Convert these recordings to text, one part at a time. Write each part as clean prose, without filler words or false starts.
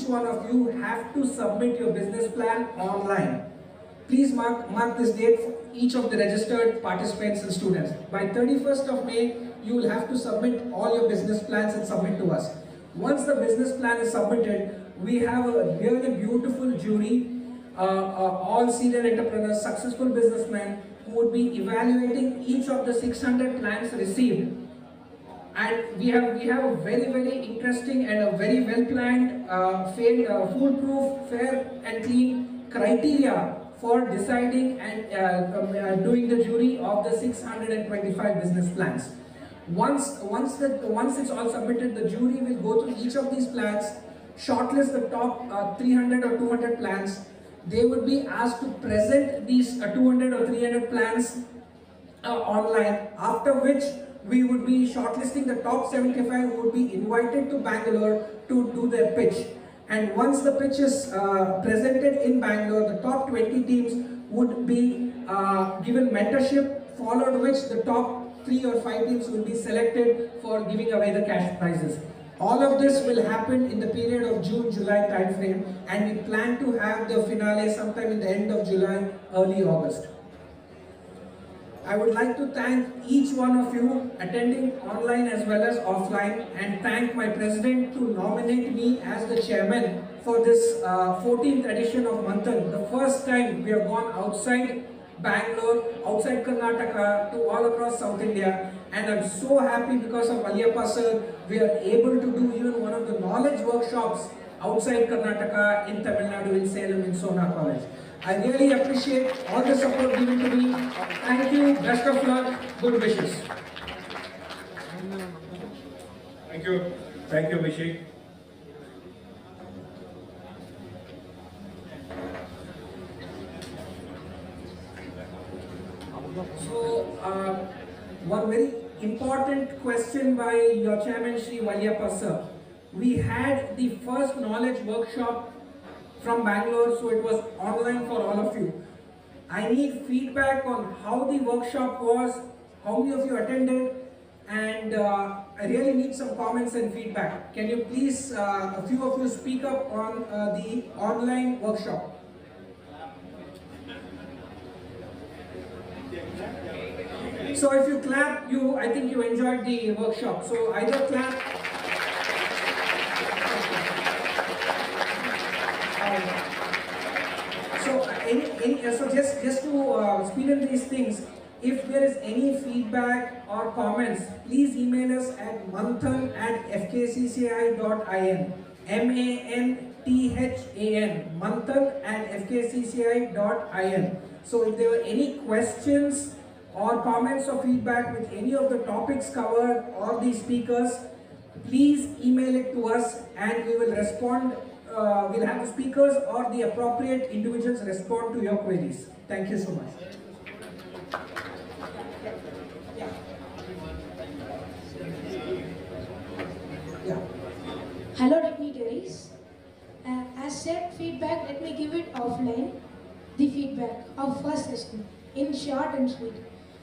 one of you have to submit your business plan online. Please mark this date for each of the registered participants and students. By 31st of May, you will have to submit all your business plans and submit to us. Once the business plan is submitted, we have a really beautiful jury, all serial entrepreneurs, successful businessmen who would be evaluating each of the 600 plans received. And we have a very interesting and a very well planned, foolproof, fair and clean criteria for deciding and doing the jury of the 625 business plans. Once it's all submitted, the jury will go through each of these plans, shortlist the top 300 or 200 plans. They would be asked to present these 200 or 300 plans online, after which we would be shortlisting the top 75 who would be invited to Bangalore to do their pitch. And once the pitch is presented in Bangalore, the top 20 teams would be given mentorship, followed which the top 3 or 5 teams will be selected for giving away the cash prizes. All of this will happen in the period of June-July time frame, and we plan to have the finale sometime in the end of July, early August. I would like to thank each one of you attending online as well as offline, and thank my president to nominate me as the chairman for this 14th edition of Manthan. The first time we have gone outside Bangalore, outside Karnataka, to all across South India, and I'm so happy because of Valiyappa sir, we are able to do even one of the knowledge workshops outside Karnataka in Tamil Nadu, in Salem, in Sona College. I really appreciate all the support given to me. Thank you, best of luck, good wishes. Thank you, Abhishek. So, one very important question by your chairman, Shri Valiyappa sir. We had the first knowledge workshop from Bangalore, so it was online for all of you. I need feedback on how the workshop was, how many of you attended, and I really need some comments and feedback. Can you please, a few of you speak up on the online workshop? So if you clap, I think you enjoyed the workshop. So either clap. So just to speed these things, if there is any feedback or comments, please email us at manthan@fkcci.in. MANTHAN, manthan@fkcci.in. So if there were any questions or comments or feedback with any of the topics covered or the speakers, please email it to us and we will respond. We'll have the speakers or the appropriate individuals respond to your queries. Thank you so much. Yeah. Hello dignitaries. As said, feedback, let me give it offline. The feedback of first session in short and sweet.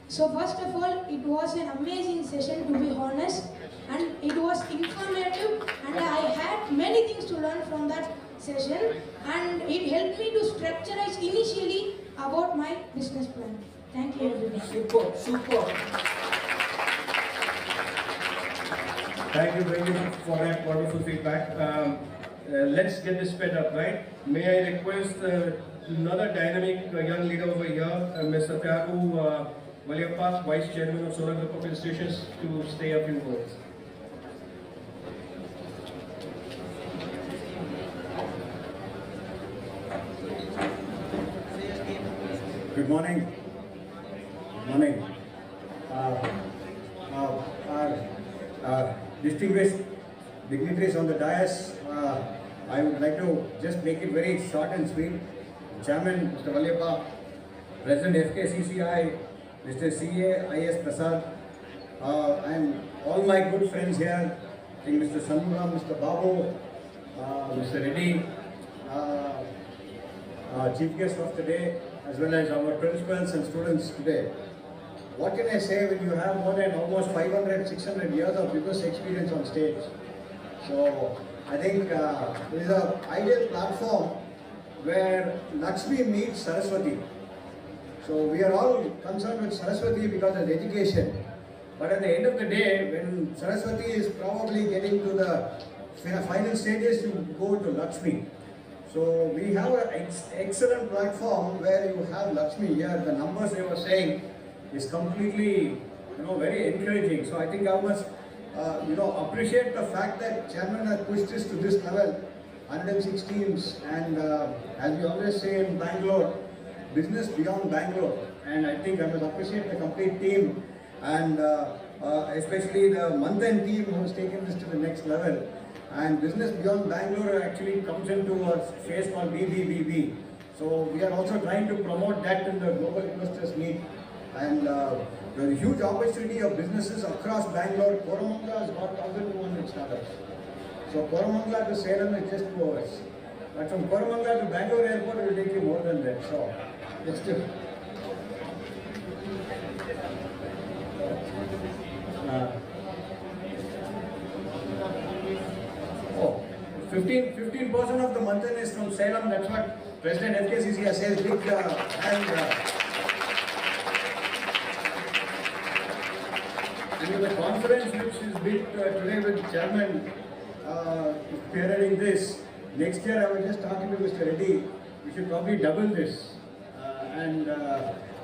So first of all, it was an amazing session, to be honest, and it was informative, and I had many things to learn from that session, and it helped me to structureize initially about my business plan. Thank you everyone. Super. Thank you very much for that wonderful feedback. Let's get this sped up, right? May I request another dynamic young leader over here, Mr. Tyagu Valiyappa, Vice Chairman of Solar Group of Institutions, to say a few words. Good morning. Our distinguished dignitaries on the dais, I would like to just make it very short and sweet. Chairman, Mr. Valiyappa, President FKCCI, Mr. C.A. I.S. Prasad, and all my good friends here, I think Mr. Sanmugam, Mr. Babu, Mr. Reddy, chief guest of today, as well as our principals and students today. What can I say when you have more than almost 500, 600 years of business experience on stage? So I think it is an ideal platform where Lakshmi meets Saraswati. So we are all concerned with Saraswati because of education. But at the end of the day, when Saraswati is probably getting to the final stages, you go to Lakshmi. So we have an excellent platform where you have Lakshmi here. The numbers they were saying is completely, very encouraging. So I think I must, appreciate the fact that Chairman has pushed this to this level, 106 teams, and as we always say in Bangalore, business beyond Bangalore. And I think I must appreciate the complete team, and especially the Manthan team who has taken this to the next level. And business beyond Bangalore actually comes into a phase called BBBB. So we are also trying to promote that in the global investors meet. And there is a huge opportunity of businesses across Bangalore. Koramangala has got 1,200 startups. So Koramangala to Salem is just 2 hours. But from Koramangala to Bangalore airport, it will take you more than that. So let's do. 15% of the Manthan is from Salem. That's what President FKCCI says. Big and in the conference which is big today with Chairman spearheading this, next year I was just talking to Mr. Reddy, we should probably double this. And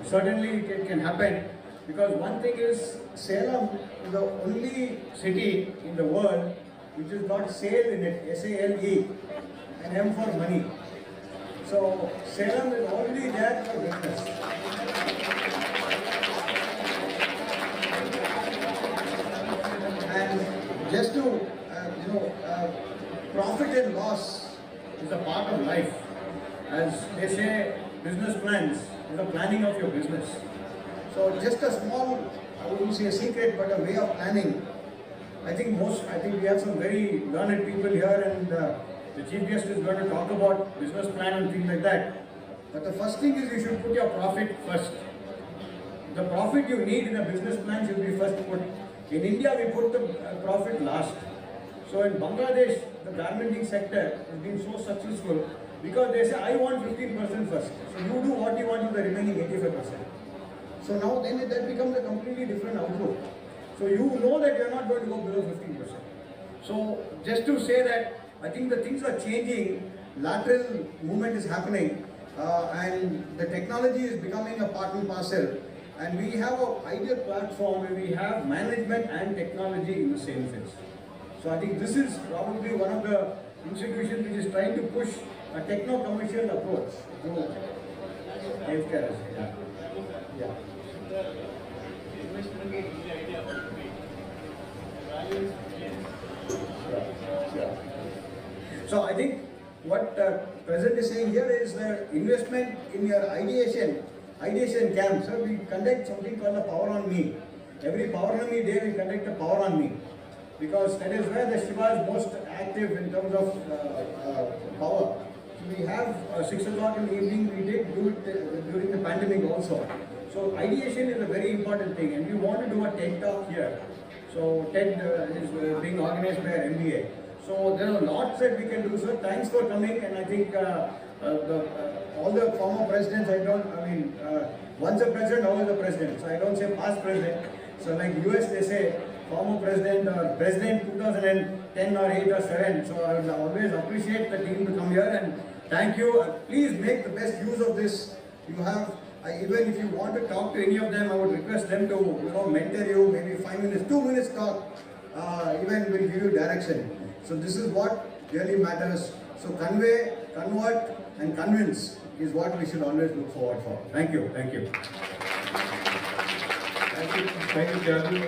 certainly it can happen, because one thing is Salem is the only city in the world which has got SALE in it, S-A-L-E, and M for money. So Salem is already there for business. And just to, profit and loss is a part of life. As they say, business plans is the planning of your business. So just a small, I wouldn't say a secret, but a way of planning. I think we have some very learned people here, and the chief guest is going to talk about business plan and things like that. But the first thing is you should put your profit first. The profit you need in a business plan should be first put. In India, we put the profit last. So in Bangladesh, the garmenting sector has been so successful because they say, I want 15% first. So you do what you want with the remaining 85%. So now then that becomes a completely different outlook. So you know that you are not going to go below 15%. So just to say that I think the things are changing, lateral movement is happening, and the technology is becoming a part and parcel. And we have an ideal platform where we have management and technology in the same phase. So I think this is probably one of the institutions which is trying to push a techno-commercial approach to healthcare. Yeah. So I think what President is saying here is the investment in your ideation camp. So we conduct something called the Power on Me. Every Power on Me day we conduct a Power on Me, because that is where the Shiva is most active in terms of power. So we have 6 o'clock in the evening, we did do it during the pandemic also. So ideation is a very important thing, and we want to do a TED talk here. So TED is being organized by our MBA. So there are lots that we can do. So thanks for coming, and I think all the former presidents, once a president, always a president. So I don't say past president. So like US they say former president or president 2010 or 8 or 7. So I would always appreciate the team to come here, and thank you. Please make the best use of this. You have, even if you want to talk to any of them, I would request them to mentor you, maybe 5 minutes, 2 minutes talk, even will give you direction. So this is what really matters. So convey, convert and convince is what we should always look forward for. Thank you. Thank you. Thank you, Chairman.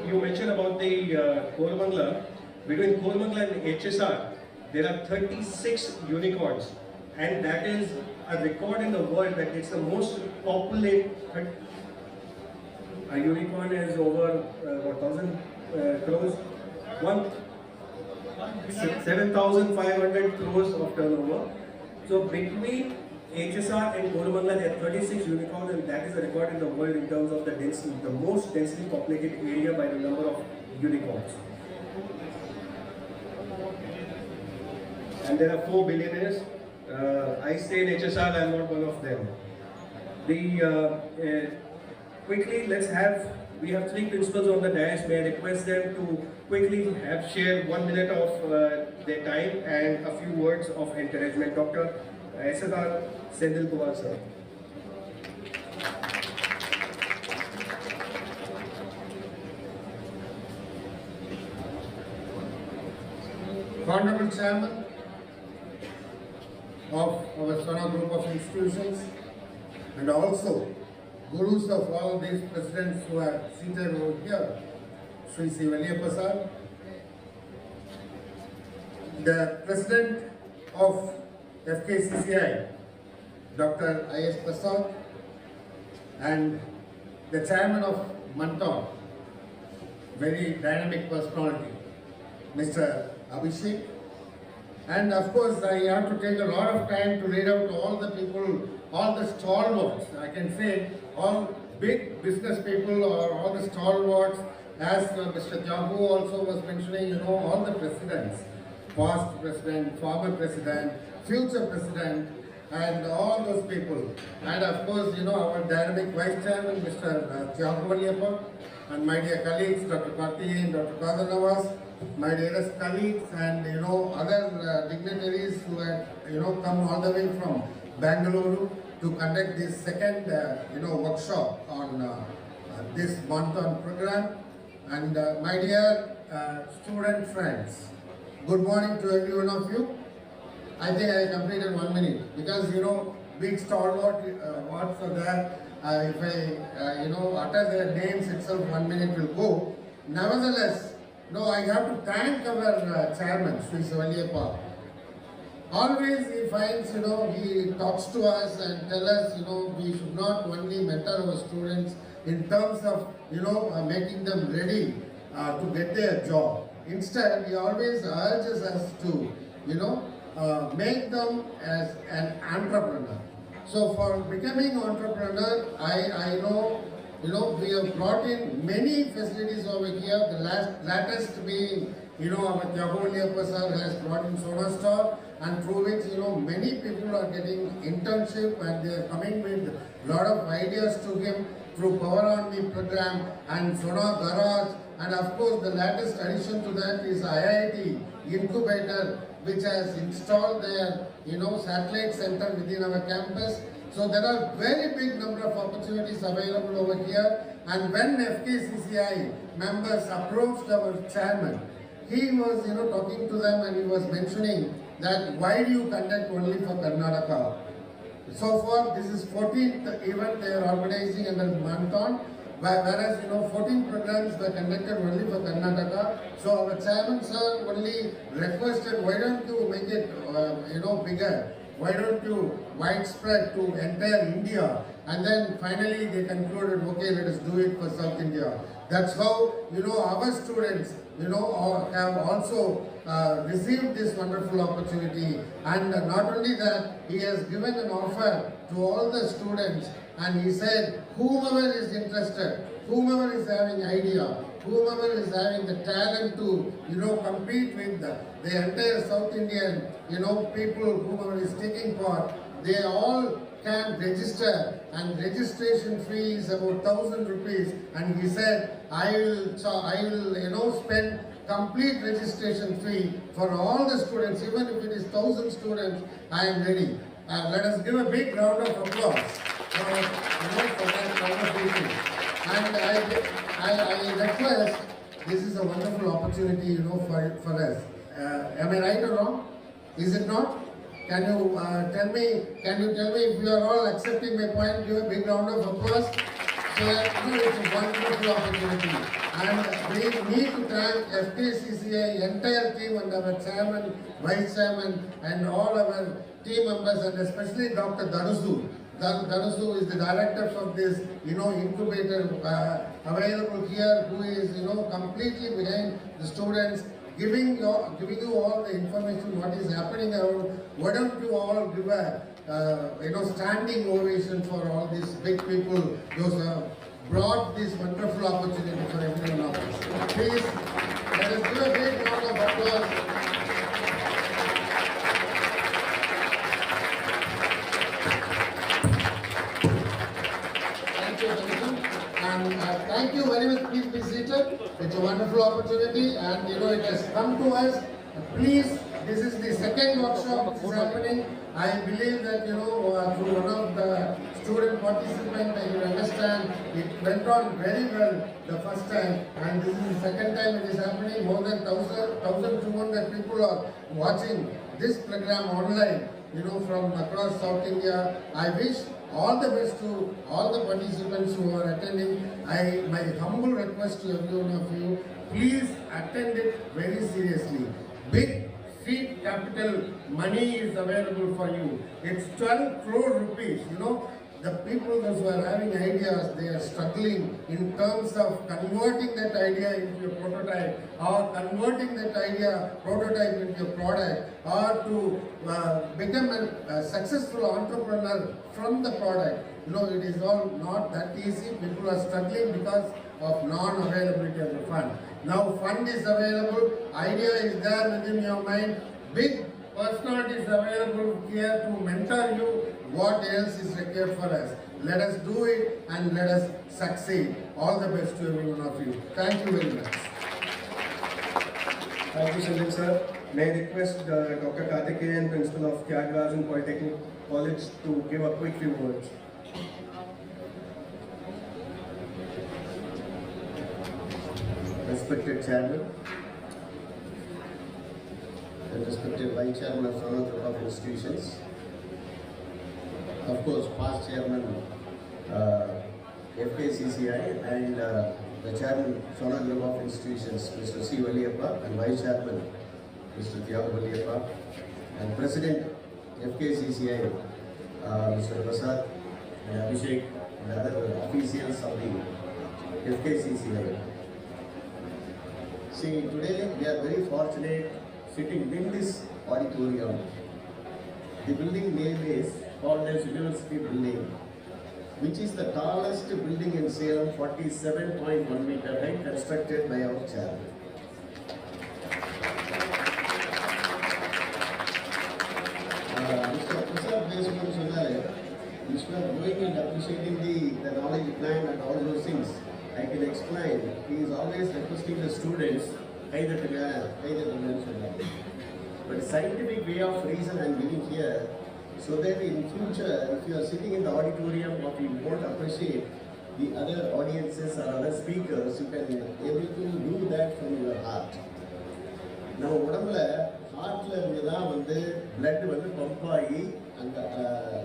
You mentioned about the Koramangala. Between Koramangala and HSR, there are 36 unicorns, and that is a record in the world that it's the most populated. A unicorn is over 1,000 crores. 7,500 crores of turnover. So between HSR and Koramangala, there are 36 unicorns, and that is a record in the world in terms of the density, the most densely populated area by the number of unicorns. and there are 4 billionaires. I stay in HSR, I'm not one of them. Quickly, we have 3 principals on the dais. May I request them to quickly share 1 minute of their time and a few words of encouragement. Dr. SR Sendil Kumar, sir. Honorable Chairman of our SONA group of institutions, and also gurus of all these presidents who are seated over here, Sri Valiyappa sir, the president of FKCCI, Dr. I.S. Prasad, and the chairman of MANTHAN, very dynamic personality, Mr. Abhishek. And of course, I have to take a lot of time to read out all the people, all the stalwarts. I can say all big business people or all the stalwarts, as Mr. Jagu also was mentioning, all the presidents, past president, former president, future president, and all those people. And of course, our dynamic vice chairman, Mr. Jagu Valiyappa, and my dear colleagues, Dr. Karthi, Dr. Kadir Nawaz, my dearest colleagues, and other dignitaries who had come all the way from Bangalore to conduct this second workshop on this MANTHAN program. And my dear student friends, good morning to every one of you. I think I completed 1 minute because big stalwart words are there. If I utter their names itself, 1 minute will go. Nevertheless, I have to thank our chairman, Sri Valiyappa. Always he finds, he talks to us and tells us, we should not only mentor our students in terms of, making them ready to get their job. Instead, he always urges us to, make them as an entrepreneur. So for becoming entrepreneur, I know, we have brought in many facilities over here. The latest being, our Jagu Valiyappa sir has brought in Sona Store, and through which, many people are getting internship and they are coming with a lot of ideas to him through Power on Me program and Sona Garage. And of course, the latest addition to that is IIT Incubator, which has installed their, satellite center within our campus. So there are very big number of opportunities available over here. And when FKCCI members approached our chairman, he was, talking to them and he was mentioning that why do you conduct only for Karnataka? So far, this is 14th event they are organizing under MANTHAN, whereas 14 programs were conducted only for Karnataka. So our chairman sir only requested, why don't you make it bigger? Why don't you widespread to entire India? And then finally they concluded, okay, let us do it for South India. That's how our students have also received this wonderful opportunity. And not only that, he has given an offer to all the students, and he said, whomever is interested, whomever is having idea, whomever is having the talent to compete with the entire South Indian people, whomever is taking part, they all can register, and registration fee is about 1,000 rupees. And he said, I will spend complete registration fee for all the students, even if it is 1,000 students, I am ready. Let us give a big round of applause for that wonderful thing. And I request, this is a wonderful opportunity, for us. Am I right or wrong? Is it not? Can you tell me if you are all accepting my point? Give a big round of applause. So that it's a wonderful opportunity. And we need to thank FKCCI entire team and our chairman, vice chairman, and all our team members, and especially Dr. Danusu. Danusu is the director of this, incubator available here, who is, completely behind the students, giving you all the information what is happening around. Why don't you all give a standing ovation for all these big people, those who have brought this wonderful opportunity for everyone of us. Please, let us give a big round of applause. Thank you very much. Please be seated. It's a wonderful opportunity, and it has come to us. Please, this is the second workshop which is happening. I believe that through one of the student participants, you understand it went on very well the first time, and this is the second time it is happening. More than 1,200 people are watching this program online. From across South India. I wish all the best to all the participants who are attending. My humble request to every one of you, please attend it very seriously. Big seed capital money is available for you. It's 12 crore rupees. The people those who are having ideas, they are struggling in terms of converting that idea into a prototype, or converting that prototype into a product, or to become a successful entrepreneur from the product. It is all not that easy. People are struggling because of non-availability of the fund. Now fund is available, idea is there within your mind, big personality is available here to mentor you. What else is required for us? Let us do it and let us succeed. All the best to every one of you. Thank you very much. Thank you, Sanjay sir. May I request Dr. Karthikeyan, Principal of Tyagarajan Polytechnic College, to give a quick few words. Respected Chairman and respected Vice Chairman of Sonal Group of Institutions, of course past Chairman FKCCI and the Chairman Sonal Group of Institutions, Mr. C. Valliyappa, and Vice Chairman Mr. Thiaga Valliyappa, and President FKCCI Mr. Prasad and Abhishek and other officials of the FKCCI. See, today we are very fortunate sitting in this auditorium. The building name is called as University Building, which is the tallest building in Salem, 47.1 meter height, constructed by our chairman. Mr. Prasad basically said, instead of going and appreciating the knowledge plan and all those things, I can explain. He is always requesting the students, but scientific way of reason I am giving here, so that in future, if you are sitting in the auditorium or you won't appreciate the other audiences or other speakers, you can able to do that from your heart. Now, whatever heart level blood pump ஆகி அந்த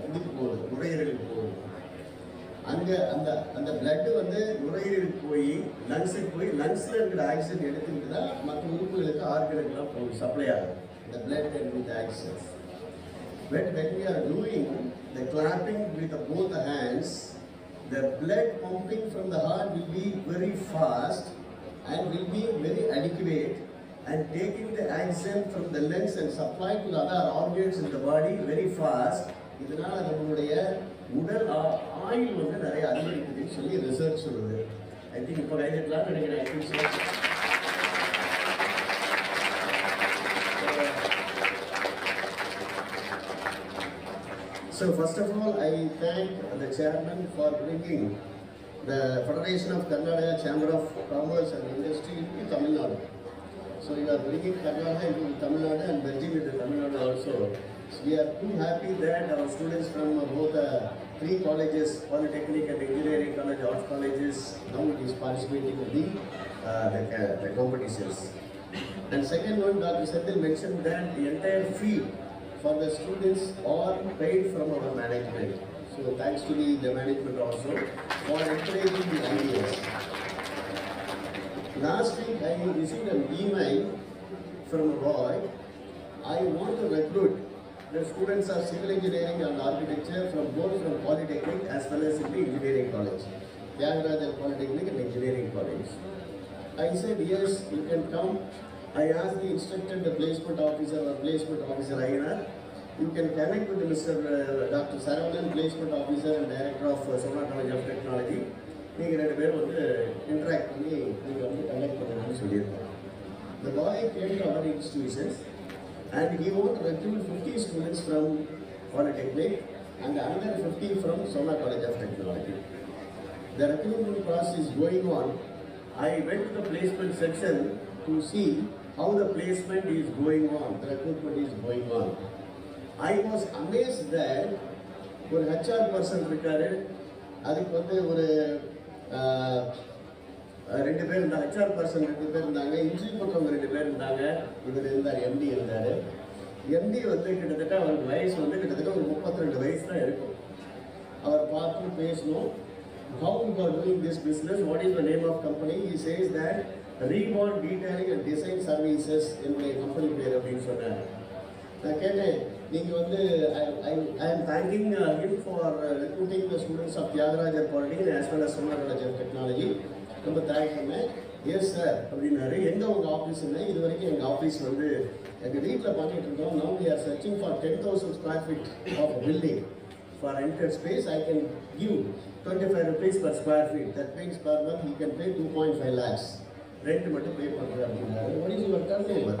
இதுக்கு போகுது, நுரையீரலுக்கு போகுது. அந்த blood நுரையீரலுக்கு போய் லங்ஸுக்கு போய் லங்ஸ்ல இருக்கிற oxygen எடுத்துக்கிட்டு தான் மற்ற உறுப்புகளுக்கு ஆர்கனுக்குலாம் போகும், சப்ளை ஆகும். The blood and with the access. But when we are doing the clapping with both the hands, the blood pumping from the heart will be very fast and will be very adequate, and taking the oxygen from the lungs and supply to the other organs in the body very fast. இதனால நம்மளுடைய உடல் ஆயுள் நிறைய அதிகரிக்குதுன்னு சொல்லி research சொல்லுது. I think இப்போ கைதட்டலாம்னு நினைக்கிறேன். So first of all, I thank the chairman for bringing the Federation of Karnataka Chamber of Commerce and Industry into Tamil Nadu. So you are bringing Karnataka into Tamil Nadu and merging with Tamil Nadu also. So we are too happy that our students from both three colleges, Polytechnic and Engineering College, Arts colleges, now is participating in the competitions. And second one, Dr. Sethil mentioned that the entire fee for the students are paid from our management. So thanks to the management also for encouraging the ideas. Last week I received an email from a boy. I want to recruit the students of civil engineering and architecture from both from Polytechnic as well as in the engineering college, Tyagarajan Polytechnic and Engineering College. I said yes, you can come. I asked the instructor, the placement officer or placement officer INR, you can connect with Mr. Dr. Saravanan, placement officer and director of Sonal College of Technology. You can interact with me, you can connect with me. The boy came to our institutions and he wanted to recruit 50 students from Polytechnic and another 50 from Sonal College of Technology. the recruitment process is going on. I went to the placement section to see how the placement is going on, the recruitment is going on. I was amazed that ஒரு HR person இருக்காரு, அதுக்கு வந்து ஒரு ரெண்டு பேர் இருந்தாங்க, HR person ரெண்டு பேர் இருந்தாங்க, இன்டர்வியூ பண்றவங்க ரெண்டு பேர் இருந்தாங்க, இவர் இருந்தார், MD இருந்தாரு. MD வந்து கிட்டத்தட்ட அவருக்கு வயசு வந்து கிட்டத்தட்ட ஒரு 32 வயசு தான் இருக்கும். அவர் பார்த்து பேசணும், how you are doing this business, what is the name of company? He says that Reborn Detailing and Design Services என்னுடைய கம்பெனி பேர் அப்படின்னு சொன்னார். நான் கேட்டேன், நீங்கள் வந்து I am thanking him for recruiting the students of Tyagaraja Polytechnic as well as Summa College of Technology. ரொம்ப thank பண்ணேன். எஸ் சார் அப்படின்னாரு. எங்கே உங்கள் ஆஃபீஸுன்னு, இது வரைக்கும் எங்கள் ஆஃபீஸ் வந்து எங்கள் வீட்டில் பண்ணிட்டு இருக்கோம். Now we are searching for 10,000 square feet of building. For rented space, I can give 25 rupees per square feet. That means per month he can pay 2.5 lakhs. Rent மட்டும் pay பண்ணுற அப்படின்னாரு. What is your turnover?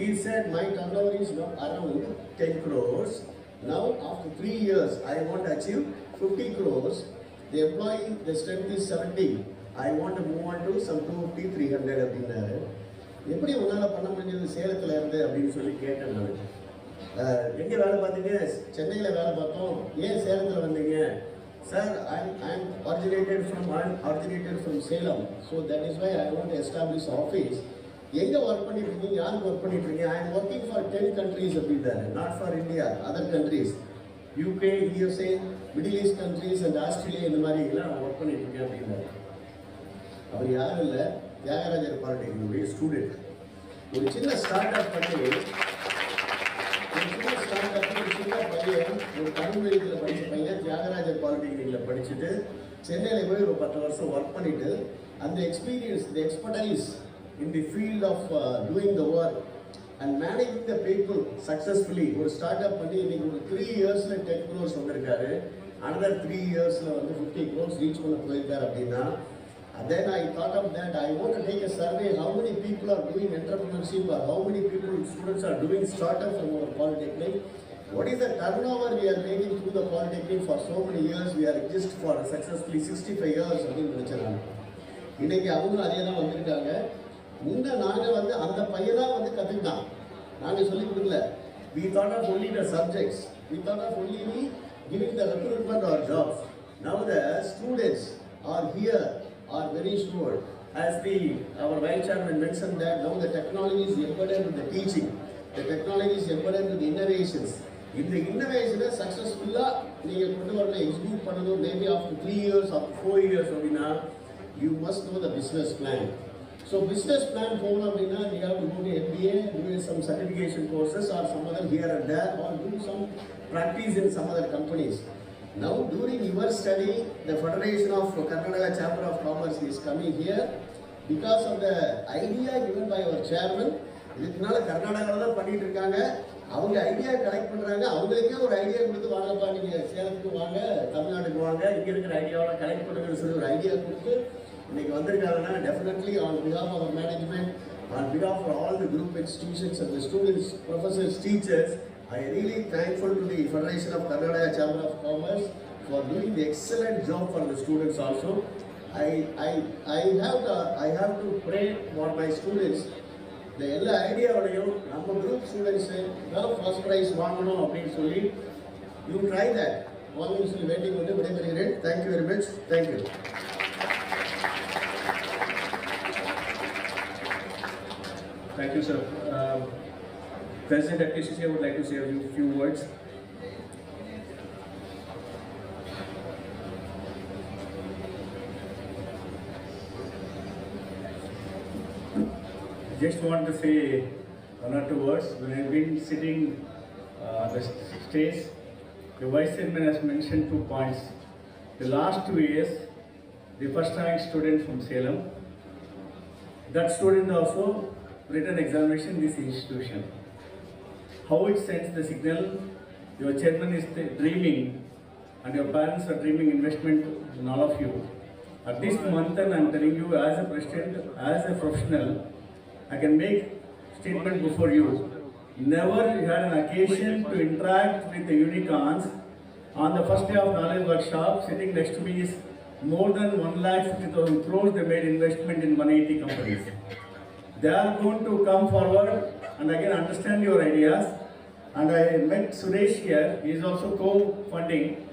He said my turnover is now around 10 crores. Now after 3 years, I want to achieve 50 crores. The employee, the strength is 70. I want to move on to some 250, 300 அப்படின்னாரு. எப்படி உன்னால் பண்ண முடிஞ்சது சேலத்தில் இருந்து அப்படின்னு சொல்லி கேட்டேன் நான். எங்கே வேலை பார்த்தீங்க? சென்னையில் வேலை பார்த்தோம். ஏன் சேலத்தில் வந்தீங்க? Sir, I'm originated from Salem. So that is why I want to establish office. எங்கே ஒர்க் பண்ணிட்டு இருக்கீங்க? யாருக்கு ஒர்க் பண்ணிட்டு இருக்கீங்க? I am working for 10 countries அப்படின்னாரு. Not for India, other countries. UK, USA, Middle East countries and Australia இந்த மாதிரி எல்லாம் ஒர்க் பண்ணிட்டு இருக்கேன் அப்படின்னாரு. அவர் யாரும் இல்லை, தியாகராஜர் பாலிடெக்னிக்குடைய ஸ்டூடெண்ட். ஒரு சின்ன ஸ்டார்ட் அப் பண்ணி ஒரு சின்ன பையன், ஒரு தமிழ் மீடியத்தில் படித்த பையன் தியாகராஜர் பாலிடெக்னிக்கில் படிச்சுட்டு சென்னையில் போய் ஒரு 10 வருஷம் ஒர்க் பண்ணிட்டு அந்த experience, the expertise in the field of doing the work and managing the people successfully ஒரு ஸ்டார்ட் அப் பண்ணி இன்னைக்கு ஒரு 3 இயர்ஸில் 10 crores வந்திருக்காரு. அனதர் 3 இயர்ஸில் வந்து 50 crores ரீச் பண்ண போயிருக்காரு அப்படின்னா, then I thought of that. I want to take a survey how many people are doing entrepreneurship or how many people, students are doing startup from our polytechnic. What is the turnover we are making through the polytechnic for so many years? We are exist for successfully 65 years அப்படின்னு நினைச்சாங்க. இன்னைக்கு அவங்களும் அதே தான் வந்திருக்காங்க. முன்ன நாங்கள் வந்து அந்த பையனாக வந்து கற்றுக்கிட்டான், நாங்கள் சொல்லிக் கொடுக்கல. We thought of only the subjects. We thought of only giving the recruitment or jobs. Now the students are here, are very sure. As our vice chairman mentioned that now the technology is embedded in the teaching. The technology is embedded in the innovations. In the innovation, successfully, you can execute maybe after 3 years, after 4 years, you must know the business plan. So business plan for you have to go to MBA, do some certification courses or some other here and there, or do some practice in some other companies. Now, during your study, the Federation of Karnataka Chamber of Commerce is coming here because of the idea given by our chairman. இதனால கர்நாடகாவில் தான் பண்ணிட்டு இருக்காங்க. அவங்க idea collect பண்ணுறாங்க. அவங்களுக்கே ஒரு idea கொடுத்து வாங்கப்பா, நீங்கள் சேலத்துக்கு வாங்க, தமிழ்நாட்டுக்கு வாங்க, இங்கே இருக்கிற ஐடியாவை கலெக்ட் பண்ணுங்கன்னு சொல்லி ஒரு ஐடியா கொடுத்து இன்னைக்கு வந்திருக்காங்கன்னா, definitely on behalf of management, on behalf of all the group institutions and the students, professors, teachers, I really thankful to the Federation of Karnataka Chamber of Commerce for doing the excellent job for the students also. I have to pray for my students. The எல்லா ஐடியாவோடையும் நம்ம group students தான் first prize வாங்கணும் அப்படின்னு சொல்லி you try that. வாங்கன்னு சொல்லி வேண்டிக் கொண்டு விடைபெறுகிறேன். Thank you very much. Thank you. Thank you, sir. President FKCCI would like to say a few words. Just want to say one or two words. When I've been sitting on the stage, the Vice Chairman has mentioned 2 points. The last 2 years, the first rank student from Salem, that student also written examination in this institution. How it sends the signal, your chairman is dreaming and your parents are dreaming investment in all of you. At this month, and I'm telling you as a president, as a professional, I can make statement before you. Never you had an occasion to interact with the unicorns. On the first day of knowledge workshop, sitting next to me is more than 1,50,000 crores they made investment in 180 companies. They are going to come forward and again understand your ideas. And I met Suresh here, he is also co-funding.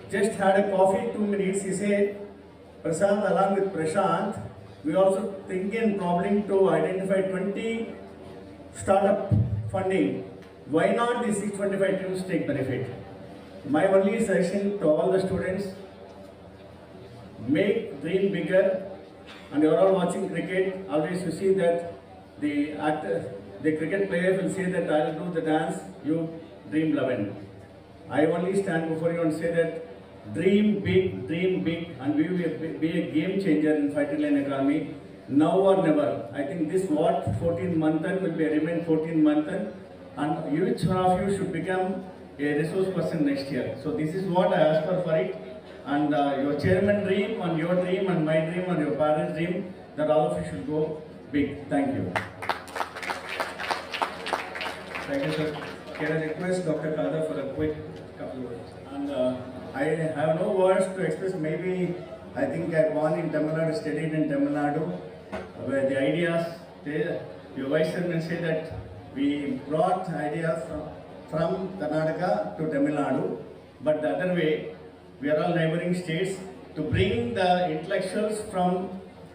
Just had a coffee 2 minutes, he said, Prasad along with Prashant, we also thinking probably to identify 20 startup funding. Why not the 625 teams take benefit? My only suggestion to all the students, make dream bigger. And you are all watching cricket, always you see that the cricket player will say that I will do the dance, you dream 11. I only stand before you and say that dream big, and we will be a game changer in fighting line economy, now or never. I think this 14th Manthan will be remain 14th Manthan, and each one of you should become a resource person next year. So this is what I ask for it, and your chairman dream, and your dream, and my dream, and your parents' dream, that all of you should go big. Thank you. Thank you, sir. Can I request Dr. Kada for a quick couple of words? And I have no words to express. Maybe I think I born in Tamil Nadu, studied in Tamil Nadu, where the ideas, your vice chairman said that we brought ideas from Karnataka to Tamil Nadu, but the other way, we are all neighboring states, to bring the intellectuals from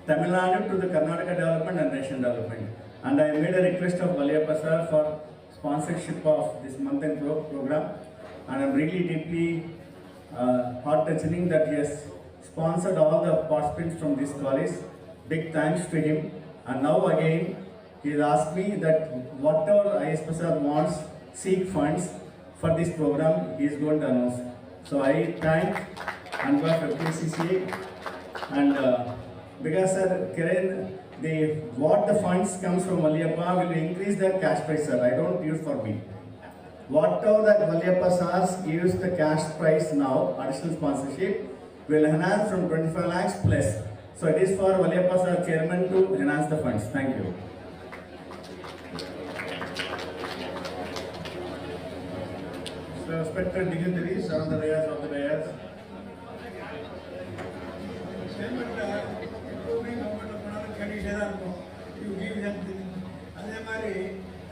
Tamil Nadu to the Karnataka development and nation development. And I made a request of Valliyappa sir for sponsorship of this Manthan program, and I'm really deeply heart-touching that he has sponsored all the participants from this college. Big thanks to him. And now again, he has asked me that whatever IS Prasad wants, seek funds for this program, he is going to announce. So I thank on behalf of FKCCI, and because sir, Kiran, what the funds comes from Valliyappa will increase the cash price, sir. I don't use for me. Whatever that Valliyappa sir gives the cash price now, additional sponsorship, will enhance from 25 lakhs plus. So it is for Valliyappa sir chairman to enhance the funds. Thank you. So, respected dignitaries on the dais of the dais. You give them the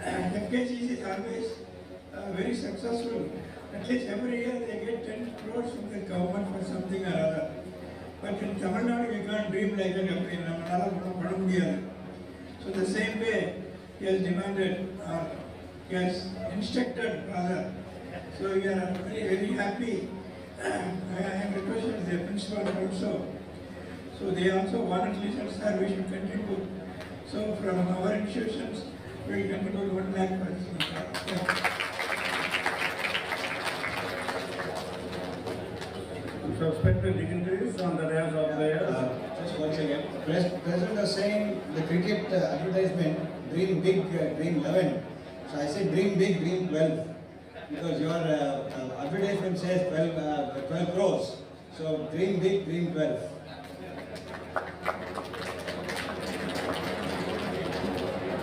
FKCCI is always very successful. At least every year they get 10 crores from the government for something or other. But in Tamil Nadu we can't dream like that. So the same way he has demanded, or he has instructed rather. So we are very happy. I am requested the principal also. So they also wanted to sir, we should contribute. So from our institutions, we will contribute 1 lakh per. So, respected dignitaries on the dais of the Just once again, President was saying the cricket advertisement, dream big, dream 11. So I said dream big, dream 12. Because your advertisement says 12 crores. So dream big, dream 12.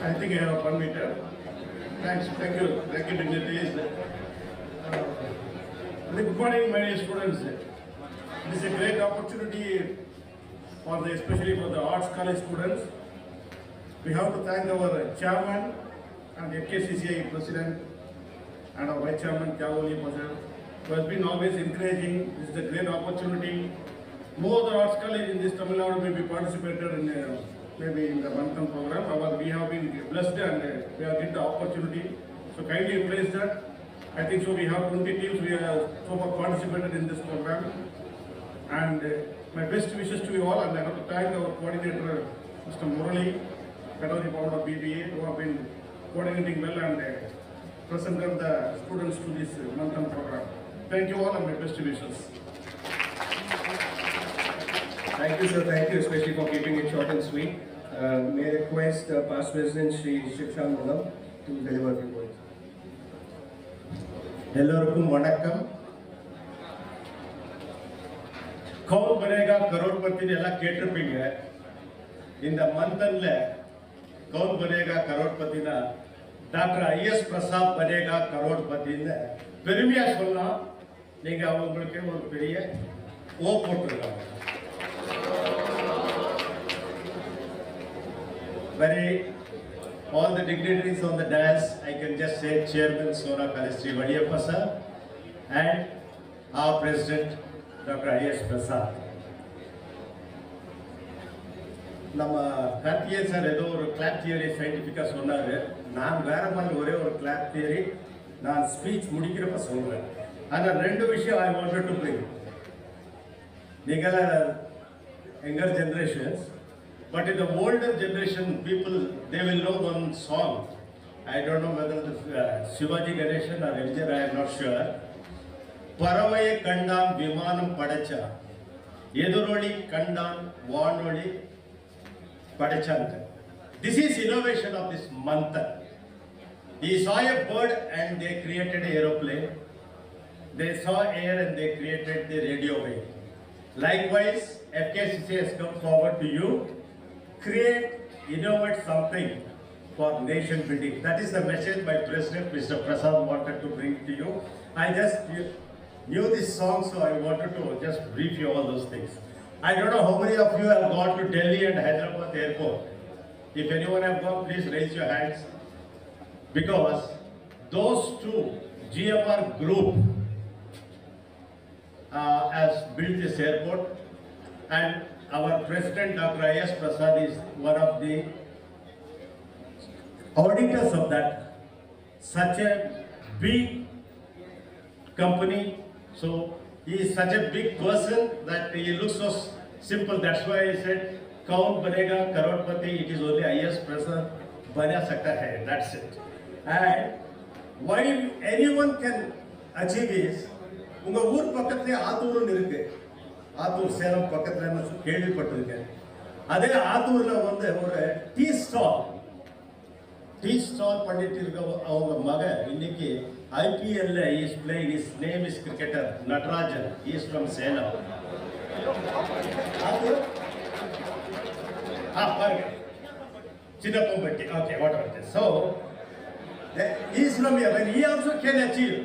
I think I have 1 meter. Thanks, thank you, dignitaries. Good morning, my dear students. It is a great opportunity especially for the arts college students. We have to thank our chairman and the FKCCI president and our vice chairman, Kyavoli Pasha, who has been always encouraging. This is a great opportunity. More of the arts college in this Tamil Nadu may be participated in maybe in the Manthan program. However, we have been blessed and we have get the opportunity. So kindly embrace that. I think so we have 20 teams we have so far participated in this program. And my best wishes to you all, and I have to thank our coordinator, Mr. Murali, Kadari Board of BBA, who have been coordinating well and presented the students to this Manthan program. Thank you all and my best wishes. Thank you, sir. Thank you, especially for keeping it short and sweet. May I request past President Shri Shikshan Mulam to deliver a few words. எல்லோருக்கும் வணக்கம். Gown பனேகா கரோட்பத்தின்னு எல்லாம் கேட்டிருப்பீங்க. இந்த மந்தன்ல கவுன் பனேகா கரோட்பத்தினா doctor IS Prasad Banega கரோட்பத்தின்னு பெருமையா சொல்லலாம். நீங்க அவங்களுக்கு ஒரு பெரிய ஓ போட்டுருக்காங்க. all the dignitaries on the dais, I can just say Chairman Sona Kalistri Valiyappa sir and our President Dr. I.S. Prasad. நம்ம கார்த்திகே சார் ஏதோ ஒரு கிளாப் தியரி சயின்டிஃபிக்காக சொன்னார். நான் வேற மாதிரி ஒரே ஒரு கிளாப் தியரி நான் ஸ்பீச் முடிக்கிறப்ப சொல்கிறேன். ஆனால் ரெண்டு விஷயம் ஐ வாண்டட் டு பிரிங். நீங்கள் younger generations, but in the older generation people, they will know one song. I don't know whether it's Shivaji Ganeshan or MJ, I am not sure. Paravaya Kandan Vimanam Padacha, Yeduroli Kandan Vanoli Padachanta. This is innovation of this Manthan. He saw a bird and they created an aeroplane. They saw air and they created the radio wave. Likewise, FKCCI has come forward to you, create, innovate something for nation building. That is the message my President, Mr. Prasad, wanted to bring to you. I just knew this song, so I wanted to just brief you all those things. I don't know how many of you have gone to Delhi and Hyderabad airport. If anyone have gone, please raise your hands. Because those two, GMR group, has built this airport, and our President Dr. I.S. Prasad is one of the auditors of that. Such a big company, so he is such a big person that he looks so simple. That's why I said, "Kaun banega crorepati." It is only I.S. Prasad bana sakta hai. That's it. And why anyone can achieve is, உங்க ஊர் பக்கத்துல ஆத்தூர்னு இருக்கு. ஆத்தூர் சேலம் பக்கத்துல நான் கேள்விப்பட்டிருக்கேன். அதே ஆத்தூர்ல வந்து ஒரு டீ ஸ்டால் பண்ணிட்டு இருக்க அவங்க மக இன்னைக்கு ஐபிஎல்ல is playing. His name is cricketer Natarajan. He is from Salem. பாருங்க Chinnappampatti. Okay, what are this? So he is from here. When he also can achieve.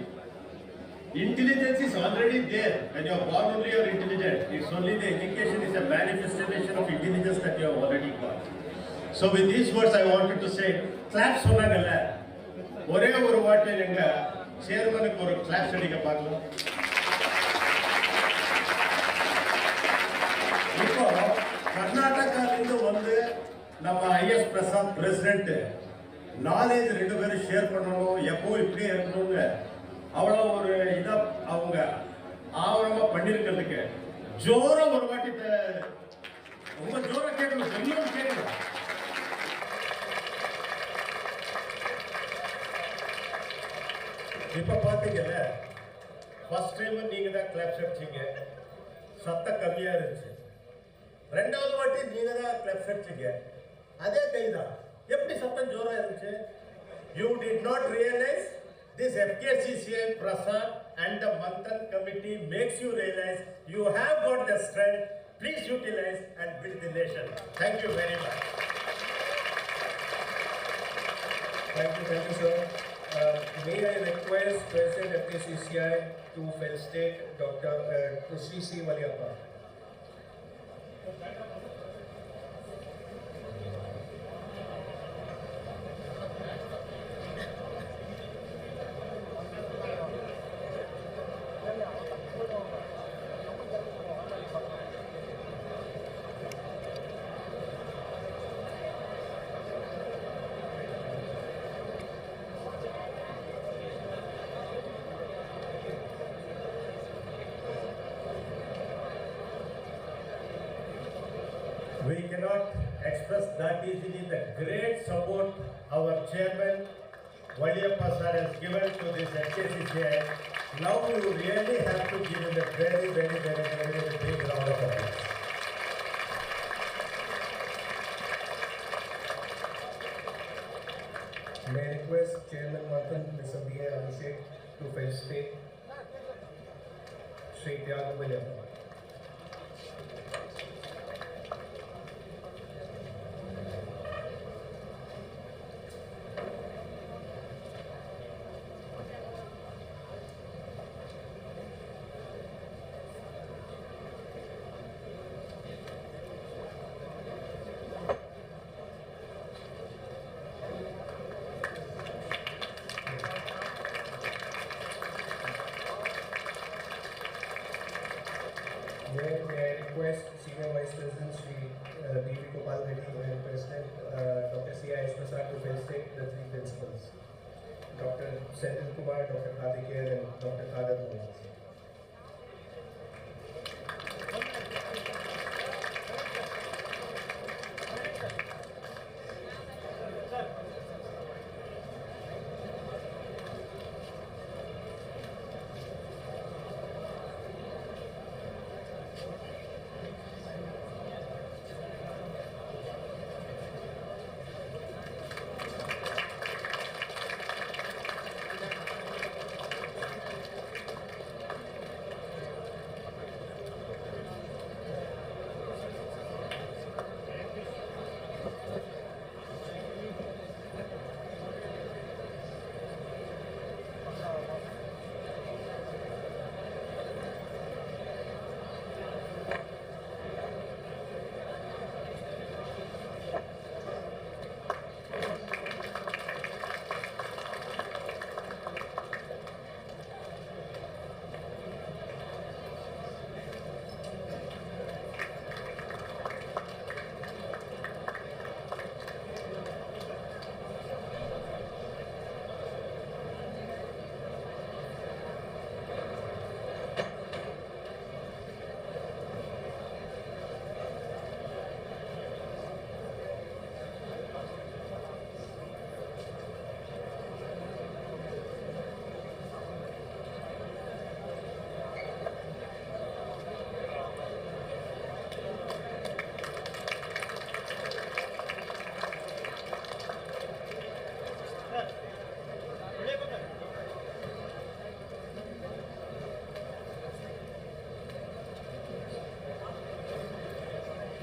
Intelligence is already there. When you are born only you are intelligent. It's only the education is a manifestation of intelligence that you have already got. So with these words I wanted to say, clap சொன்னாங்கல்ல, ஒரே ஒரு வாட்டி எங்க சேர்மனுக்கு ஒரு clap அடிக்க பார்க்கலாம். இப்போ கர்நாடகாவிலிருந்து வந்து நம்ம ஐஎஸ் பிரசாத் பிரசிடென்ட் நாலேஜ் ரெண்டு பேரும் ஷேர் பண்ணணும், எப்போ இப்படியே இருக்கணும்னு அவ்வளோ ஒரு இதாக அவங்க ஆவணமாக பண்ணியிருக்கிறதுக்கு ஜோரம் ஒரு வாட்டி ரொம்ப ஜோரம் கேட்கணும், சொல்லும் கேட்கணும். இப்போ பார்த்தீங்கல்ல, ஃபர்ஸ்ட் டைம் நீங்கள் தான் கிளாப்ஸ் அடிச்சிங்க, சத்தம் கம்மியாக இருந்துச்சு. ரெண்டாவது வாட்டி நீங்கள் தான் கிளாப்ஸ் அடிச்சிங்க, அதே கை தான். எப்படி சத்தம் ஜோராக இருந்துச்சு? You did not realise. This FKCCI, Prasad and the Manthan committee makes you realize you have got the strength. Please utilize and build the nation. Thank you very much. Thank you, sir. May I request President FKCCI to felicitate Dr. C. Valiyappa. We cannot express that easily the great support our chairman Valiyappa sir has given to this FKCCI. Now you really have to give him a very big round of applause. May I request Chairman Manthan, Mr. B.A. Abhishek, to felicitate Sri Valiyappa. May I request Senior Vice President Sri B.V. Gopal Reddy and President Dr. C.I. Prasad to felicitate the three principals, Dr. Senthil Kumar, Dr. Karthikeyan and Dr. Kadar Nawaz.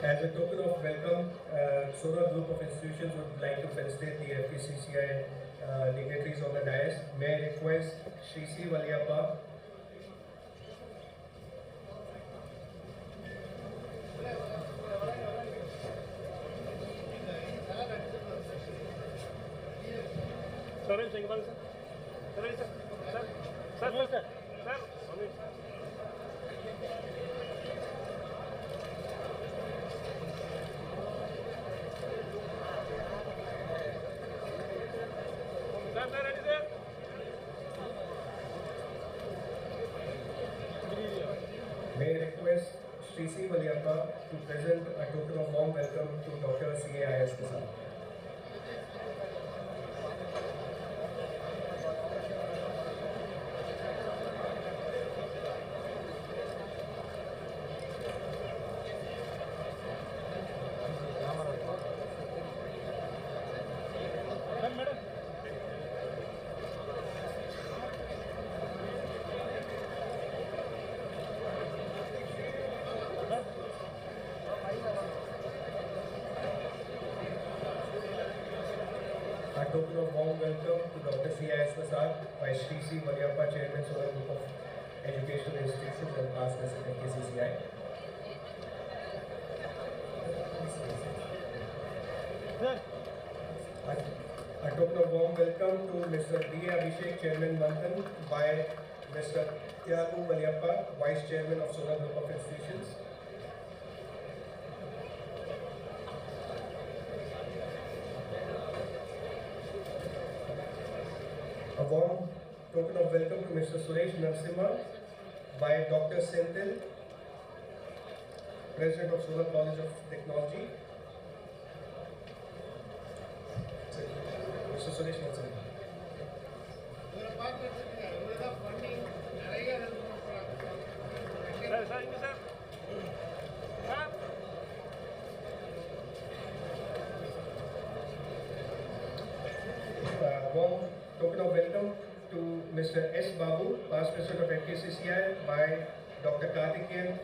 As a token of welcome, Sora Group of Institutions would like to felicitate the FKCCI dignitaries on the dais. May I request Shri C. Valiappa, may I request Shri C. Valiappa to present a token of warm welcome to Dr. C.A.I.S. Prasad. A token of warm welcome to Dr. C.I.S. Prasad by Shri C. Valiappa, Chairman, Solar Group of Educational Institutions and past president FKCCI. A token of warm welcome to Mr. D. Abhishek, Chairman, Manthan, by Mr. Tyagu Valiappa, Vice Chairman of Solar Group of Institutions. A warm token of welcome to Mr. Suresh Narasimha by Dr. Senthil, President of Solar College of Technology. Mr. Suresh Narasimha. Warm token of welcome to Mr. S. Babu, past president of FKCCI, by Dr. Karthikeyan,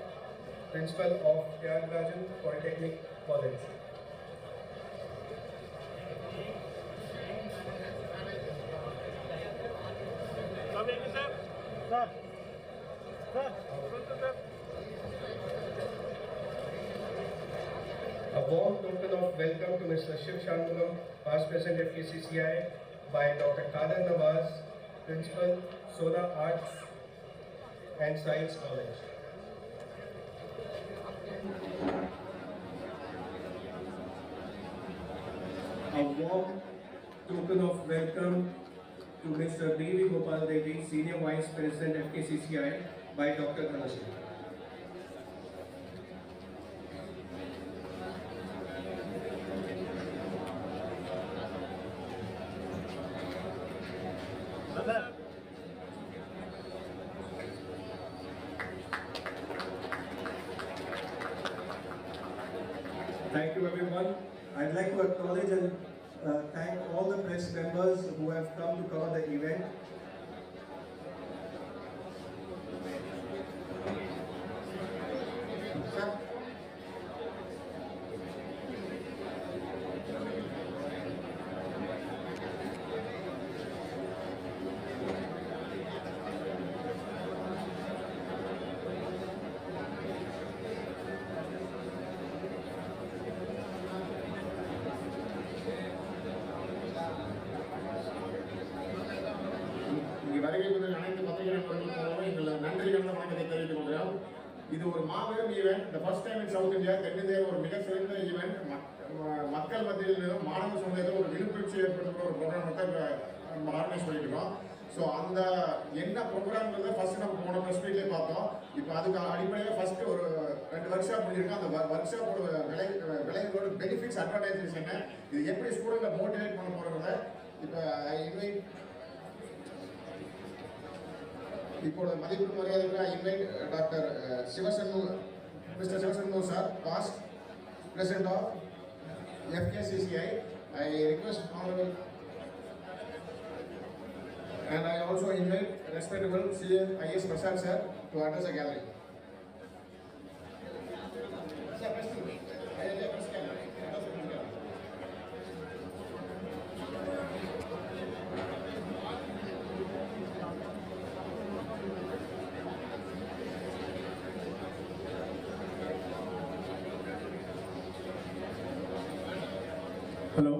principal of Tyagarajan Polytechnic College. A warm token of welcome to Mr. Shiv Shanmugam, past president FKCCI, by Dr. Kadar Nawaz, Principal, Solar Arts and Science College. A warm token of welcome to Mr. B.V. Gopal Reddy, Senior Vice President FKCCI by Dr. Kalashi. Thank you everyone. I'd like to acknowledge and thank all the press members who have come to cover the event. இது ஒரு மாபெரும் event. The first time in South India, தென்னிந்தியாவில் ஒரு மிக சிறந்த event. மக்கள் மத்தியில் மாணவ சமுதாயத்தில் ஒரு விழிப்புணர்ச்சி ஏற்படுத்துகிற ஒரு ப்ரோக்ராம் தான் ஆர்கனைஸ் பண்ணியிருக்கோம். ஸோ அந்த என்ன ப்ரோக்ராம்ங்கிறத ஃபர்ஸ்ட் நம்ம போன ப்ரெஸ் மீட்லேயே பார்த்தோம். இப்போ அதுக்கு அடிப்படையாக ஃபர்ஸ்ட் ஒரு 2 ஒர்க் ஷாப் பண்ணியிருக்கோம். அந்த ஒர்க் ஷாப்போட விளைவுகளோட பெனிஃபிட்ஸ் அட்வான்டேஜஸ் என்ன, இது எப்படி ஸ்டூடெண்ட்டை மோட்டிவேட் பண்ண போகிறத இப்போ இன்வைட் இப்போது மதிப்பு மரியாதைக்கு invite doctor mister Sivashanmuga sir, past president of FKCCI. I request honorable and I also invite respectable CM IS Prasad sir to address the gathering. Sir, Hello.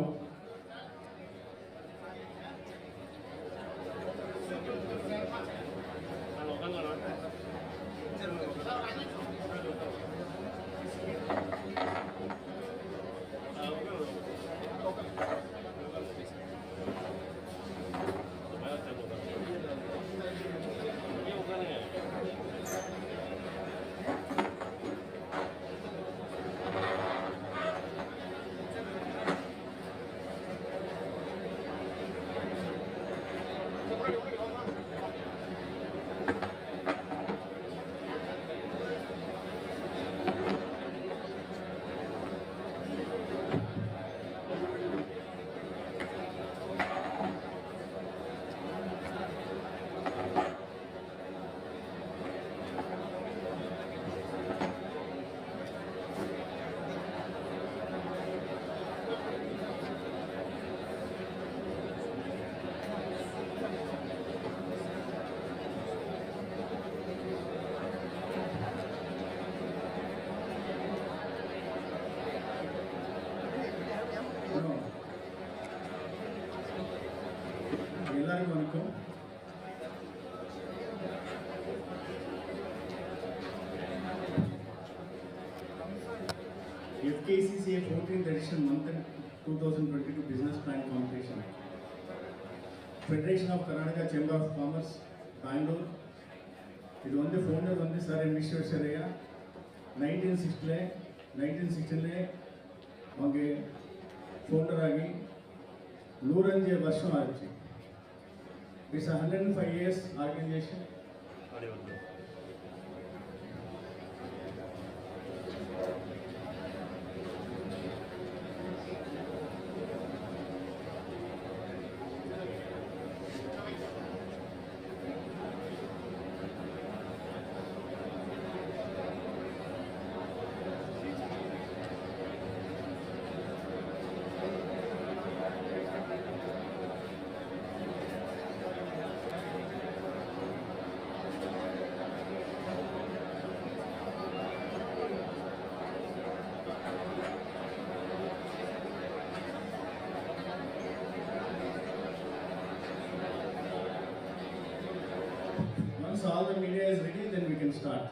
எல்லாருக்கும் வணக்கம். FKCCI 14th edition MANTHAN-2022 business plan competition. Federation of Karnataka Chamber of Commerce, Bangalore. இது வந்து founder வந்து sir M Visvesvaraya 1960 அவங்க founder ஆகி 105 வருஷம் ஆச்சு. It's a 105 years organization. Once all the media is ready, then we can start.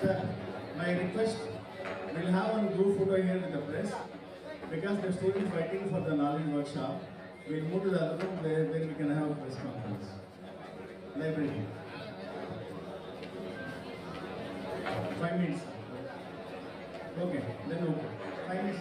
Sir, my request, we'll have one group photo here with the press because the students waiting for the knowledge workshop. We'll move to the other room where we can have a press conference. Library. 5 minutes. Okay, then okay. 5 minutes.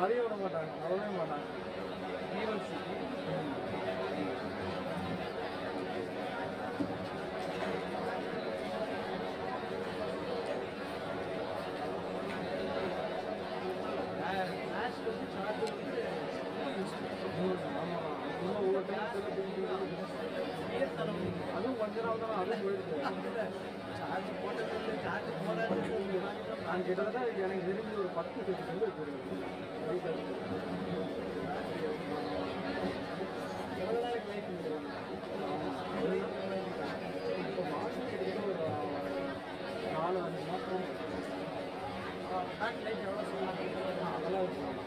அதையும் விட மாட்டாங்க, அவ்வளவே மாட்டாங்க. Events ஒவ்வொரு time அதுவும் கொஞ்ச நாள் தான் அதுவும் போயிடுது. சார்ஜ் போட்டது சார்ஜ் போடாது. நான் கிட்டத்தட்ட எனக்கு தெரிஞ்சு ஒரு 10 செகண்ட் வச்சிருக்கேன். இப்போ மாதம் கிட்டத்தட்ட ஒரு 4-5 மாதம் பேக் லைட் எவ்வளோ சொல்லலாம் அதெல்லாம் வச்சுக்கலாம்.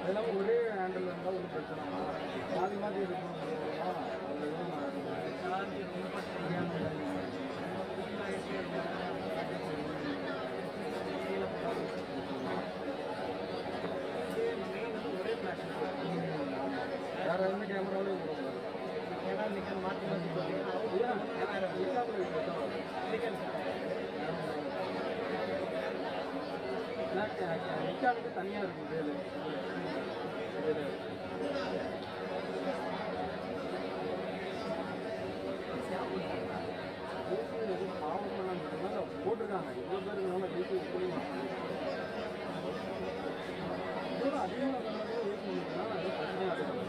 அதெல்லாம் ஒரே ஹேண்டில் இருந்தால் ஒன்றும் பிரச்சனை மாறி மாறி இருக்கும். வேறு எந்த கேமராவிலும் மாற்றி நிக்கானுக்கு தனியாக இருக்கும் வேலை. போட்டிருக்காங்க எவ்வளோ பேர் இருந்தாலும் வீட்டு புரியுமா இதோட அதிகமாக யூஸ் பண்ணிங்கன்னா அது பிரச்சனையாக இருக்கும்.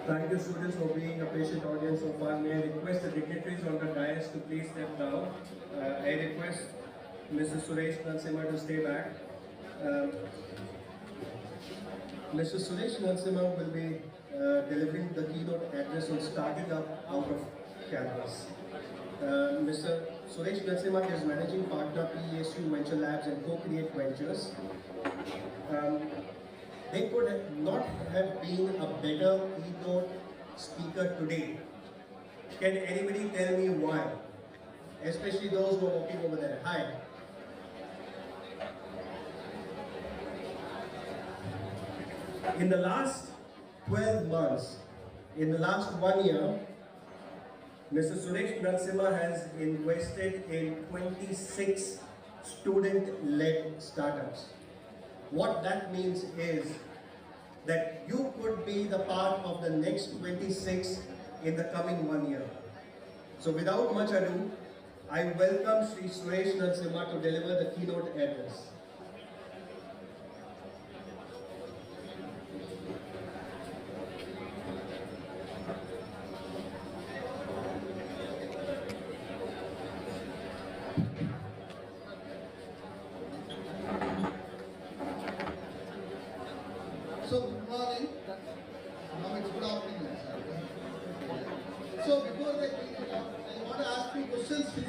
Thank you students for being a patient audience so far. May I request the dignitaries on the dais to please step down. I request Mrs. Suresh Narasimha to stay back. Mr. Suresh Narasimha will be delivering the keynote address on starting up out of campus. Mr. Suresh Narasimha is managing partner PESU Venture Labs and Co-Create Ventures. They could not have been a better keynote speaker today. Can anybody tell me why? Especially those who are walking over there. Hi. In the last 12 months, in the last 1 year, Mr. Suresh Narasimha has invested in 26 student-led startups. What that means is that you could be the part of the next 26 in the coming 1 year. So without much ado, I welcome Sri Suresh Narasimha to deliver the keynote address. So good morning.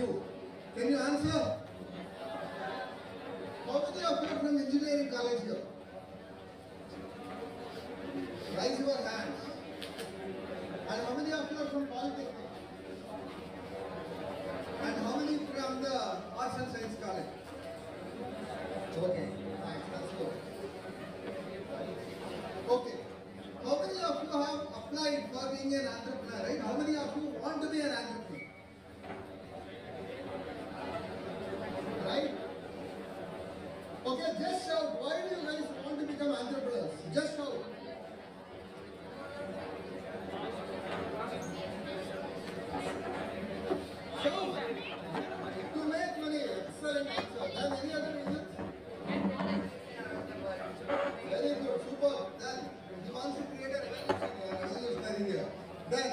you? Can you answer? How many of you are from engineering college here? Raise your hands. And how many of you are from Polytechnic? And how many from the Arts and Science College? Okay, thanks, that's good. Okay, how many of you have applied for being an entrepreneur, right? How many of you want to be an entrepreneur? Right? Okay, just shout. Why do you guys want to become entrepreneurs? Just shout. Shout. To make money. Excellent answer. Then any other reasons? Very good. Super. Then he wants to create a revolution here. Then.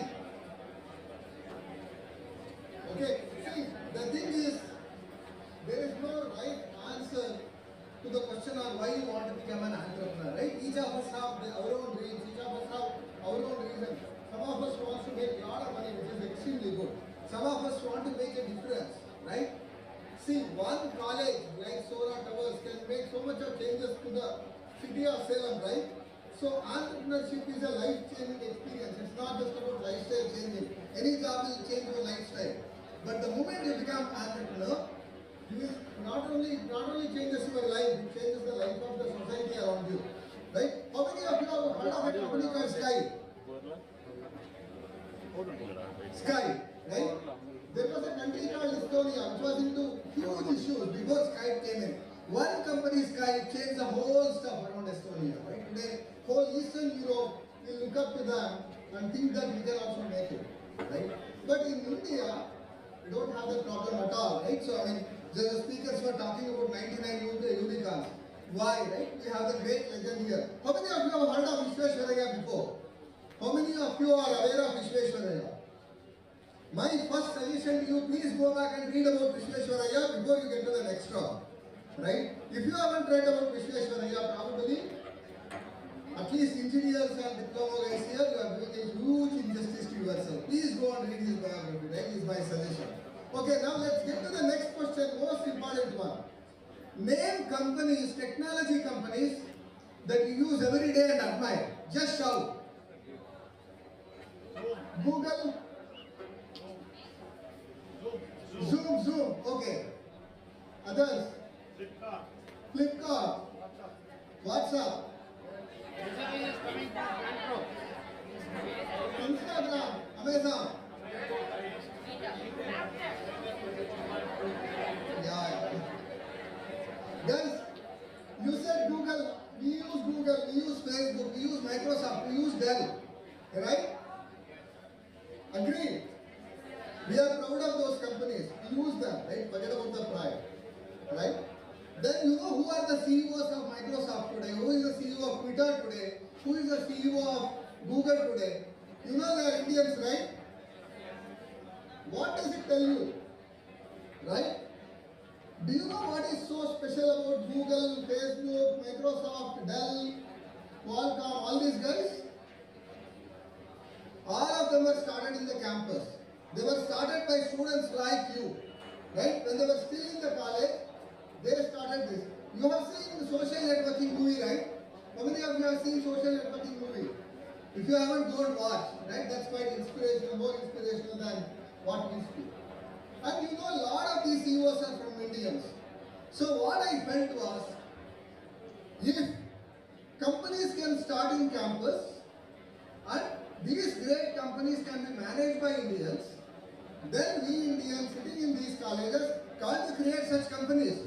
Okay. See, the thing is, there is no right answer to the question on why you want to become an entrepreneur, right? Each of us have our own dreams, each of us have our own reasons. Some of us want to make a lot of money, which is extremely good. Some of us want to make a difference, right? See, one college like Sora Towers can make so much of changes to the city of Salem, right? So entrepreneurship is a life-changing experience. It's not just about lifestyle changing. Any job will change your lifestyle. But the moment you become an entrepreneur, you will not only changes your life, it changes the life of the society around you. Right? How many of you have heard of a company called Sky? Sky, right? There was a country called Estonia which was into huge issues before Skype came in. One company, Skype, changed the whole stuff around Estonia. Right? Today, whole Eastern Europe will look up to them and think that we can also make it. Right? But in India, we don't have that problem at all. Right? So, I mean, the speakers were talking about 99 unicorns. Why, right? We have the great legend here. How many of you have heard of Vishweshwaraya before? How many of you are aware of Vishweshwaraya? My first suggestion to you, please go back and read about Vishweshwaraya before you get to the next talk. Right? If you haven't read about Vishweshwaraya, probably, at least engineers and diploma guys here, you are doing a huge injustice to yourself. Please go and read his biography, right? Is my suggestion. Okay, now let's get to the next question, most important one. Name companies, technology companies that you use every day and admire. Just shout. Google. Zoom. Okay. Others. Flipkart. WhatsApp. Instagram. Amazon. Yeah. Guys, you said Google, we use Facebook, we use Microsoft, we use Dell, right? Agree? We are proud of those companies, we use them, right? Forget about the pride, right? Then you know who are the CEOs of Microsoft today, who is the CEO of Twitter today, who is the CEO of Google today? You know they are Indians, right? What does it tell you? Right? Do you know what is so special about Google, Facebook, Microsoft, Dell, Qualcomm, all these guys? All of them were started in the campus. They were started by students like you. Right? When they were still in the college, they started this. You have seen the social networking movie, right? How many of you have seen social networking movie? If you haven't, go and watch. Right? That's quite inspirational, more inspirational than what we speak. And you know a lot of these CEOs are from Indians. So what I felt was, if companies can start in campus and these great companies can be managed by Indians, then we Indians sitting in these colleges can't create such companies.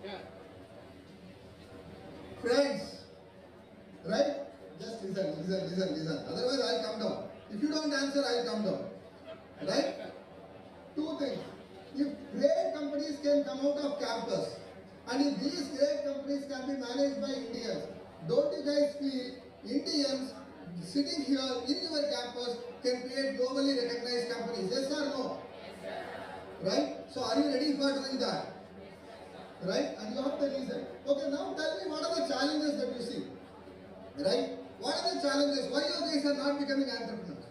Yeah. Friends, right? Just listen. Otherwise I'll come down. If you don't answer, I'll come down. Right? Two things. If great companies can come out of campus and if these great companies can be managed by Indians, don't you guys feel Indians sitting here in your campus can create globally recognized companies? Yes or no? Right? So are you ready for doing that? Right? And you have the reason. Okay, now tell me what are the challenges that you see? Right? What are the challenges? Why you guys are not becoming entrepreneurs?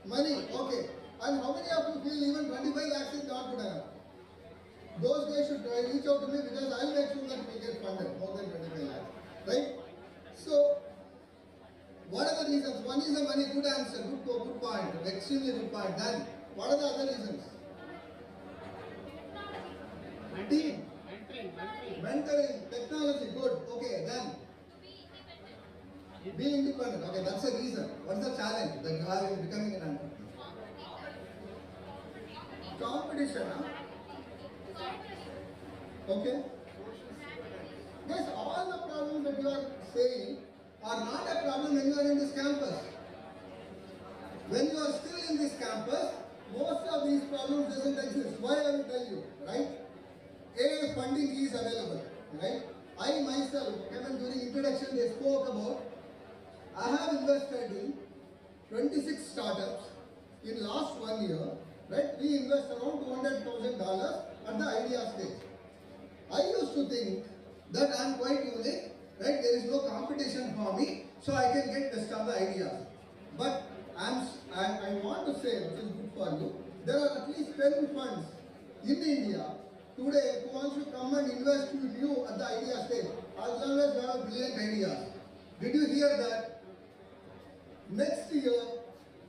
Money. Okay. And how many of you feel even 25 lakhs is not good enough? Those guys should reach out to me because I'll make sure that we get funded more than 25 lakhs. Right? So, what are the reasons? One is the money, good answer, good point, extremely good point. Then, what are the other reasons? Team. Mentoring, technology, good. Okay, then. Be independent. Okay, that's a reason. What's the challenge that you have in becoming an entrepreneur? Competition, huh? Okay? Guys, all the problems that you are saying are not a problem when you are in this campus. When you are still in this campus, most of these problems doesn't exist. Why I will tell you, right? A, funding is available, right? I myself, Kevin, during introduction they spoke about, I have invested in 26 startups in last 1 year, right? We invest around $200,000 at the idea stage. I used to think that I am quite unique, right? There is no competition for me, so I can get best of the ideas. But I want to say, which is good for you, there are at least 10 funds in India today who wants to come and invest with you at the idea stage, as long as you have brilliant ideas. Did you hear that? Next year,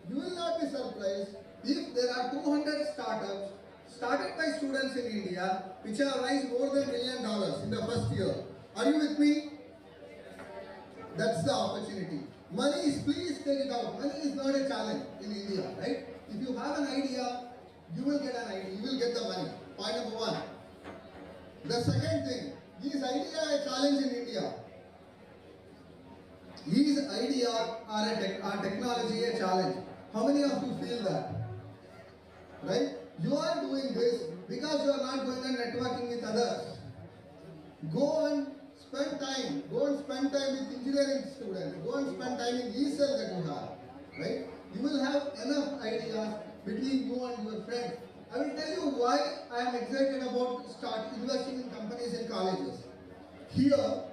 you will not be surprised if there are 200 startups started by students in India which have raised more than $1 million in the first year. Are you with me? That's the opportunity. Money is, please take it out. Money is not a challenge in India, right? If you have an idea, you will get an idea, you will get the money. Point number one. The second thing, is idea a challenge in India? Is idea or technology a challenge? How many of you feel that? Right? You are doing this because you are not going and networking with others. Go and spend time. Go and spend time with engineering students. Go and spend time in ESL that you have. Right? You will have enough ideas between you and your friends. I will tell you why I am excited about start investing in companies and colleges. Here,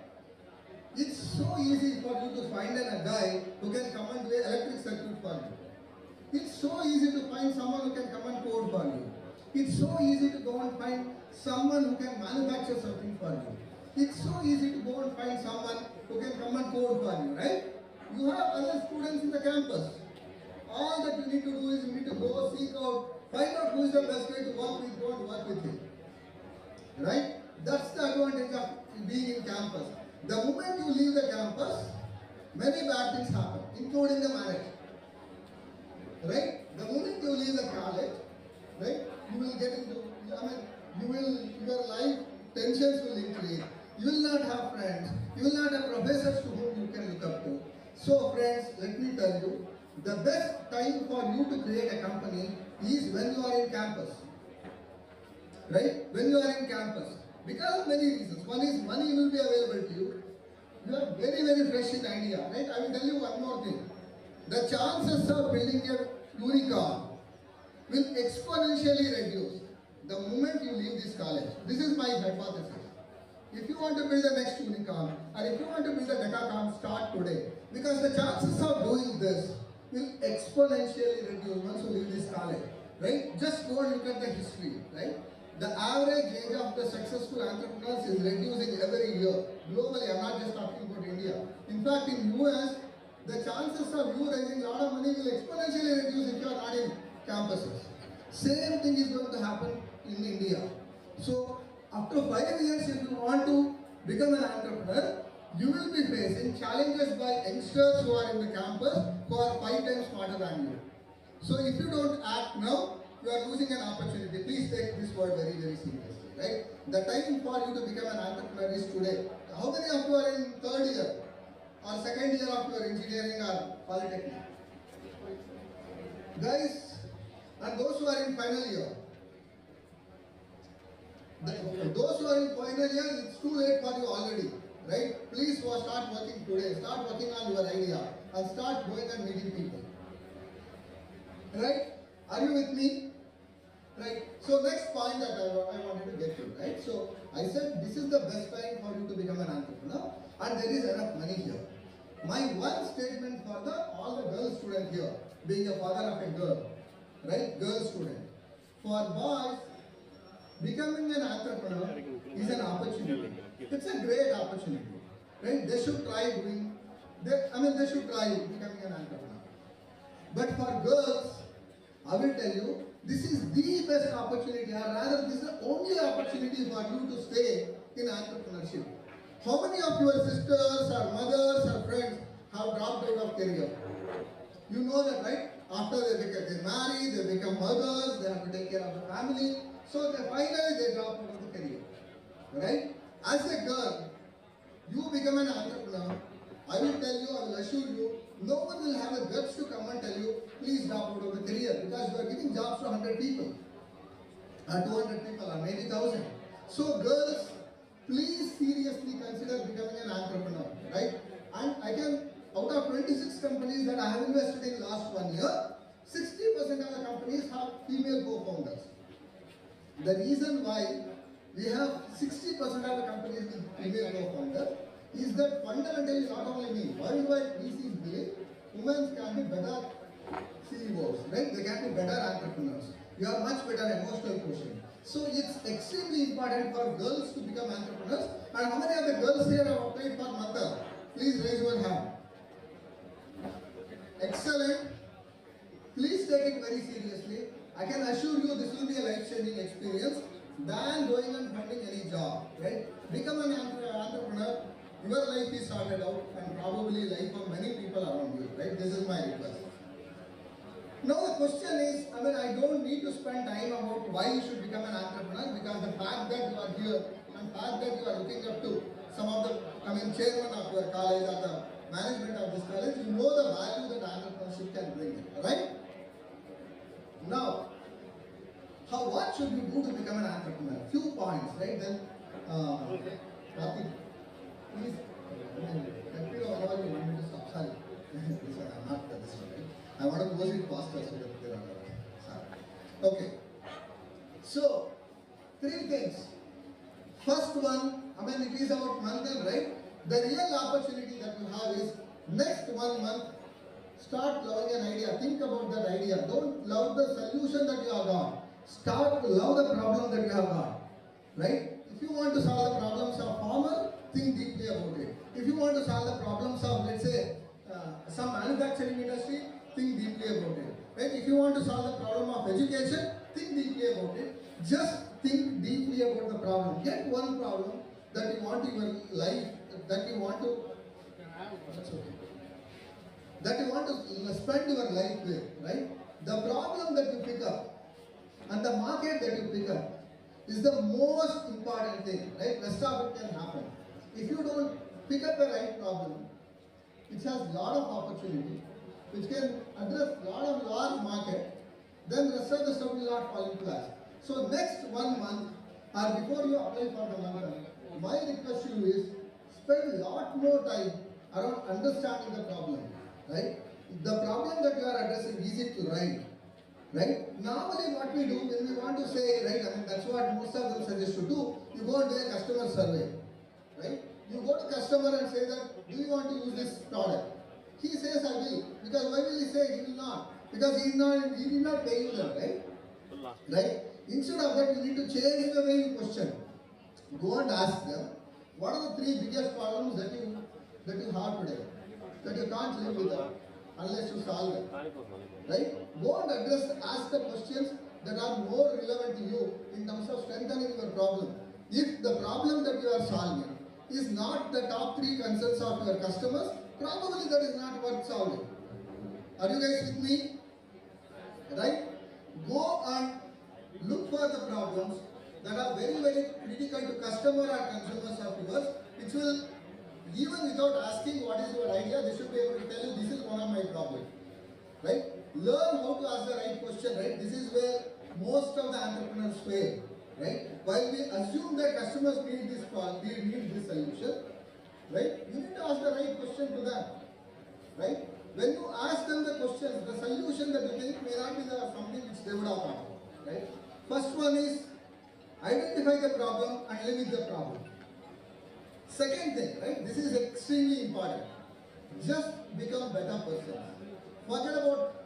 it's so easy for you to find a guy who can come and do an electric circuit for you. It's so easy to find someone who can come and code for you. It's so easy to go and find someone who can manufacture something for you. It's so easy to go and find someone who can come and code for you, right? You have other students in the campus. All that you need to do is you need to go seek out, find out who is the best way to work with, go and work with him. Right? That's the advantage of being in campus. The moment you leave the campus, many bad things happen, including the marriage. Right? The moment you leave the college, right, you will get into, your life tensions will increase. You will not have friends. You will not have professors to whom you can look up to. So friends, let me tell you, the best time for you to create a company is when you are in campus. Right? When you are in campus. Because of many reasons. One is money will be available to you. You are very, very fresh in idea. Right? I will tell you one more thing. The chances of building a unicorn will exponentially reduce the moment you leave this college. This is my hypothesis. If you want to build the next unicorn, or if you want to build a decacorn, start today. Because the chances of doing this will exponentially reduce once you leave this college. Right? Just go and look at the history. Right? The average age of the successful entrepreneurs is reducing every year. Globally, I am not just talking about India. In fact, in US, the chances of you raising a lot of money will exponentially reduce if you are not in campuses. Same thing is going to happen in India. So, after 5 years, if you want to become an entrepreneur, you will be facing challenges by youngsters who are in the campus who are 5 times smarter than you. So, if you don't act now, you are losing an opportunity. Please take this word very, very seriously. Right? The time for you to become an entrepreneur is today. How many of you are in 3rd year or 2nd year of your engineering or polytechnic? Guys, and those who are in final year. Those who are in final year, it's too late for you already. Right? Please start working today. Start working on your idea and start going and meeting people. Right? Are you with me? Right? So next point that I wanted to get to, right? So I said this is the best time for you to become an entrepreneur and there is enough money here. My one statement for all the girl students here, being a father of a girl, right? Girl student. For boys, becoming an entrepreneur is an opportunity. It's a great opportunity, right? They should try doing, they should try becoming an entrepreneur. But for girls, I will tell you, this is the best opportunity, or rather this is the only opportunity for you to stay in entrepreneurship. How many of your sisters or mothers or friends have dropped out of career? You know that, right? After they marry, they become mothers, they have to take care of the family. So finally they drop out of the career. Right? As a girl, you become an entrepreneur. I will tell you, I will assure you, no one will have the guts to come and tell you, please drop out of the career, because you are giving jobs to 100 people, or 200 people, or maybe 1,000. So girls, please seriously consider becoming an entrepreneur, right? And I can, out of 26 companies that I have invested in last 1 year, 60% of the companies have female co-founders. The reason why we have 60% of the companies with female co-founders is that fundamentally not only me, worldwide VCs believe women can be better CEOs, right? They can be better entrepreneurs. You are much better emotional quotient. So it's extremely important for girls to become entrepreneurs. And how many of the girls here have applied for Manthan? Please raise your hand. Excellent. Please take it very seriously. I can assure you this will be a life-changing experience than going and finding any job, right? Become an entrepreneur. Your life is sorted out and probably life of many people around you, right? This is my request. Now the question is, I don't need to spend time about why you should become an entrepreneur, because the fact that you are here and the fact that you are looking up to some of the, chairman of your college or the management of this college, you know the value that entrepreneurship can bring in, right? Now, what should you do to become an entrepreneur? Few points, right? Then, Karthik, please, let me know whenever you want me to stop. Sorry, this one, I'm not this one, right? I want to close it faster so that there are sorry. Okay. So, 3 things. First one, it is about Manthan, right? The real opportunity that you have is next 1 month, start loving an idea. Think about that idea. Don't love the solution that you have got. Start to love the problem that you have got. Right? If you want to solve the problems of farmer, think deeply about it. If you want to solve the problems of, let's say, some manufacturing industry, think deeply about it. Right? If you want to solve the problem of education, think deeply about it. Just think deeply about the problem. Get one problem that you want in your life, that you want to, that you want to spend your life with, right? The problem that you pick up and the market that you pick up is the most important thing, right? Rest of it can happen. If you don't pick up the right problem, which has a lot of opportunity, which can address a lot of large market, then the rest of the stuff will not fall in place. So next 1 month, or before you apply for the Manthan, my request to you is spend a lot more time around understanding the problem, right? The problem that you are addressing, is it right? Right? Normally what we do when we want to say, right, that's what most of them suggest to do, you go and do a customer survey, right? You go to customer and say that, do you want to use this product? He says, I will. Because why will he say he will not? Because he did not pay you that, right? Right? Instead of that, you need to change the way you question. Go and ask them, what are the 3 biggest problems that you have today, that you can't live without, unless you solve them, right? Go and ask the questions that are more relevant to you in terms of strengthening your problem. If the problem that you are solving is not the top 3 concerns of your customers, probably that is not worth solving. Are you guys with me? Right? Go and look for the problems that are very, very critical to customer or consumers of yours, which will, even without asking what is your idea, they should be able to tell you, this is one of my problems. Right? Learn how to ask the right question, right? This is where most of the entrepreneurs fail. Right? While we assume that customers need this problem, they need this solution, right? You need to ask the right question to them. Right? When you ask them the questions, the solution that you think may not be something which they would have thought. Right? First one is identify the problem and live with the problem. Second thing, right? This is extremely important. Just become better person. Forget about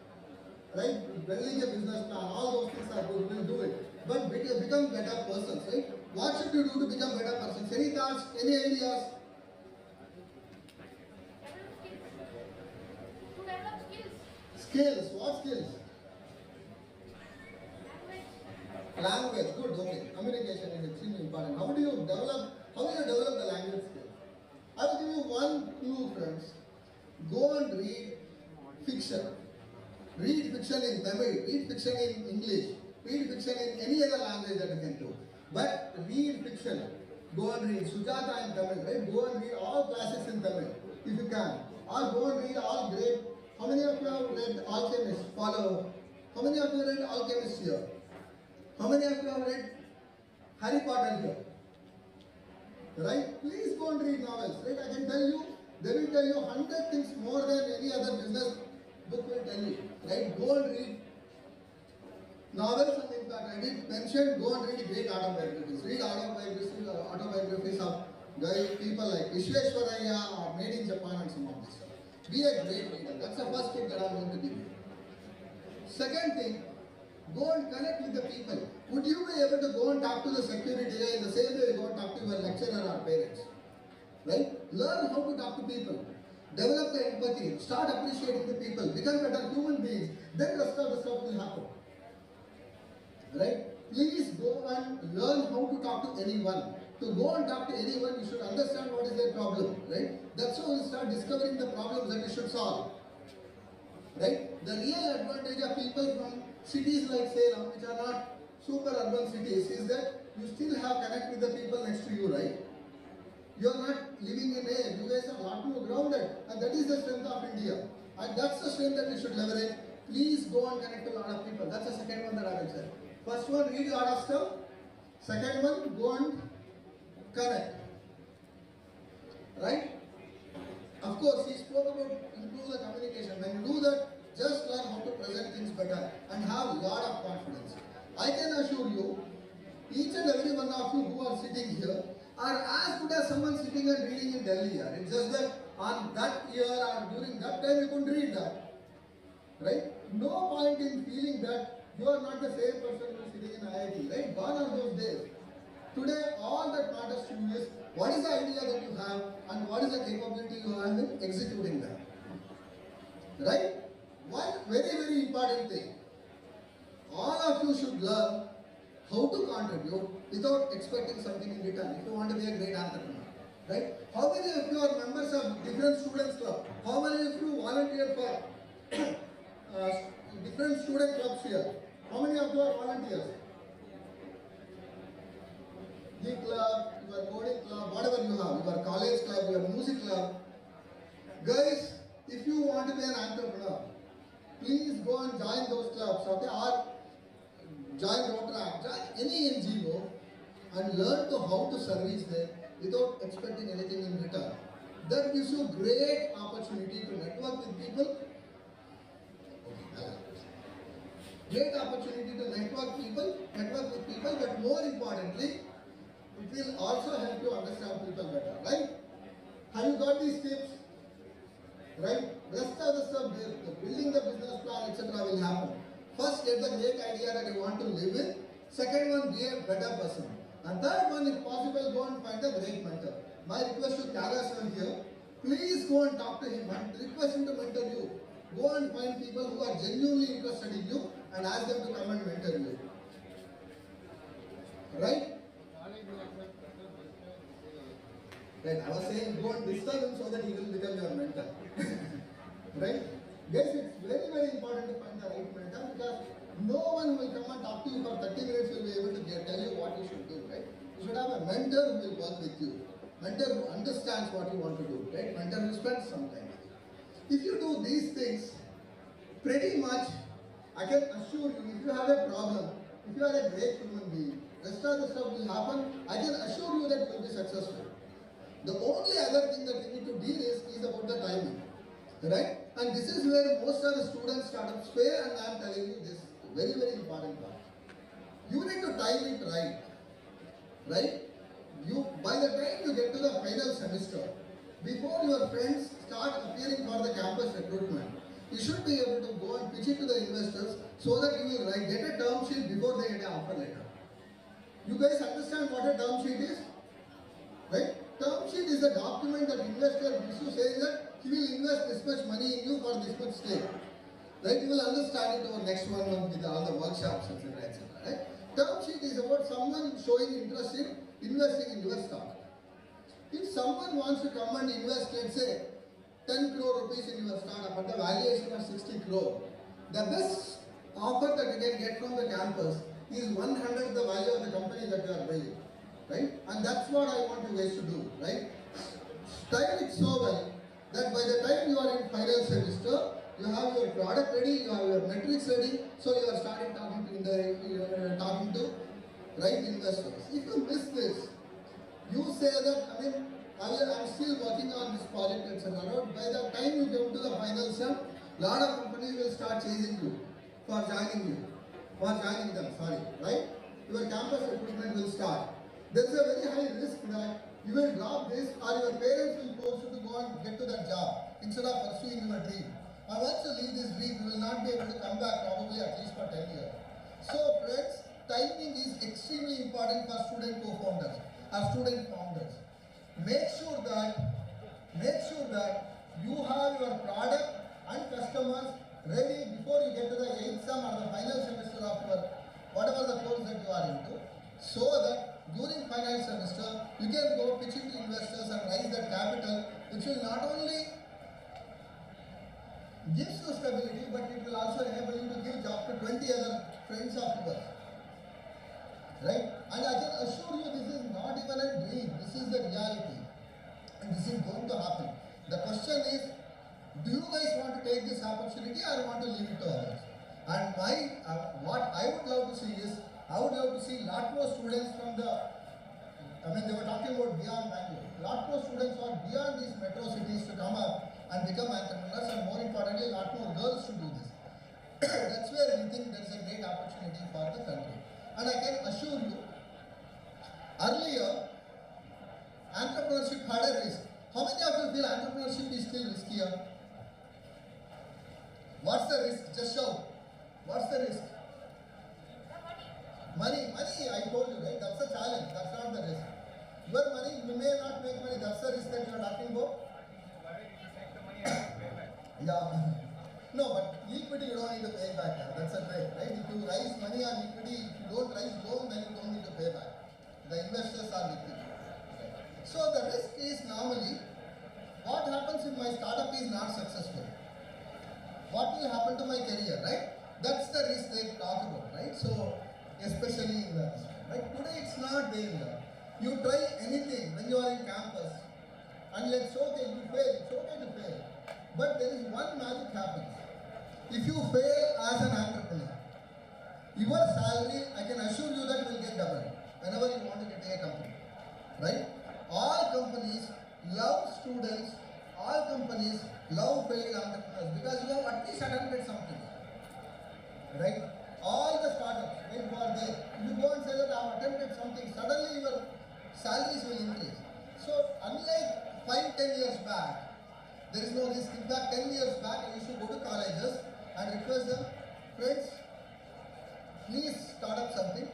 right? Building a business plan, all those things are good, we'll do it. But become better persons, right? What should you do to become better persons? Any thoughts, any ideas? To develop skills. Skills, what skills? Language, good, okay. Communication is extremely important. How do you develop the language skill? I will give you one clue, friends. Go and read fiction. Read fiction in Tamil, read fiction in English, read fiction in any other language that you can do. But read fiction. Go and read Sujata in Tamil, right? Go and read all classics in Tamil, if you can. Or go and read all great. How many of you have read Alchemist? Follow. How many of you read Alchemist here? How many of you have read Harry Potter here? Right? Please go and read novels, right? I can tell you, they will tell you 100 things more than any other business book will tell you, right? Go and read novels, and in fact I did mention, go and read great autobiographies. Read autobiographies of people like Vishweshwaraya or Made in Japan and some of this stuff. Be a great reader. That's the first tip that I'm going to give you. Second thing, go and connect with the people. Would you be able to go and talk to the security guy in the same way you go and talk to your lecturer or parents? Right? Learn how to talk to people. Develop the empathy. Start appreciating the people. Become better human beings. Then the rest of the stuff will happen. Right? Please go and learn how to talk to anyone. To go and talk to anyone, you should understand what is their problem. Right? That's how you start discovering the problems that you should solve. Right? The real advantage of people from cities like Salem, which are not super urban cities, is that you still have connect with the people next to you, right? You are not living in air. You guys are a lot more grounded, and that is the strength of India. And that's the strength that we should leverage. Please go and connect to a lot of people. That's the second one that I will say. First one, read a lot of stuff. Second one, go and connect. Right? Of course, he spoke about improve the communication. When you do that, just learn how to present things better and have a lot of confidence. I can assure you, each and every one of you who are sitting here are as good as someone sitting and reading in Delhi. It's just that on that year or during that time you couldn't read that. Right? No point in feeling that you are not the same person who is sitting in IIT. Right? Gone are those days. Today, all that matters to you is what is the idea that you have and what is the capability you have in executing that. Right? One very, very important thing. All of you should learn how to contribute without expecting something in return if you want to be a great entrepreneur. Right? How many of you are members of different students club? How many of you volunteer for different student clubs here? How many of you are volunteers? Geek club, your coding club, whatever you have, your college club, your music club. Guys, if you want to be an entrepreneur, please go and join those clubs, okay? Or join Rotaract, join any NGO and learn to how to service them without expecting anything in return. That gives you great opportunity to network with people. Great opportunity to network with people, but more importantly, it will also help you understand people better, right? Have you got these tips? Right? Rest of the stuff, the building the business plan, etc. will happen. First, get the great idea that you want to live with. Second one, be a better person. And third one, if possible, go and find a great mentor. My request to Kala here, please go and talk to him and request him to mentor you. Go and find people who are genuinely interested in you and ask them to come and mentor you. Right? Right, I was saying go and disturb him so that he will become your mentor. Right? Guys, it's very, very important to find the right mentor because no one will come and talk to you for 30 minutes will be able to tell you what you should do, right? You should have a mentor who will work with you. Mentor who understands what you want to do, right? Mentor who spends some time with you. If you do these things, pretty much, I can assure you, if you have a problem, if you are a great human being, rest of the stuff will happen. I can assure you that you will be successful. The only other thing that you need to deal is about the timing, right? And this is where most of the students startups fail, and I am telling you this very, very important part. You need to time it right, right? By the time you get to the final semester, before your friends start appearing for the campus recruitment, You should be able to go and pitch it to the investors so that you will get a term sheet before they get an offer letter. You guys understand what a term sheet is? Right? Term sheet is a document that investor gives you saying that he will invest this much money in you for this much stake. Right? You will understand it over next 1 month with all the workshops, etc. etc. Right? Term sheet is about someone showing interest in investing in your stock. If someone wants to come and invest, let's say, 10 crore rupees in your startup at the valuation of 60 crore, the best offer that you can get from the campus is 100 the value of the company that you are buying. Right? And that's what I want you guys to do. Right? Style it so well that by the time you are in final semester, you have your product ready, you have your metrics ready, so you are starting talking to right investors. If you miss this, you say that, I'm still working on this project, etc. By the time you come to the final sem, lot of companies will start chasing you for joining them, right? Your campus recruitment will start. There is a very high risk that you will drop this or your parents will force you to go and get to that job instead of pursuing your dream. And once you leave this dream, you will not be able to come back probably at least for 10 years. So friends, timing is extremely important for student co-founders or student founders. Make sure that you have your product and customers ready before you get to the 8th sem or the final semester of your whatever the course that you are into, so that during final semester you can go pitch it to investors and raise that capital, which will not only gives you stability, but it will also enable you to give job to 20 other friends of yours. Right? And I can assure you this is not even a dream, this is the reality. And this is going to happen. The question is, do you guys want to take this opportunity or want to leave it to others? And what I would love to see is, I would love to see lot more students from the, they were talking about beyond Bangalore. Lot more students are beyond these metro cities to come up and become entrepreneurs, and more importantly, lot more girls to do this. That's where we think there is a great opportunity for the country. And I can assure you, earlier, entrepreneurship had a risk. How many of you feel entrepreneurship is still riskier? What's the risk? Just shout. What's the risk? Money, I told you, right? That's a challenge. That's not the risk. Your money, you may not make money. That's the risk that you are talking about. Yeah. No, but equity you don't need to pay back. That's a trade, right? If you raise money on equity, if you don't raise loan, then you don't need to pay back. The investors are liquid. Right? So the risk is normally, what happens if my startup is not successful? What will happen to my career, right? That's the risk they talk about, right? So, especially in the, right? Today it's not there. You try anything when you are in campus, and let's okay, you fail, it's okay to fail. But there is one magic happens. If you fail as an entrepreneur, your salary, I can assure you that will get doubled whenever you want to get a company, right? All companies love students, all companies love failed entrepreneurs because you have at least attempted something, right? All the startups, right, who are there, if you go and say that I have attempted something, suddenly your salaries will increase. So unlike 5-10 years back, there is no risk. In fact, 10 years back, I used to go to colleges and request them, friends, please start up something.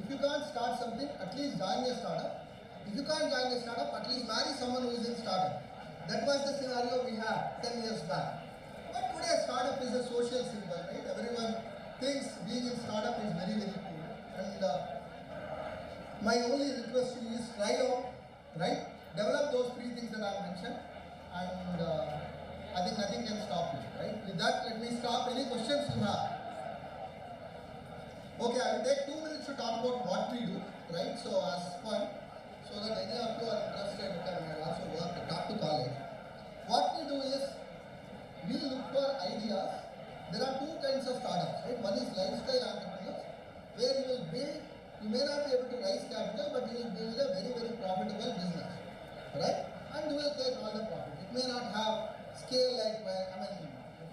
If you can't start something, at least join a startup. If you can't join a startup, at least marry someone who is in startup. That was the scenario we had 10 years back. But today, startup is a social symbol, right? Everyone thinks being in startup is very, very cool. And my only request to you is try out, right? Develop those 3 things that I mentioned. And I think nothing can stop you, right? With that, let me stop. Any questions you have? Okay, I will take 2 minutes to talk about what we do, right? So as fun, so that any of you are interested, you can also talk to college. What we do is, we look for ideas. There are 2 kinds of startups, right? One is lifestyle entrepreneurs, where you will build, you may not be able to raise capital, but you will build a very, very profitable business, right? And you will take all the profit. It may not have scale like,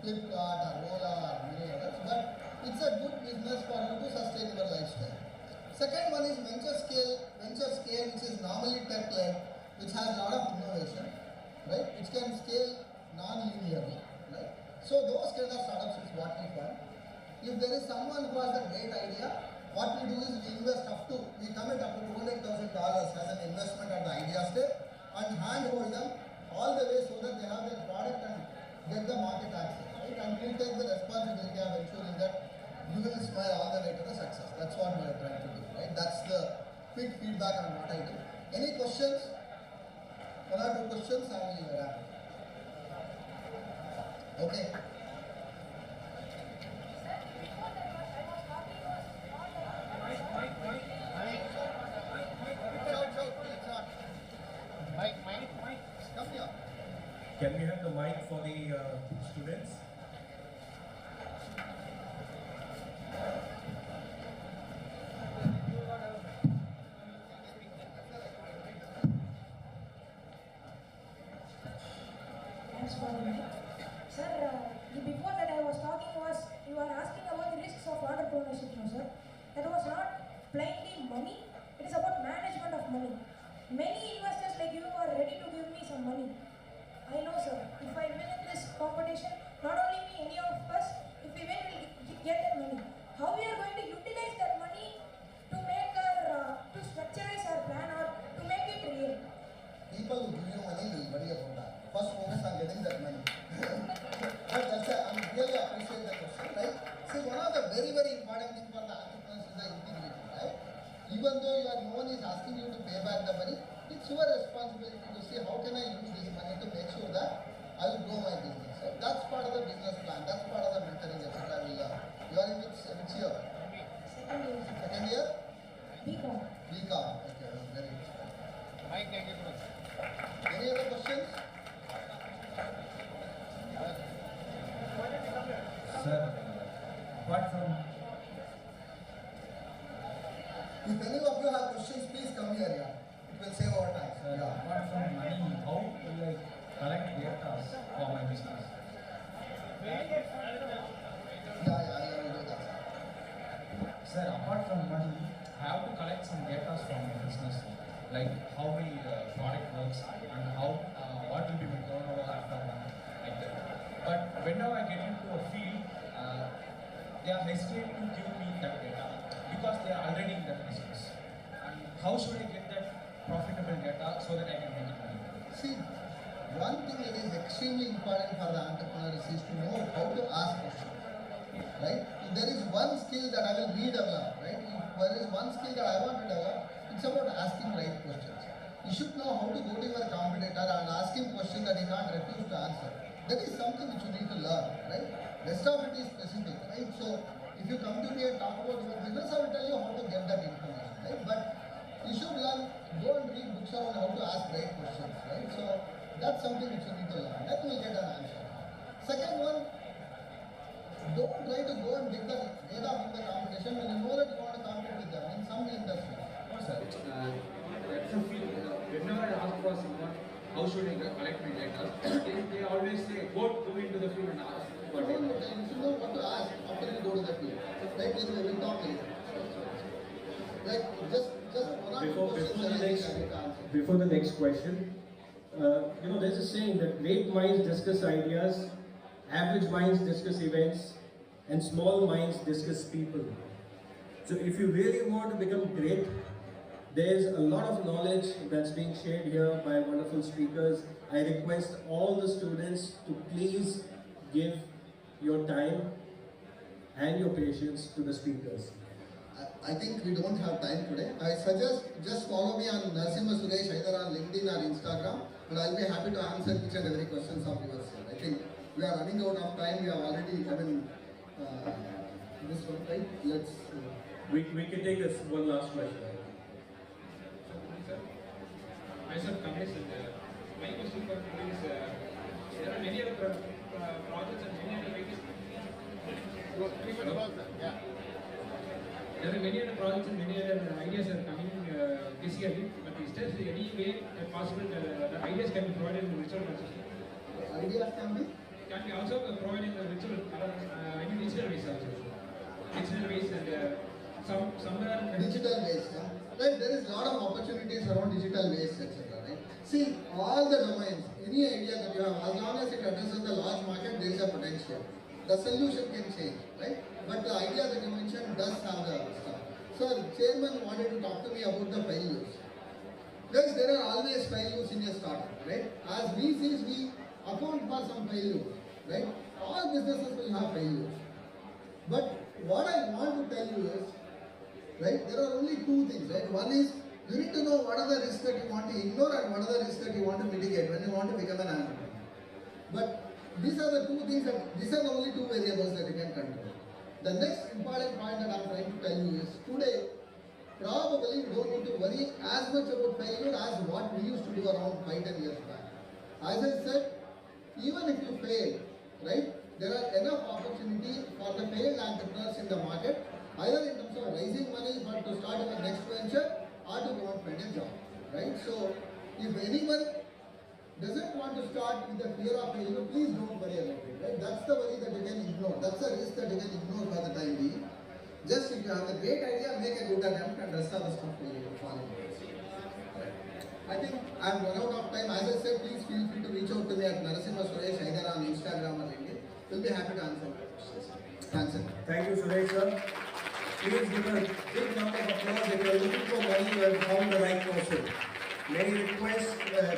Flipkart or Ola or many others, but it's a good business for you to sustain your lifestyle. Second one is venture scale, which is normally tech-led, which has a lot of innovation, right? Which can scale non-linearly, right? So those kind of startups is what we fund. If there is someone who has a great idea, what we do is we invest we commit up to $200,000 as an investment at the idea stage and handhold them all the way so that they have their product and get the market access, right? And we take the responsibility of ensuring that you will smile all the way to the success. That's what we are trying to do, right? That's the quick feedback on what I do. Any questions? One or two questions, I will wrap. Okay. Come here. Can we have the mic for the students? Thanks for the mic. Sir, before that I was talking you were asking about the risks of entrepreneurship, no sir? That was not plainly money, it is about management of money. Many investors like you are ready to give me some money. I know sir, if I win in this competition, not only me, any of us, if we win, we'll get that money. How we are going to utilize that money to make to structurize our plan or to make it real? People who give you money will worry about that. First focus on getting that money. But I really appreciate the question, right? See, one of the very, very important things for the entrepreneurs is the integrity, right? Even though your loan is asking you to pay back the money, it's your responsibility to see how can I use this money to make sure that I will grow my business. Right? That's part of the business plan. That's part of the mentoring, etc. You are in which year? Second year. Second year? BCom. BCom. Okay, very good. Any other questions? Sir, apart from if any of you have questions, please come here. Yeah. It will save our time. Sir, apart from money, how will I collect data for my business? Yeah, I will do that. Sir, apart from money, I have to collect some data from my business, like how my product works and how what will be my turnover after one, like that. But whenever I get into a field, they are hesitant to give me that data because they are already in that business. And how should I get that profitable data so that I can make it money? See, one thing that is extremely important for the entrepreneurs is to know how to ask questions. Right? If there is one skill that I will redevelop, right? If there is one skill that I want to develop, it's about asking right questions. You should know how to go to your competitor and ask him questions that he can't refuse to answer. That is something which you need to learn, right? Rest of it is specific, right? So, if you come to me and talk about your business, I will tell you how to get that information, right? But you should learn, go and read books on how to ask right questions, right? So, that's something which you need to learn. Then you will get an answer. Second one, don't try to go and get the data from the competition when you know that you want to compete with them in some industry. No, sir. That's a field. Whenever I ask for someone, how should I collect my data? They always say, go into the field and ask for data. You should know what to ask after you go to the field. Right? We will talk later. Right? Just one or two questions. Before the next question, there's a saying that great minds discuss ideas, average minds discuss events, and small minds discuss people. So if you really want to become great, there's a lot of knowledge that's being shared here by wonderful speakers. I request all the students to please give your time and your patience to the speakers. I think we don't have time today. I suggest just follow me on Narasimha Suresh either on LinkedIn or Instagram, and I'll be happy to answer each and every questions of yours. I think we are running out of time. We have already, this one, right? Let's. We can take this one last question. Myself, Kamesh, my question for you is, there are many other projects and many other ideas. There are many other projects and many other ideas are coming this year, but is there any way possible the ideas can be provided in the virtual consciousness? Ideas can be also provided in the virtual, digital ways also. Digital ways and somewhere. Digital ways, right? There is a lot of opportunities around digital waste, etc. Right? See, all the domains, any idea that you have, as long as it addresses the large market, there is a potential. The solution can change, right? But the idea that you mentioned does have the stuff. So, chairman wanted to talk to me about the failures. Guys, there are always failures in a startup, right? As VCs, we account for some failures, right? All businesses will have failures. But what I want to tell you is, right, there are only two things, right? One is, you need to know what are the risks that you want to ignore and what are the risks that you want to mitigate when you want to become an entrepreneur. But these are the two things these are the only two variables that you can control. The next important point that I am trying to tell you is, today, probably we don't need to worry as much about failure as what we used to do around 5-10 years back. As I said, even if you fail, right, there are enough opportunity for the failed entrepreneurs in the market, either in terms of raising money for to start a next venture or to go and find a job, right? So, if anyone doesn't want to start with the fear of failure, please don't worry about it, right? That's the worry that you can ignore. That's a risk that you can ignore for the time being. Just if you have a great idea, make a good attempt and rest of the stuff will fall in place. I think I'm run out of time. As I said, please feel free to reach out to me at Narasimha Suresh, either on Instagram or LinkedIn. We'll be happy to answer your questions. Thanks, sir. Thank you, Suresh sir. Please give a big round of applause. If you are looking for money, you have found the right person. May I request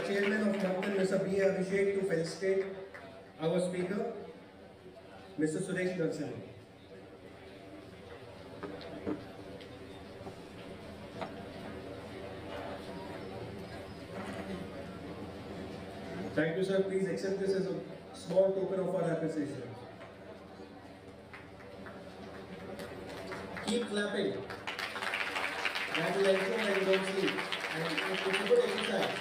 Chairman of Manthan, Mr. B. Abhishek, to felicitate our speaker, Mr. Suresh Narasimha. Thank you, sir. Please accept this as a small token of our appreciation. Keep clapping. That will ensure that you don't sleep. And it's a good exercise.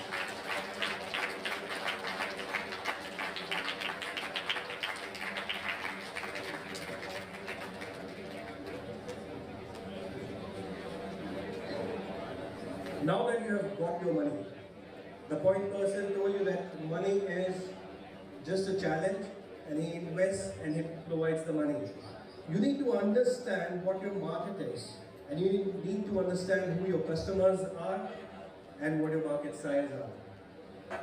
Now that you have got your money, the point person told you that money is just a challenge, and he invests and he provides the money. You need to understand what your market is, and you need to understand who your customers are and what your market size are.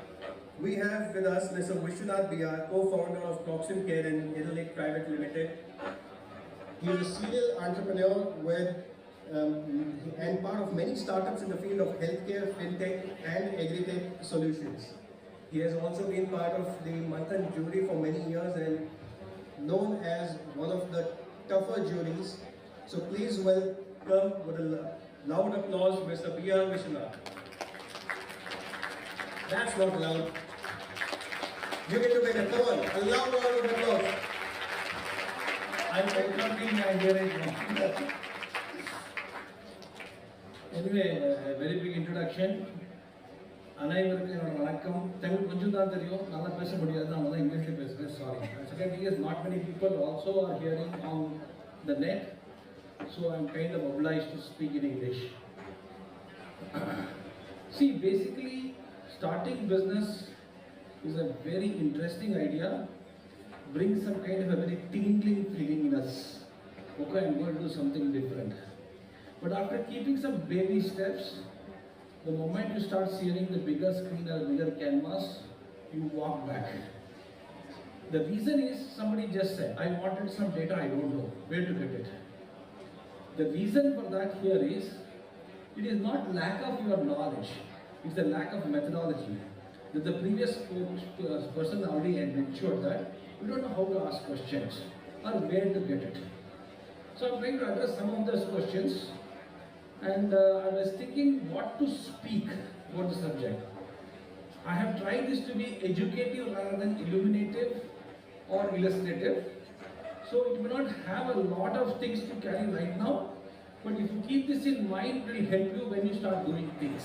We have with us Mr. Vishwanath Bihar, co-founder of Toxin Care and Italy Private Limited. He is a serial entrepreneur and part of many startups in the field of healthcare, fintech, and agri-tech solutions. He has also been part of the Manthan jury for many years and known as one of the tougher juries. So please welcome with a loud applause Mr. B.R. Vishwanath. That's not loud. You get to make a come on, a loud round of applause. I'm welcoming my hearing. Anyway, a very big introduction. அனைவருக்கும் என்னோட வணக்கம். தமிழ் கொஞ்சம் தான் தெரியும், நல்லா பேச முடியாது, நான் தான் இங்கிலீஷில் பேசுகிறேன், sorry. Second thing is, not many people also are hearing on the net, so I'm kind of obliged to speak in English. See, basically, starting business is a very interesting idea, brings some kind of a very tingling feeling in us. Okay, I'm going to do something different. But after keeping some baby steps, the moment you start seeing the bigger screen or bigger canvas, you walk back. The reason is, somebody just said, I wanted some data, I don't know where to get it. The reason for that here is, it is not lack of your knowledge, it's the lack of methodology. That the previous person already had mentioned that you don't know how to ask questions or where to get it. So I'm trying to address some of those questions. And I was thinking what to speak about the subject. I have tried this to be educative rather than illuminative or illustrative. So it may not have a lot of things to carry right now, but if you keep this in mind, it will help you when you start doing things.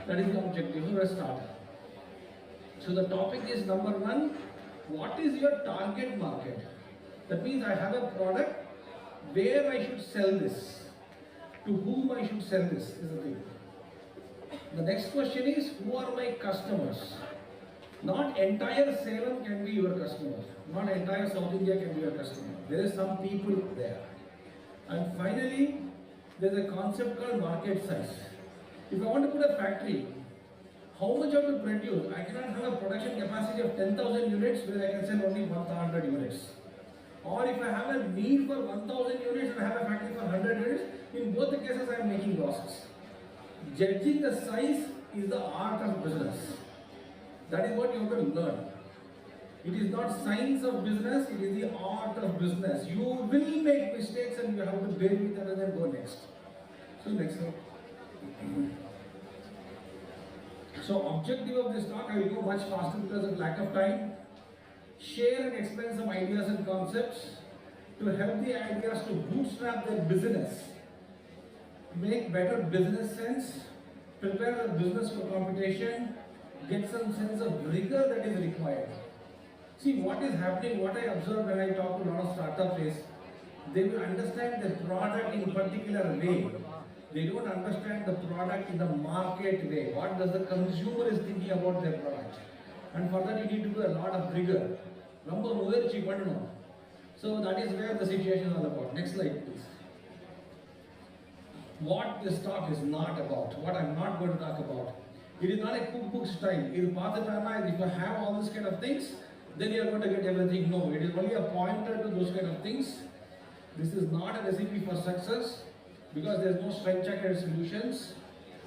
That is the objective. So let's start. So the topic is number one, what is your target market? That means I have a product, where I should sell this. To whom I should sell this is the thing. The next question is, who are my customers? Not entire Salem can be your customer. Not entire South India can be your customer. There are some people there. And finally, there is a concept called market size. If I want to put a factory, how much I have to produce? I cannot have a production capacity of 10,000 units where I can sell only 100 units. Or if I have a need for 1,000 units and I have a factory for 100 units, in both the cases I am making losses. Judging the size is the art of business. That is what you have to learn. It is not science of business, it is the art of business. You will make mistakes and you have to bear with them and then go next. So next slide. So objective of this talk, I will go much faster because of lack of time. Share and explain some ideas and concepts to help the ideas to bootstrap their business, make better business sense, prepare the business for competition, get some sense of rigor that is required. See, what is happening, what I observe when I talk to a lot of startups is, they will understand the product in a particular way. They don't understand the product in the market way. What does the consumer is thinking about their product? And for that you need to do a lot of rigor. So that is where the situation is all about. Next slide please. What this talk is not about, what I'm not going to talk about. It is not a cookbook style. If you have all these kind of things, then you are going to get everything. No, it is only a pointer to those kind of things. This is not a recipe for success because there is no straight-checked solutions.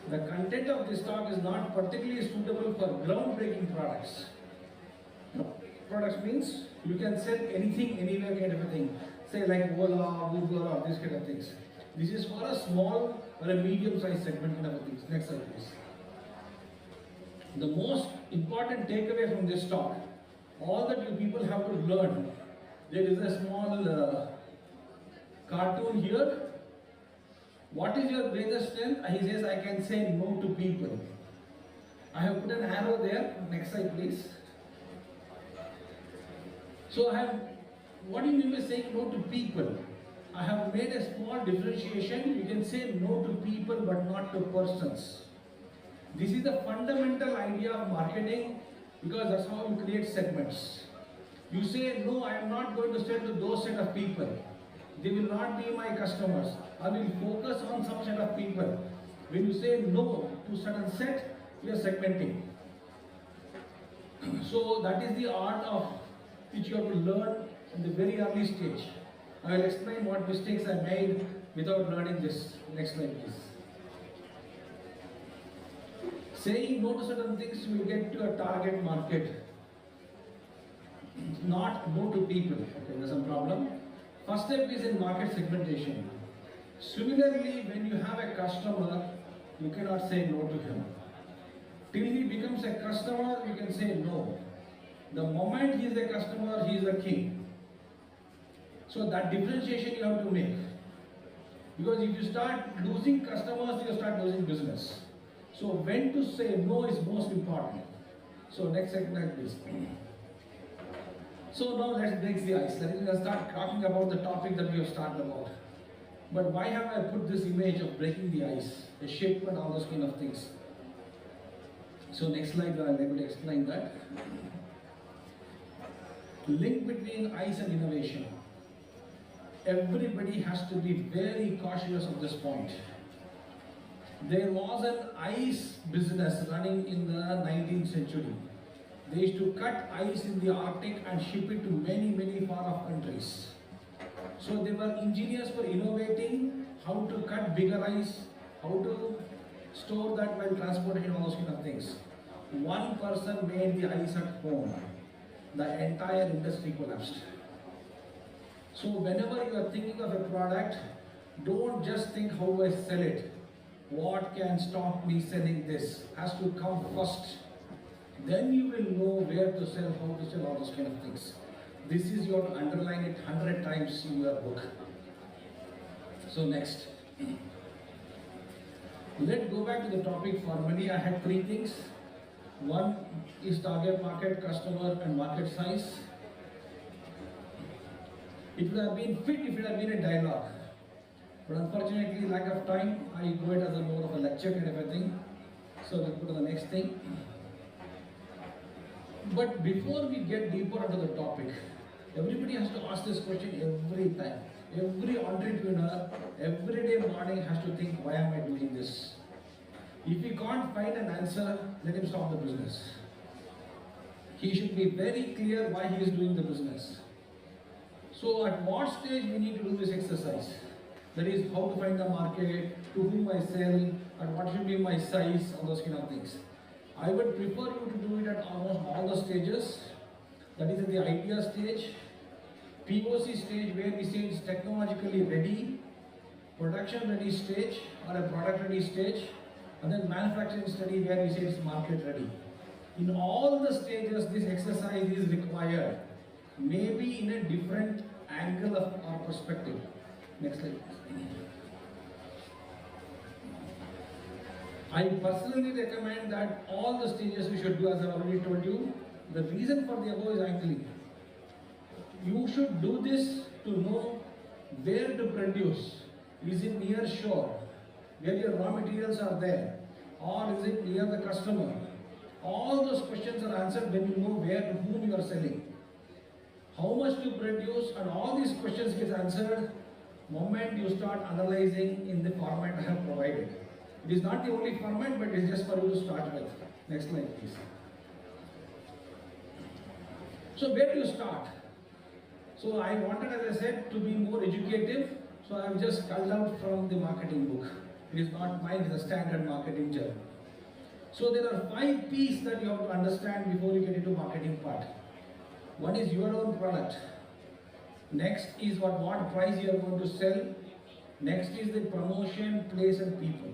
The content of this talk is not particularly suitable for groundbreaking products. Products means you can sell anything, anywhere kind of a thing. Say like Ola, Uber or these kind of things. This is for a small or a medium-sized segment kind of a things. Next slide please. The most important takeaway from this talk, all that you people have to learn, there is a small cartoon here. What is your greatest strength? He says, I can say no to people. I have put an arrow there. Next slide, please. So what do you mean by saying no to people? I have made a small differentiation. You can say no to people, but not to persons. This is the fundamental idea of marketing because that's how you create segments. You say, no, I am not going to sell to those set of people. They will not be my customers. I will focus on some set of people. When you say no to certain set, you are segmenting. So that is the art of which you have to learn in the very early stage. I will explain what mistakes I made without learning this. Next slide please. Saying no to certain things will get to a target market. Not no to people. Okay, there's some problem. First step is in market segmentation. Similarly, when you have a customer, you cannot say no to him. Till he becomes a customer, you can say no. The moment he is a customer, he is a king. So that differentiation you have to make. Because if you start losing customers, you start losing business. So when to say no is most important. So next segment please. So now let's break the ice. Let's start talking about the topic that we have started about. But why have I put this image of breaking the ice, the shape and all those kind of things? So next slide, I'm able to explain that. Link between ice and innovation. Everybody has to be very cautious of this point. There was an ice business running in the 19th century. They used to cut ice in the Arctic and ship it to many far off countries. So they were engineers for innovating how to cut bigger ice, how to store that while transporting all those kind of things. One person made the ice at home. The entire industry collapsed. So whenever you are thinking of a product, don't just think how do I sell it. What can stop me selling this? Has to come first. Then you will know where to sell, how to sell, all those kind of things. This is your underline it 100 times in your book. So next. Let's go back to the topic. For many, I had three things. One is target market, customer, and market size. It would have been fit if it had been a dialogue. But unfortunately, lack of time, I go it as a more of a lecture kind of a thing. So let's go to the next thing. But before we get deeper into the topic, everybody has to ask this question every time. Every entrepreneur, every day morning has to think, why am I doing this? If he can't find an answer, let him stop the business. He should be very clear why he is doing the business. So at what stage we need to do this exercise? That is, how to find the market, to whom I sell, and what should be my size, all those kind of things. I would prefer you to do it at almost all the stages. That is at the idea stage, POC stage where we say it's technologically ready, production ready stage or a product ready stage, and then manufacturing study where we say it's market ready. In all the stages, this exercise is required, maybe in a different angle of or perspective. Next slide. I personally recommend that all the stages we should do, as I already told you. The reason for the above is actually, you should do this to know where to produce. Is it near shore, where your raw materials are there, or is it near the customer? All those questions are answered when you know where to whom you are selling. How much to produce, and all these questions get answered moment you start analyzing in the format I have provided. It is not the only format, but it is just for you to start with. Next slide, please. So where do you start? So I wanted, as I said, to be more educative. So I have just culled out from the marketing book. It is not mine, it is a standard marketing journal. So there are 5 P's that you have to understand before you get into marketing part. One is your own product. Next is what price you are going to sell. Next is the promotion, place and people.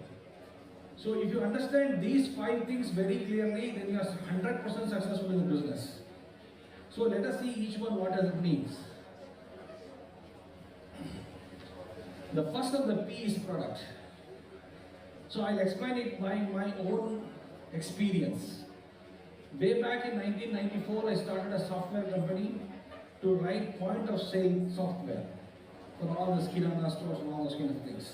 So if you understand these 5 things very clearly, then you are 100% successful in the business. So let us see each one what it means. The first of the P is product. So I'll explain it by my own experience. Way back in 1994, I started a software company to write point of sale software for all the kirana stores and all those kind of things.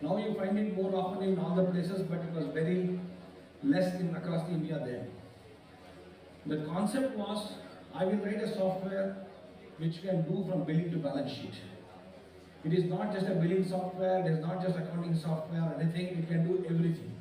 Now you find it more often in all the places, but it was very less across India then. The concept was, I will write a software which can do from billing to balance sheet. It is not just a billing software, it is not just accounting software or anything, it can do everything.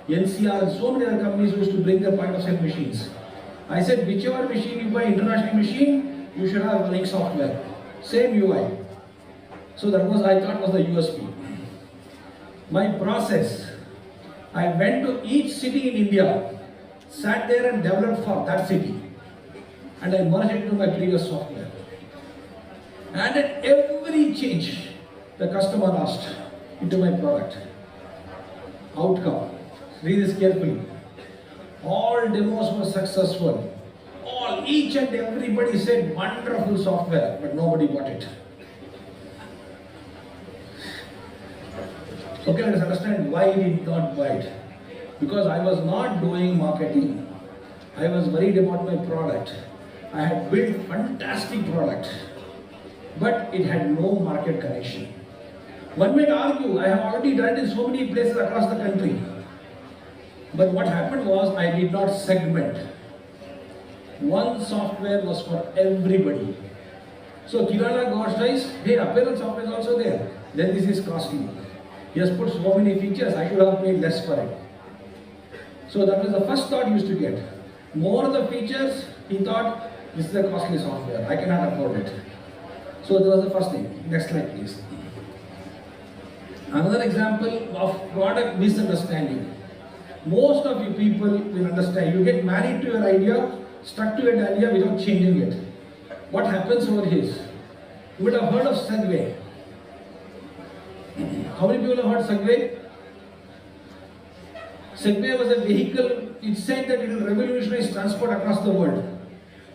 NCR and so many other companies used to bring their point of sale machines. I said, whichever machine you buy, international machine, you should have running software. Same UI. So that was, I thought, was the USP. My process, I went to each city in India, sat there and developed for that city. And I merged it into my previous software. And at every change, the customer asked into my product. Outcome. Read this carefully. All demos were successful. Each and everybody said wonderful software, but nobody bought it. Okay, let us understand why I did not buy it. Because I was not doing marketing. I was worried about my product. I had built fantastic product, but it had no market connection. One might argue, I have already done it in so many places across the country. But what happened was, I did not segment. One software was for everybody. So Kirana got choice, hey, apparel software is also there. Then this is costly. He has put so many features, I should have paid less for it. So that was the first thought he used to get. More the features, he thought, this is a costly software, I cannot afford it. So that was the first thing. Next slide, please. Another example of product misunderstanding. Most of you people will understand. You get married to your idea, stuck to your idea without changing it. What happens over here? You would have heard of Segway. How many people have heard Segway? Segway was a vehicle, it said that it will revolutionize transport across the world.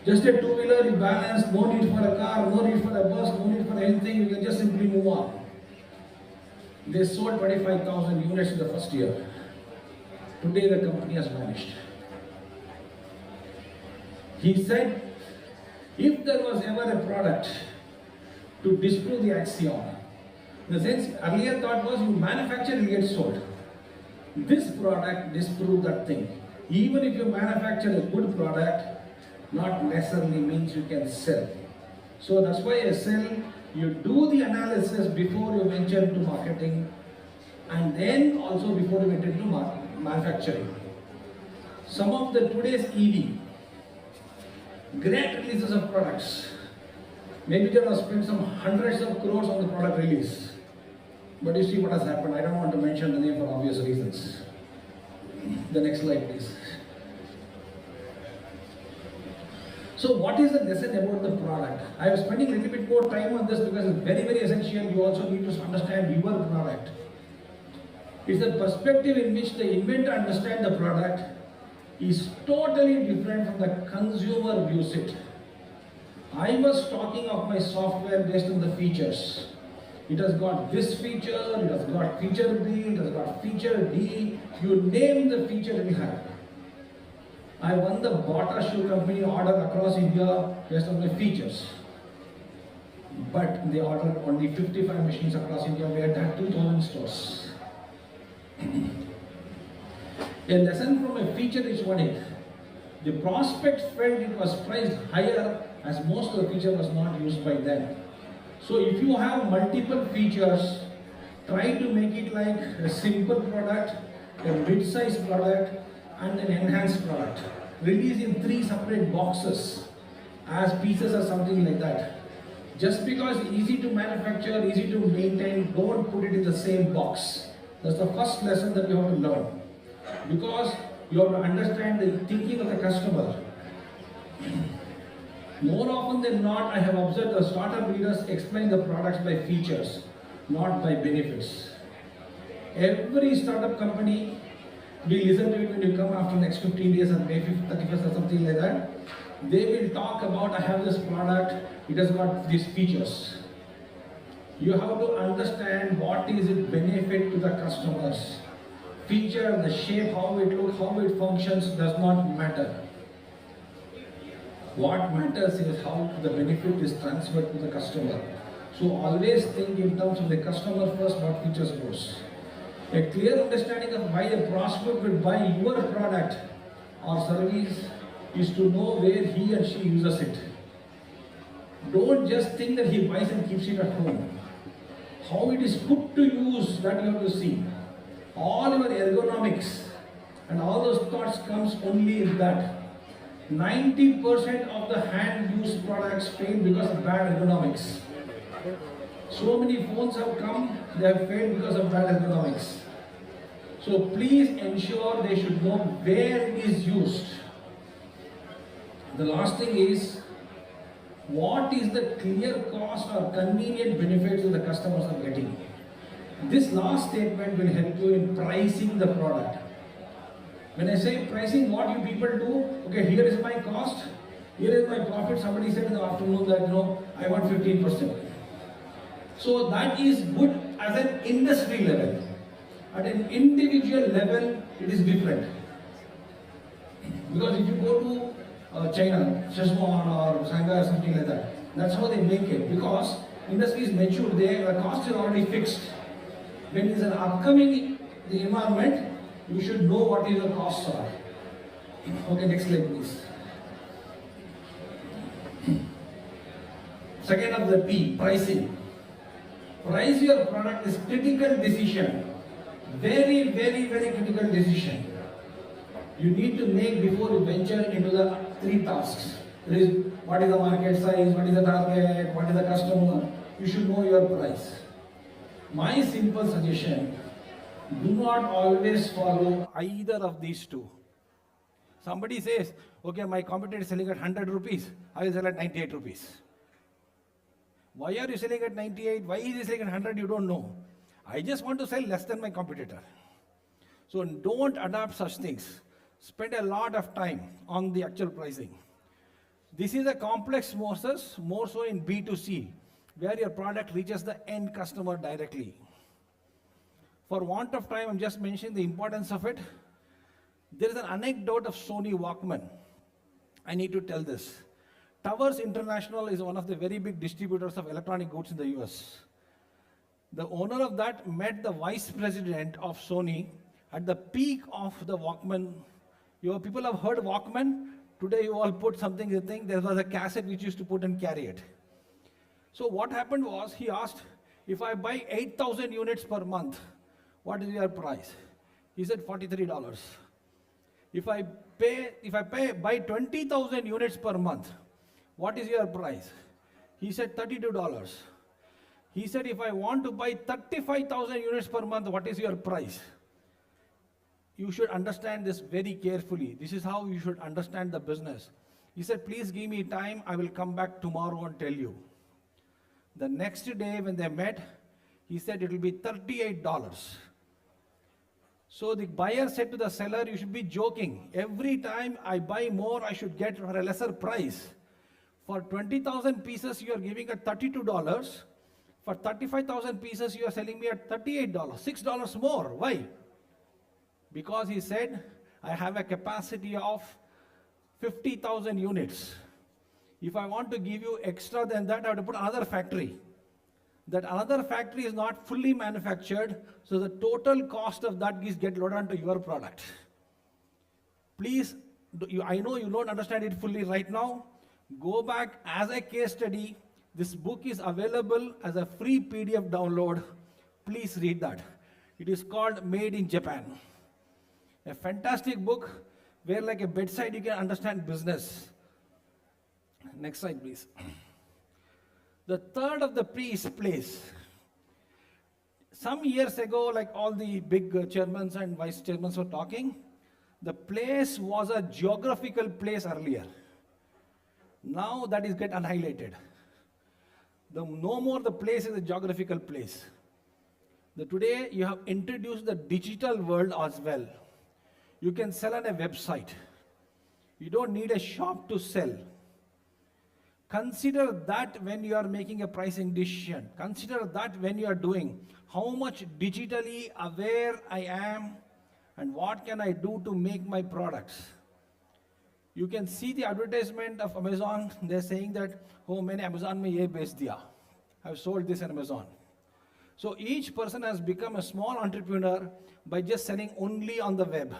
Just a two-wheeler, you balance, no need for a car, no need for a bus, no need for anything, you can just simply move on. They sold 25,000 units in the first year. Today the company has vanished. He said, if there was ever a product to disprove the axiom, in the sense, earlier thought was you manufacture, it gets sold. This product disproved that thing. Even if you manufacture a good product, not necessarily means you can sell. So that's why I sell, you do the analysis before you venture into marketing, and then also before you enter into manufacturing. Some of the today's EV, great releases of products. Maybe they have spent some hundreds of crores on the product release. But you see what has happened. I don't want to mention the name for obvious reasons. The next slide, please. So what is the lesson about the product? I am spending a little bit more time on this because it's very, very essential. You also need to understand your product. It's the perspective in which the inventor understands the product is totally different from the consumer views it. I was talking of my software based on the features. It has got this feature, it has got feature B, it has got feature D. You name the feature it will have. I won the Bata shoe company order across India based on the features. But they ordered only 55 machines across India. We had 2,000 stores. A lesson from a feature is what it. The prospect felt it was priced higher as most of the feature was not used by them. So if you have multiple features, try to make it like a simple product, a mid-sized product, and an enhanced product. Release in 3 separate boxes as pieces or something like that. Just because easy to manufacture, easy to maintain, don't put it in the same box. That's the first lesson that you have to learn. Because you have to understand the thinking of the customer. More often than not, I have observed the startup leaders explain the products by features, not by benefits. Every startup company, we listen to it when you come after the next 15 days or May 31st or something like that. They will talk about, I have this product, it has got these features. You have to understand what is its benefit to the customers. Feature, the shape, how it looks, how it functions does not matter. What matters is how the benefit is transferred to the customer. So always think in terms of the customer first, what features goes. A clear understanding of why a prospect will buy your product or service is to know where he or she uses it. Don't just think that he buys and keeps it at home. How it is put to use, that you have to see. All your ergonomics and all those thoughts comes only in that. 90% of the hand-used products fail because of bad ergonomics. So many phones have come, they have failed because of bad ergonomics. So please ensure they should know where it is used. The last thing is, what is the clear cost or convenient benefits that the customers are getting? This last statement will help you in pricing the product. When I say pricing, what you people do, okay, here is my cost, here is my profit. Somebody said in the afternoon that, I want 15%. So that is good as an industry level. At an individual level, it is different. Because if you go to China, Szechuan or Shanghai or something like that, that's how they make it. Because industry is mature, the cost is already fixed. When it's an upcoming the environment, you should know what is the costs are. Okay, next slide please. Second of the P, pricing. Price your product is critical decision. Very, very, very critical decision. You need to make before you venture into the 3 tasks. There is what is the market size, what is the target, what is the customer. You should know your price. My simple suggestion, do not always follow either of these two. Somebody says, okay, my competitor is selling at 100 rupees, I will sell at 98 rupees. Why are you selling at 98? Why is he selling at 100? You don't know. I just want to sell less than my competitor. So don't adapt such things. Spend a lot of time on the actual pricing. This is a complex process, more so in B2C, where your product reaches the end customer directly. For want of time, I'm just mentioning the importance of it. There is an anecdote of Sony Walkman. I need to tell this. Towers International is one of the very big distributors of electronic goods in the US. The owner of that met the vice president of Sony at the peak of the Walkman. Your people have heard Walkman. Today you all put something, you think there was a cassette which used to put and carry it. So what happened was, he asked, if I buy 8,000 units per month, what is your price? He said $43. If I buy 20,000 units per month, what is your price? He said $32. He said, if I want to buy 35,000 units per month, what is your price? You should understand this very carefully. This is how you should understand the business. He said, please give me time. I will come back tomorrow and tell you. The next day when they met, he said it will be $38. So the buyer said to the seller, you should be joking. Every time I buy more, I should get for a lesser price. For 20,000 pieces, you are giving at $32. For 35,000 pieces, you are selling me at $38, $6 more. Why? Because he said, I have a capacity of 50,000 units. If I want to give you extra than that, I have to put another factory. That another factory is not fully manufactured, so the total cost of that is get loaded onto your product. Please, I know you don't understand it fully right now. Go back as a case study. This book is available as a free PDF download. Please read that. It is called Made in Japan. A fantastic book where like a bedside you can understand business. Next slide, please. The third of the P is place. Some years ago, like all the big chairmen and vice chairmen were talking, the place was a geographical place earlier. Now that is get annihilated. No more the place is a geographical place. Today you have introduced the digital world as well. You can sell on a website. You don't need a shop to sell. Consider that when you are making a pricing decision. Consider that when you are doing how much digitally aware I am and what can I do to make my products. You can see the advertisement of Amazon. They're saying that, oh, maine Amazon mein ye bech diya. I've sold this on Amazon. So each person has become a small entrepreneur by just selling only on the web.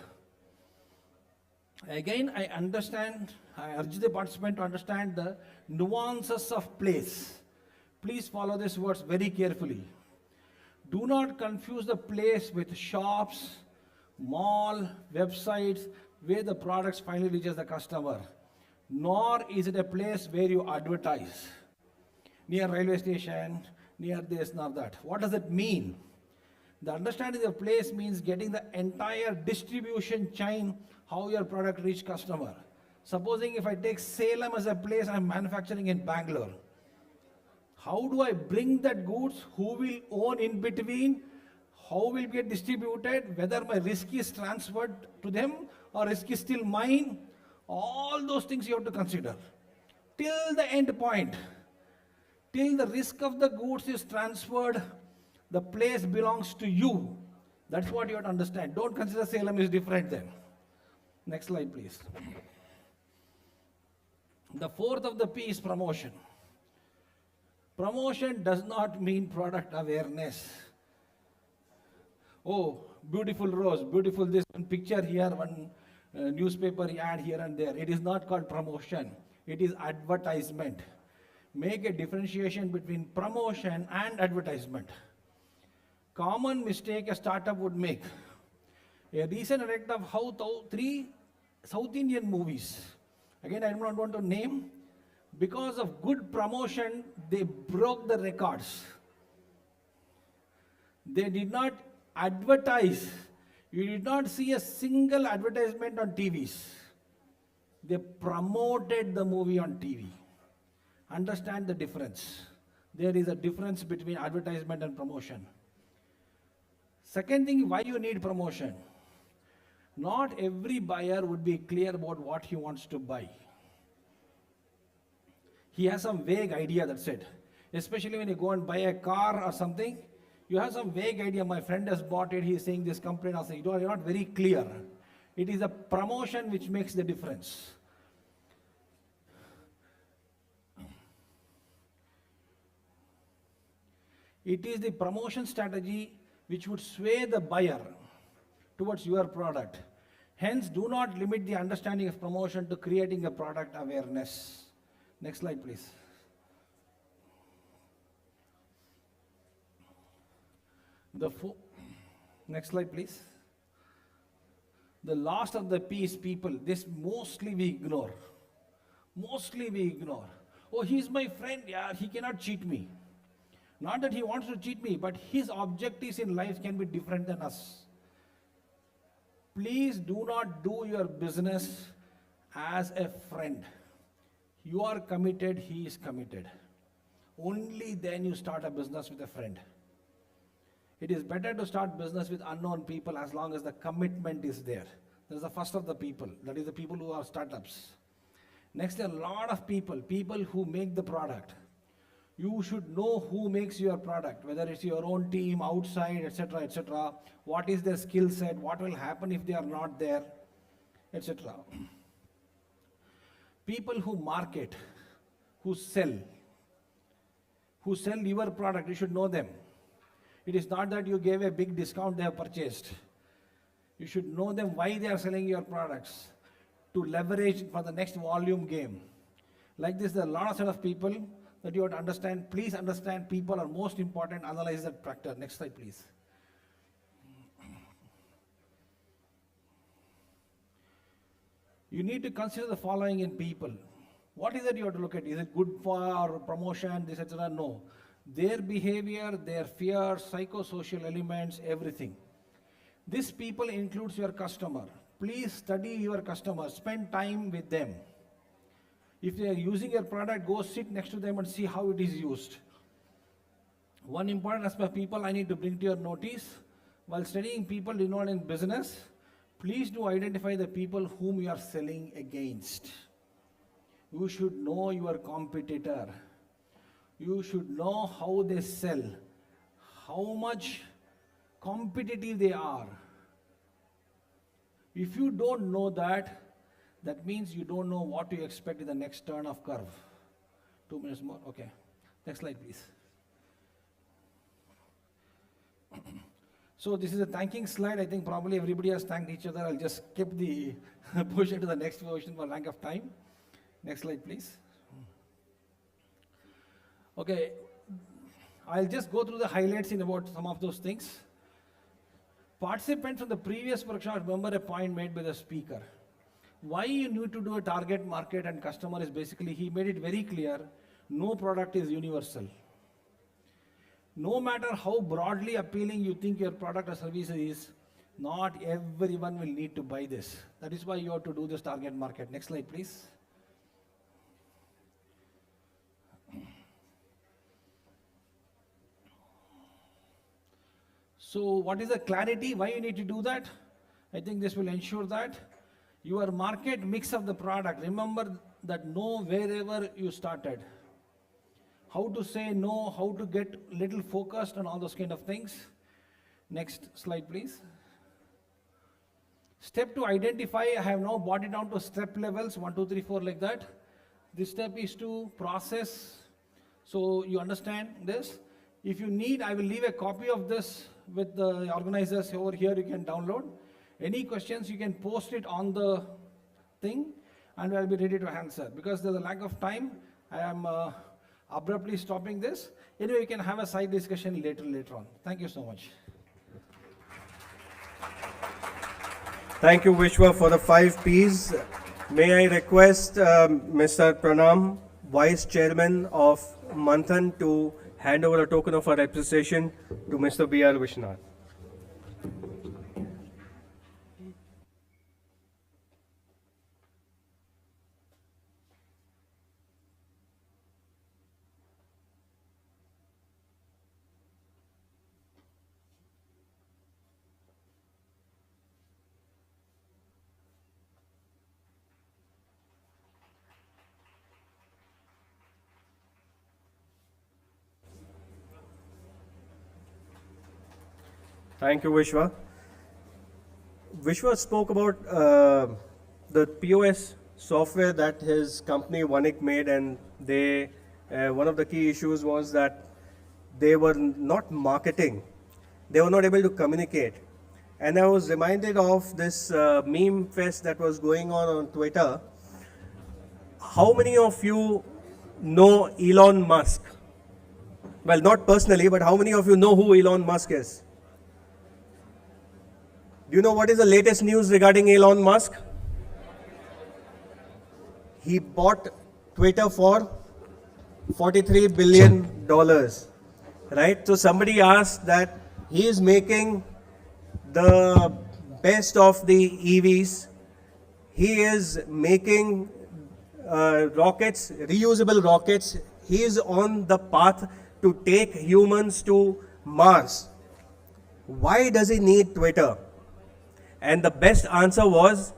Again, I urge the participant to understand the nuances of place. Please follow these words very carefully. Do not confuse the place with shops, mall, websites, where the products finally reaches the customer. Nor is it a place where you advertise. Near railway station, near this, near that. What does it mean? The understanding of place means getting the entire distribution chain, how your product reach customer. Supposing if I take Salem as a place, I'm manufacturing in Bangalore. How do I bring that goods? Who will own in between? How will it get distributed? Whether my risk is transferred to them or risk is still mine? All those things you have to consider. Till the end point, till the risk of the goods is transferred, the place belongs to you. That's what you have to understand. Don't consider Salem is different then. Next slide, please. The fourth of the P is promotion. Promotion does not mean product awareness. Oh, beautiful rose, beautiful this, one picture here, one newspaper ad here and there. It is not called promotion. It is advertisement. Make a differentiation between promotion and advertisement. Common mistake a startup would make. A recent anecdote of how 3 South Indian movies, again I do not want to name, because of good promotion, they broke the records. They did not advertise. You did not see a single advertisement on TVs. They promoted the movie on TV. Understand the difference. There is a difference between advertisement and promotion. Second thing, why you need promotion? Not every buyer would be clear about what he wants to buy. He has some vague idea, that's it. Especially when you go and buy a car or something, you have some vague idea. My friend has bought it, he is saying this company, or saying, you're not very clear. It is a promotion which makes the difference. It is the promotion strategy which would sway the buyer towards your product. Hence, do not limit the understanding of promotion to creating a product awareness. Next slide, please. Next slide, please. The last of the P is people. This mostly we ignore. Mostly we ignore. Oh, he's my friend. Yeah, he cannot cheat me. Not that he wants to cheat me, but his objectives in life can be different than us. Please do not do your business as a friend. You are committed, he is committed. Only then you start a business with a friend. It is better to start business with unknown people as long as the commitment is there. That is the first of the people. That is the people who are startups. Next, a lot of people who make the product. You should know who makes your product, whether it's your own team, outside, etc., etc. What is their skill set? What will happen if they are not there, etc. People who market, who sell your product, you should know them. It is not that you gave a big discount they have purchased. You should know them, why they are selling your products, to leverage for the next volume game. Like this, there are a lot of set of people that you have to understand. Please understand people are most important. Analyze that factor. Next slide, please. You need to consider the following in people. What is it you have to look at? Is it good for promotion, this, etc.? No. Their behavior, their fears, psychosocial elements, everything. This people includes your customer. Please study your customers. Spend time with them. If they are using your product, go sit next to them and see how it is used. One important aspect of people I need to bring to your notice. While studying people involved in business, please do identify the people whom you are selling against. You should know your competitor. You should know how they sell, how much competitive they are. If you don't know that, that means you don't know what to expect in the next turn of curve. 2 minutes more, okay. Next slide, please. So this is a thanking slide. I think probably everybody has thanked each other. I'll just skip the push to the next version for lack of time. Next slide, please. Okay, I'll just go through the highlights in about some of those things. Participants from the previous workshop, remember a point made by the speaker. Why you need to do a target market and customer is basically, he made it very clear, no product is universal. No matter how broadly appealing you think your product or service is, not everyone will need to buy this. That is why you have to do this target market. Next slide, please. So what is the clarity? Why you need to do that? I think this will ensure that your market mix of the product, remember that know wherever you started. How to say no, how to get little focused on all those kind of things. Next slide, please. Step to identify, I have now brought it down to step levels, 1, 2, 3, 4 like that. This step is to process, so you understand this. If you need, I will leave a copy of this with the organizers over here, you can download. Any questions, you can post it on the thing and I'll be ready to answer. Because there's a lack of time, I am abruptly stopping this. Anyway, you can have a side discussion later on. Thank you so much. Thank you, Vishwa, for the 5 Ps. May I request Mr. Pranam, Vice Chairman of Manthan, to hand over a token of our appreciation to Mr. B.R. Vishnath. Thank you, Vishwa. Vishwa spoke about the POS software that his company Vanik made, and they one of the key issues was that they were not marketing. They were not able to communicate. And I was reminded of this meme fest that was going on Twitter. How many of you know Elon Musk? Well, not personally, but how many of you know who Elon Musk is? Do you know what is the latest news regarding Elon Musk? He bought Twitter for $43 billion, right? So somebody asked that he is making the best of the EVs. He is making rockets, reusable rockets. He is on the path to take humans to Mars. Why does he need Twitter? And the best answer was,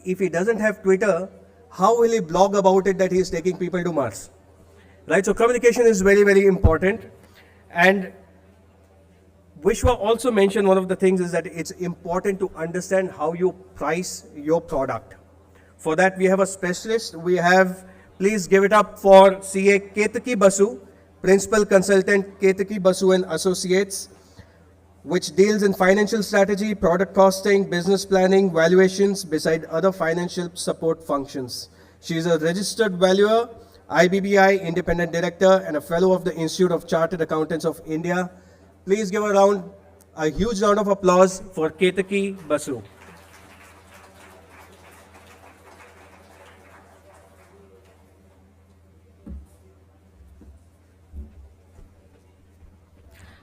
if he doesn't have Twitter, how will he blog about it that he is taking people to Mars? Right, so communication is very, very important. And Vishwa also mentioned one of the things is that it's important to understand how you price your product. For that, we have a specialist. We have, please give it up for CA Ketaki Basu, Principal Consultant Ketaki Basu and Associates, which deals in financial strategy, product costing, business planning, valuations, beside other financial support functions. She is a registered valuer, IBBI Independent Director, and a Fellow of the Institute of Chartered Accountants of India. Please give a huge round of applause for Ketaki Basu.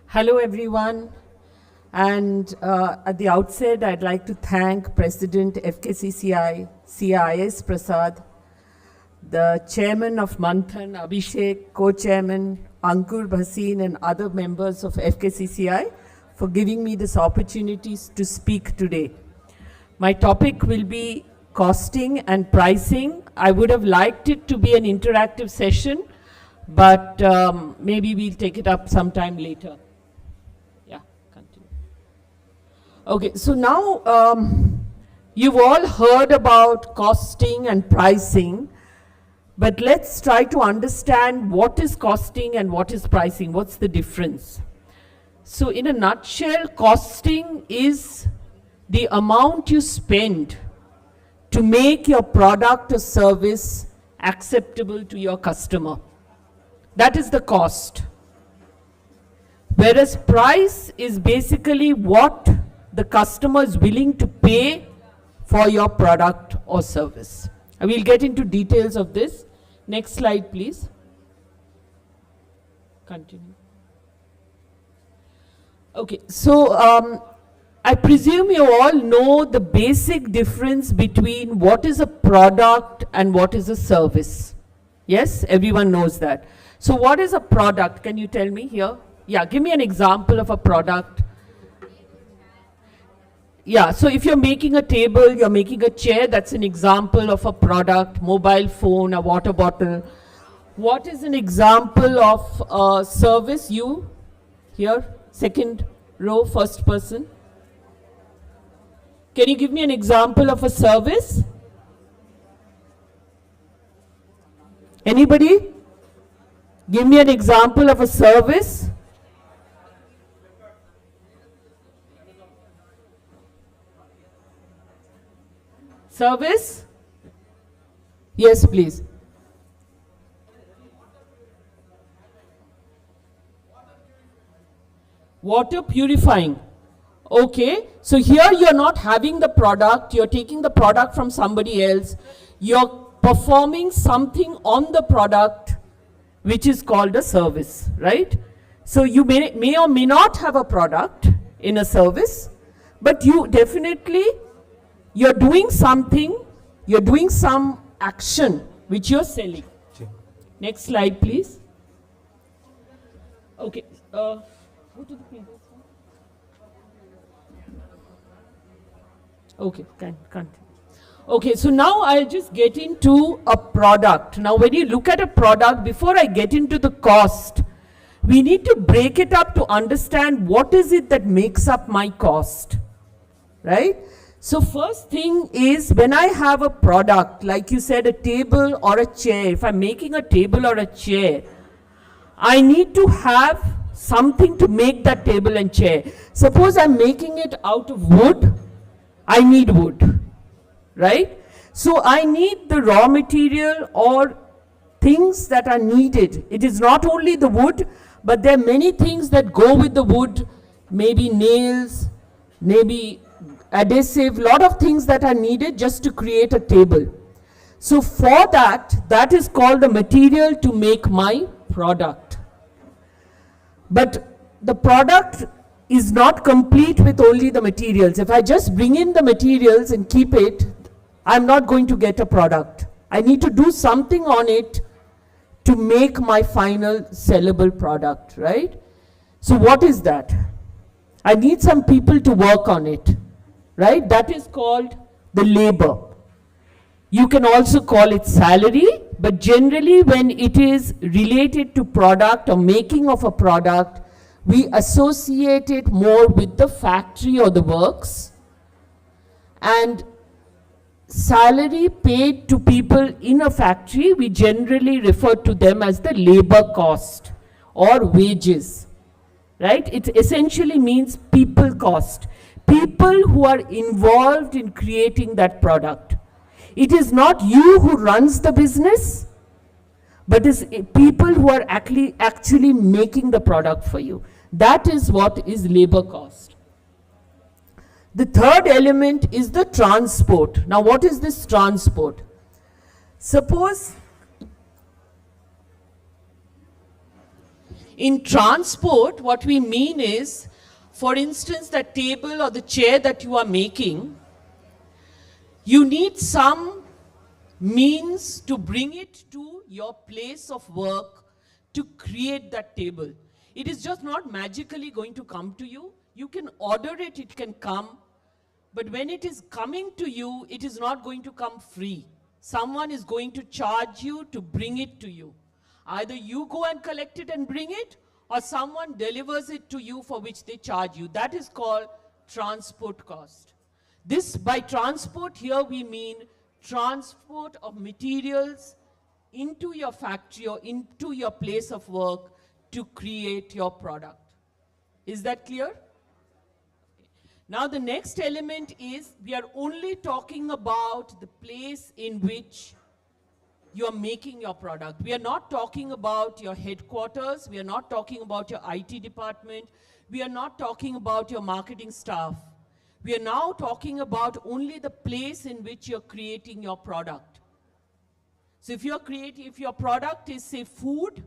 Hello everyone, and at the outset I'd like to thank President FKCCI, CIS Prasad, the Chairman of Manthan, Abhishek, Co-Chairman, Ankur Bhasin and other members of FKCCI for giving me this opportunity to speak today. My topic will be costing and pricing. I would have liked it to be an interactive session, but maybe we'll take it up sometime later. Okay, so now you've all heard about costing and pricing, but let's try to understand what is costing and what is pricing. What's the difference? So in a nutshell, costing is the amount you spend to make your product or service acceptable to your customer. That is the cost. Whereas price is basically what the customer is willing to pay for your product or service. I will get into details of this. Next slide, please. Continue. Okay, so I presume you all know the basic difference between what is a product and what is a service. Yes, everyone knows that. So what is a product? Can you tell me here? Yeah, give me an example of a product. Yeah, so if you're making a table, you're making a chair, that's an example of a product, mobile phone, a water bottle. What is an example of a service? You, here, second row, first person. Can you give me an example of a service? Anybody? Give me an example of a service. Service? Yes, please. Water purifying. Okay, so here you're not having the product, you're taking the product from somebody else, you're performing something on the product which is called a service, right? So you may or may not have a product in a service, but you definitely, you're doing something, you're doing some action which you're selling. Next slide, please. Okay, go to the previous one. Okay, continue. Okay, so now I'll just get into a product. Now when you look at a product, before I get into the cost, we need to break it up to understand what is it that makes up my cost, right? So first thing is, when I have a product, like you said, a table or a chair, if I'm making a table or a chair, I need to have something to make that table and chair. Suppose I'm making it out of wood, I need wood, right? So I need the raw material or things that are needed. It is not only the wood, but there are many things that go with the wood, maybe nails, maybe adhesive, lot of things that are needed just to create a table. So for that, that is called the material to make my product. But the product is not complete with only the materials. If I just bring in the materials and keep it, I'm not going to get a product. I need to do something on it to make my final sellable product, right? So what is that? I need some people to work on it, right? That is called the labor. You can also call it salary, but generally when it is related to product or making of a product, we associate it more with the factory or the works. And salary paid to people in a factory, we generally refer to them as the labor cost or wages, right? It essentially means people cost. People who are involved in creating that product. It is not you who runs the business, but it's people who are actually making the product for you. That is what is labor cost. The third element is the transport. Now, what is this transport? Suppose in transport, what we mean is, for instance, that table or the chair that you are making, you need some means to bring it to your place of work to create that table. It is just not magically going to come to you. You can order it, it can come. But when it is coming to you, it is not going to come free. Someone is going to charge you to bring it to you. Either you go and collect it and bring it, or someone delivers it to you for which they charge you. That is called transport cost. This, by transport here, we mean transport of materials into your factory or into your place of work to create your product. Is that clear? Now the next element is, we are only talking about the place in which you are making your product. We are not talking about your headquarters. We are not talking about your IT department. We are not talking about your marketing staff. We are now talking about only the place in which you're creating your product. So if your product is, say, food,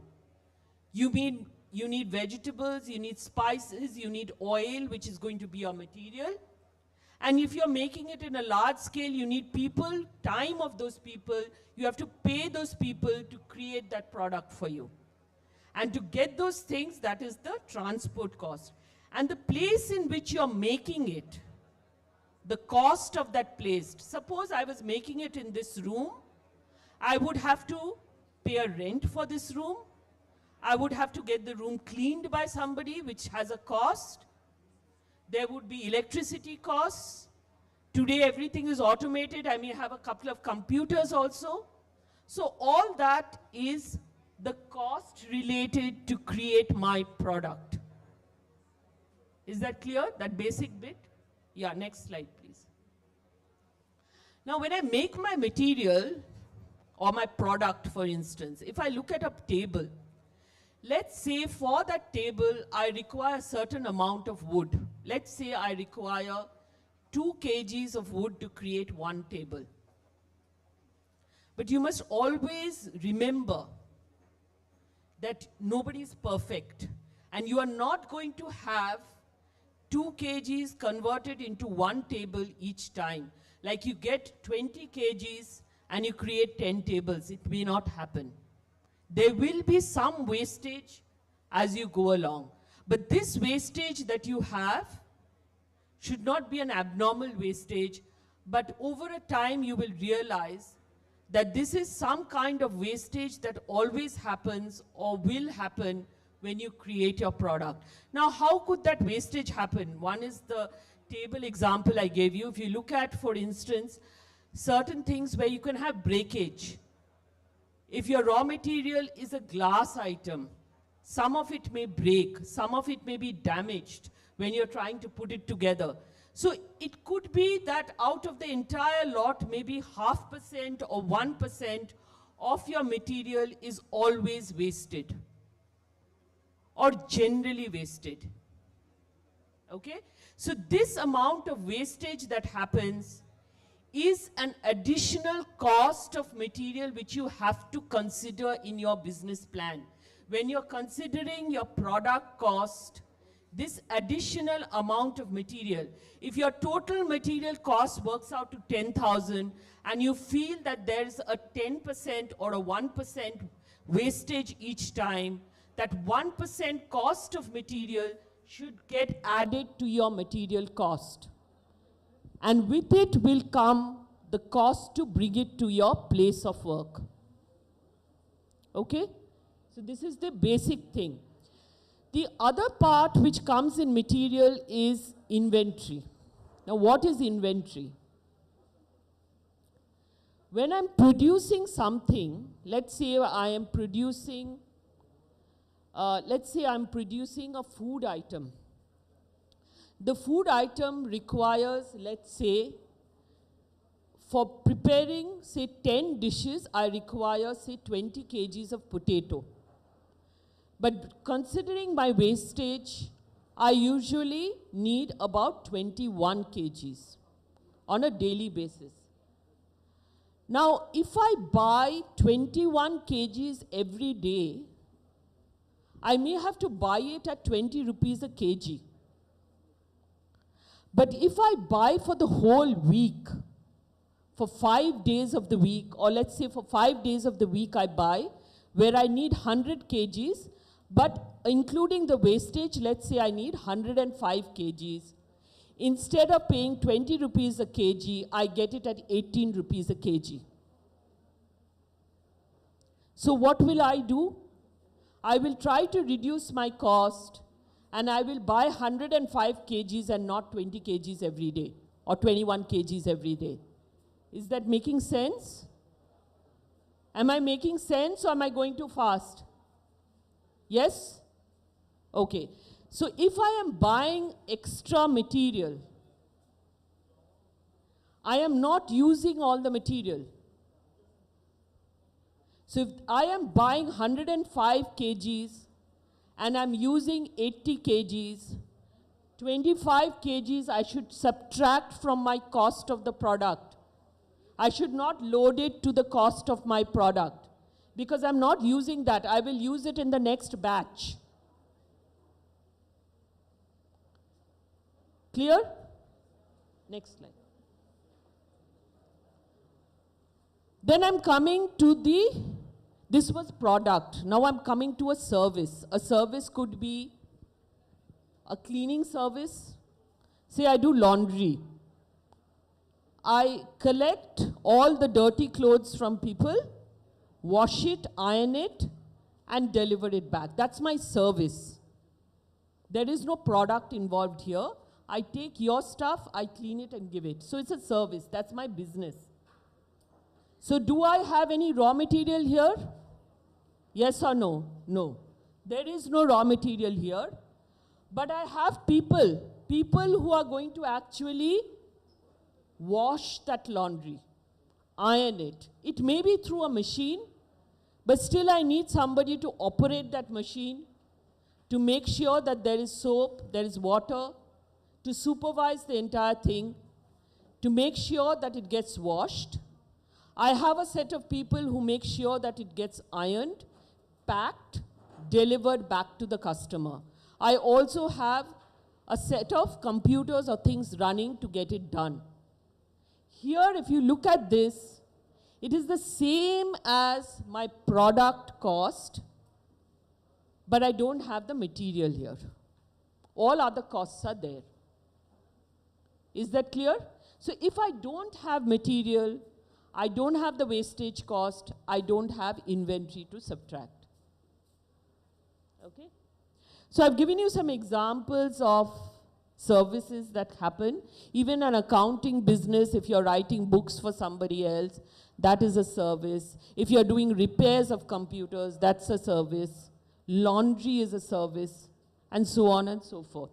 you need vegetables, you need spices, you need oil, which is going to be your material. And if you're making it in a large scale, you need people, time of those people. You have to pay those people to create that product for you. And to get those things, that is the transport cost. And the place in which you're making it, the cost of that place. Suppose I was making it in this room, I would have to pay a rent for this room. I would have to get the room cleaned by somebody, which has a cost. There would be electricity costs. Today everything is automated. I may have a couple of computers also. So all that is the cost related to create my product. Is that clear, that basic bit? Yeah, next slide, please. Now, when I make my material or my product, for instance, if I look at a table, let's say for that table, I require a certain amount of wood. Let's say I require 2 kgs of wood to create one table. But you must always remember that nobody is perfect. And you are not going to have 2 kgs converted into one table each time. Like you get 20 kgs and you create 10 tables. It may not happen. There will be some wastage as you go along. But this wastage that you have should not be an abnormal wastage, but over a time you will realize that this is some kind of wastage that always happens or will happen when you create your product. Now, how could that wastage happen? One is the table example I gave you. If you look at, for instance, certain things where you can have breakage. If your raw material is a glass item, some of it may break, some of it may be damaged when you're trying to put it together. So it could be that out of the entire lot, maybe 0.5% or 1% of your material is always wasted or generally wasted. Okay? So this amount of wastage that happens is an additional cost of material which you have to consider in your business plan. When you're considering your product cost, this additional amount of material, if your total material cost works out to 10,000 and you feel that there's a 10% or a 1% wastage each time, that 1% cost of material should get added to your material cost. And with it will come the cost to bring it to your place of work. Okay? So this is the basic thing. The other part which comes in material is inventory. Now, what is inventory? When I'm producing something, let's say I am producing, a food item. The food item requires, let's say, for preparing, say, 10 dishes, I require, say, 20 kgs of potato. But considering my wastage, I usually need about 21 kgs on a daily basis. Now, if I buy 21 kgs every day, I may have to buy it at 20 rupees a kg. But if I buy for the whole week, for 5 days of the week, or let's say for 5 days of the week I buy, where I need 100 kgs, but including the wastage, let's say I need 105 kgs. Instead of paying 20 rupees a kg, I get it at 18 rupees a kg. So what will I do? I will try to reduce my cost, and I will buy 105 kgs and not 20 kgs every day, or 21 kgs every day. Is that making sense? Am I making sense, or am I going too fast? Yes? Okay. So if I am buying extra material, I am not using all the material. So if I am buying 105 kgs and I'm using 80 kgs, 25 kgs I should subtract from my cost of the product. I should not load it to the cost of my product, because I'm not using that. I will use it in the next batch. Clear? Next slide. Then I'm coming to this was product. Now I'm coming to a service. A service could be a cleaning service. Say I do laundry. I collect all the dirty clothes from people, wash it, iron it, and deliver it back. That's my service. There is no product involved here. I take your stuff, I clean it and give it. So it's a service. That's my business. So do I have any raw material here? Yes or no? No. There is no raw material here. But I have people who are going to actually wash that laundry, iron it. It may be through a machine, but still I need somebody to operate that machine, to make sure that there is soap, there is water, to supervise the entire thing, to make sure that it gets washed. I have a set of people who make sure that it gets ironed, packed, delivered back to the customer. I also have a set of computers or things running to get it done. Here, if you look at this, it is the same as my product cost, but I don't have the material here. All other costs are there. Is that clear? So if I don't have material, I don't have the wastage cost, I don't have inventory to subtract. Okay? So I've given you some examples of services that happen. Even an accounting business, if you're writing books for somebody else, that is a service. If you're doing repairs of computers, that's a service. Laundry is a service, and so on and so forth.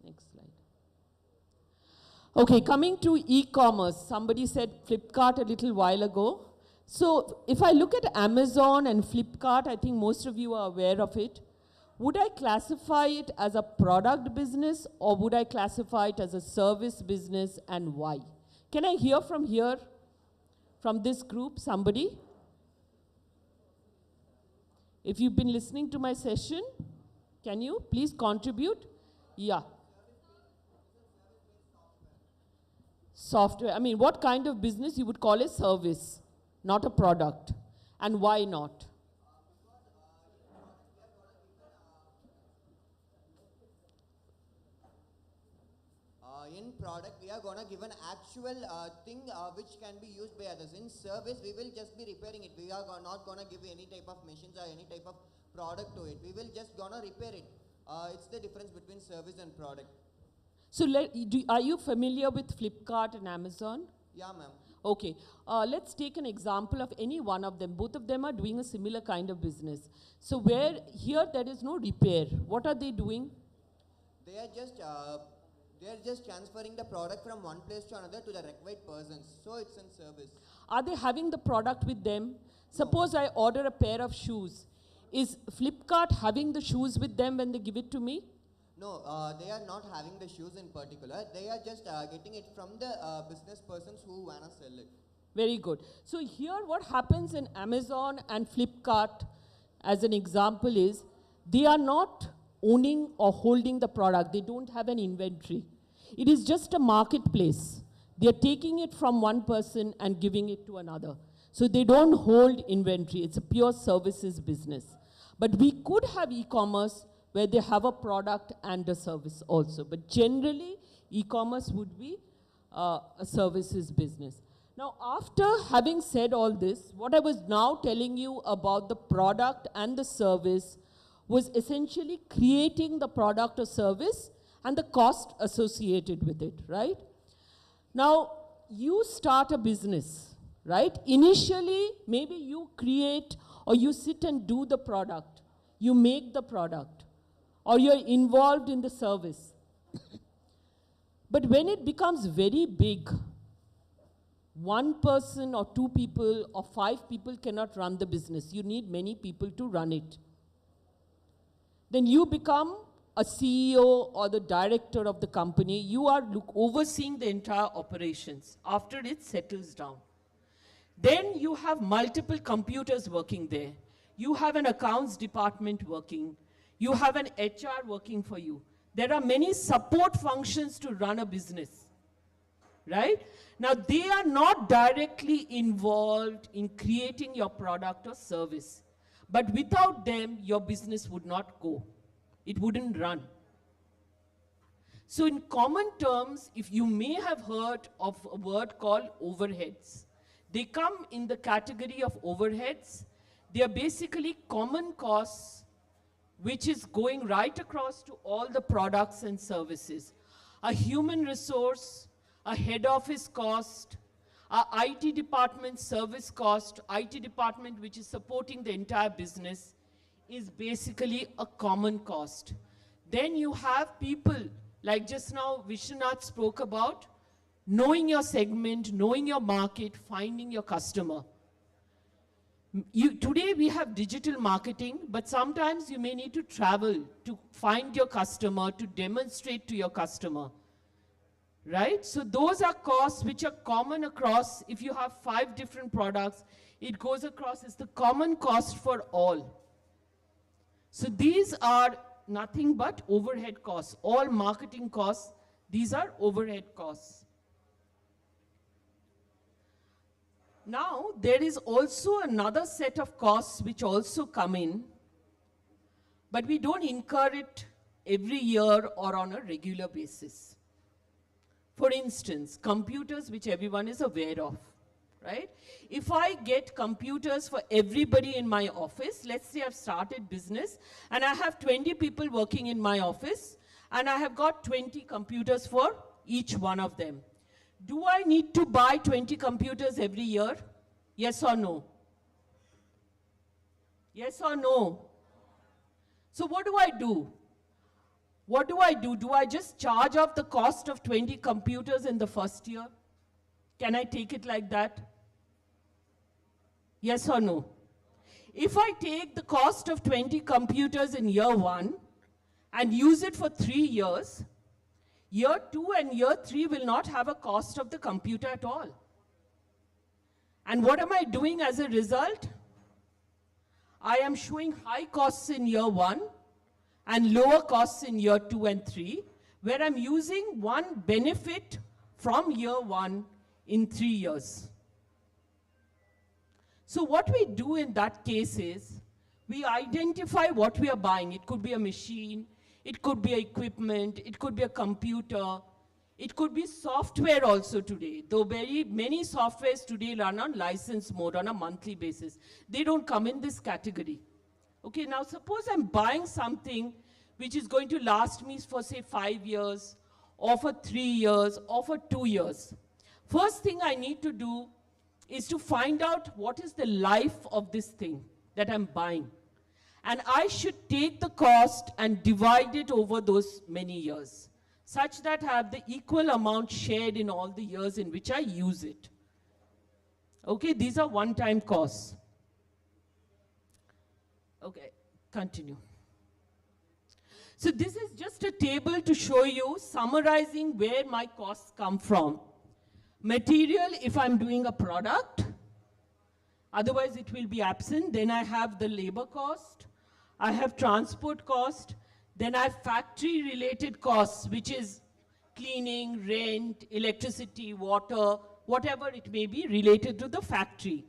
Next slide. Okay, coming to e-commerce. Somebody said Flipkart a little while ago. So if I look at Amazon and Flipkart, I think most of you are aware of it. Would I classify it as a product business, or would I classify it as a service business, and why? Can I hear from here, from this group, somebody? If you've been listening to my session, can you please contribute? Yeah. Software. I mean, what kind of business you would call a service, not a product? And why not? In product, we are going to give an actual thing which can be used by others. In service, we will just be repairing it. We are not going to give any type of machines or any type of product to it. We will just going to repair it. It's the difference between service and product. So are you familiar with Flipkart and Amazon? Yeah, ma'am. Okay. Let's take an example of any one of them. Both of them are doing a similar kind of business. So where here there is no repair. What are they doing? They are just transferring the product from one place to another to the required persons. So it's in service. Are they having the product with them? Suppose I order a pair of shoes. Is Flipkart having the shoes with them when they give it to me? No, they are not having the shoes in particular. They are just getting it from the business persons who want to sell it. Very good. So here what happens in Amazon and Flipkart, as an example, is they are not owning or holding the product. They don't have an inventory. It is just a marketplace. They are taking it from one person and giving it to another. So they don't hold inventory. It's a pure services business. But we could have e-commerce where they have a product and a service also. But generally, e-commerce would be a services business. Now, after having said all this, what I was now telling you about the product and the service was essentially creating the product or service and the cost associated with it, right? Now, you start a business, right? Initially, maybe you create or you sit and do the product. You make the product, or you're involved in the service. But when it becomes very big, one person or two people or 5 people cannot run the business. You need many people to run it. Then you become a CEO or the director of the company. You are overseeing the entire operations after it settles down. Then you have multiple computers working there. You have an accounts department working. You have an HR working for you. There are many support functions to run a business, right? Now, they are not directly involved in creating your product or service. But without them, your business would not go. It wouldn't run. So in common terms, if you may have heard of a word called overheads. They come in the category of overheads. They are basically common costs which is going right across to all the products and services. A human resource, a head office cost, a IT department service cost, IT department which is supporting the entire business, is basically a common cost. Then you have people, like just now Vishwanath spoke about, knowing your segment, knowing your market, finding your customer. Today we have digital marketing, but sometimes you may need to travel to find your customer, to demonstrate to your customer. Right? So those are costs which are common across. If you have 5 different products, it goes across as the common cost for all. So these are nothing but overhead costs. All marketing costs, these are overhead costs. Now, there is also another set of costs which also come in, but we don't incur it every year or on a regular basis. For instance, computers, which everyone is aware of, right? If I get computers for everybody in my office, let's say I've started business and I have 20 people working in my office and I have got 20 computers for each one of them. Do I need to buy 20 computers every year? Yes or no? Yes or no? So what do I do? What do I do? Do I just charge off the cost of 20 computers in the first year? Can I take it like that? Yes or no? If I take the cost of 20 computers in year 1 and use it for 3 years, year 2 and year 3 will not have a cost of the computer at all. And what am I doing as a result? I am showing high costs in year 1 and lower costs in year 2 and 3, where I'm using one benefit from year 1 in 3 years. So what we do in that case is, we identify what we are buying. It could be a machine, it could be equipment, it could be a computer, it could be software also today, though very many softwares today run on license mode on a monthly basis. They don't come in this category. Okay, now suppose I'm buying something which is going to last me for say 5 years, or for 3 years, or for 2 years. First thing I need to do is to find out what is the life of this thing that I'm buying. And I should take the cost and divide it over those many years, such that I have the equal amount shared in all the years in which I use it. Okay, these are one-time costs. Okay, continue. So this is just a table to show you, summarizing where my costs come from. Material, if I'm doing a product, otherwise it will be absent. Then I have the labor cost, I have transport cost, then I have factory-related costs, which is cleaning, rent, electricity, water, whatever it may be related to the factory.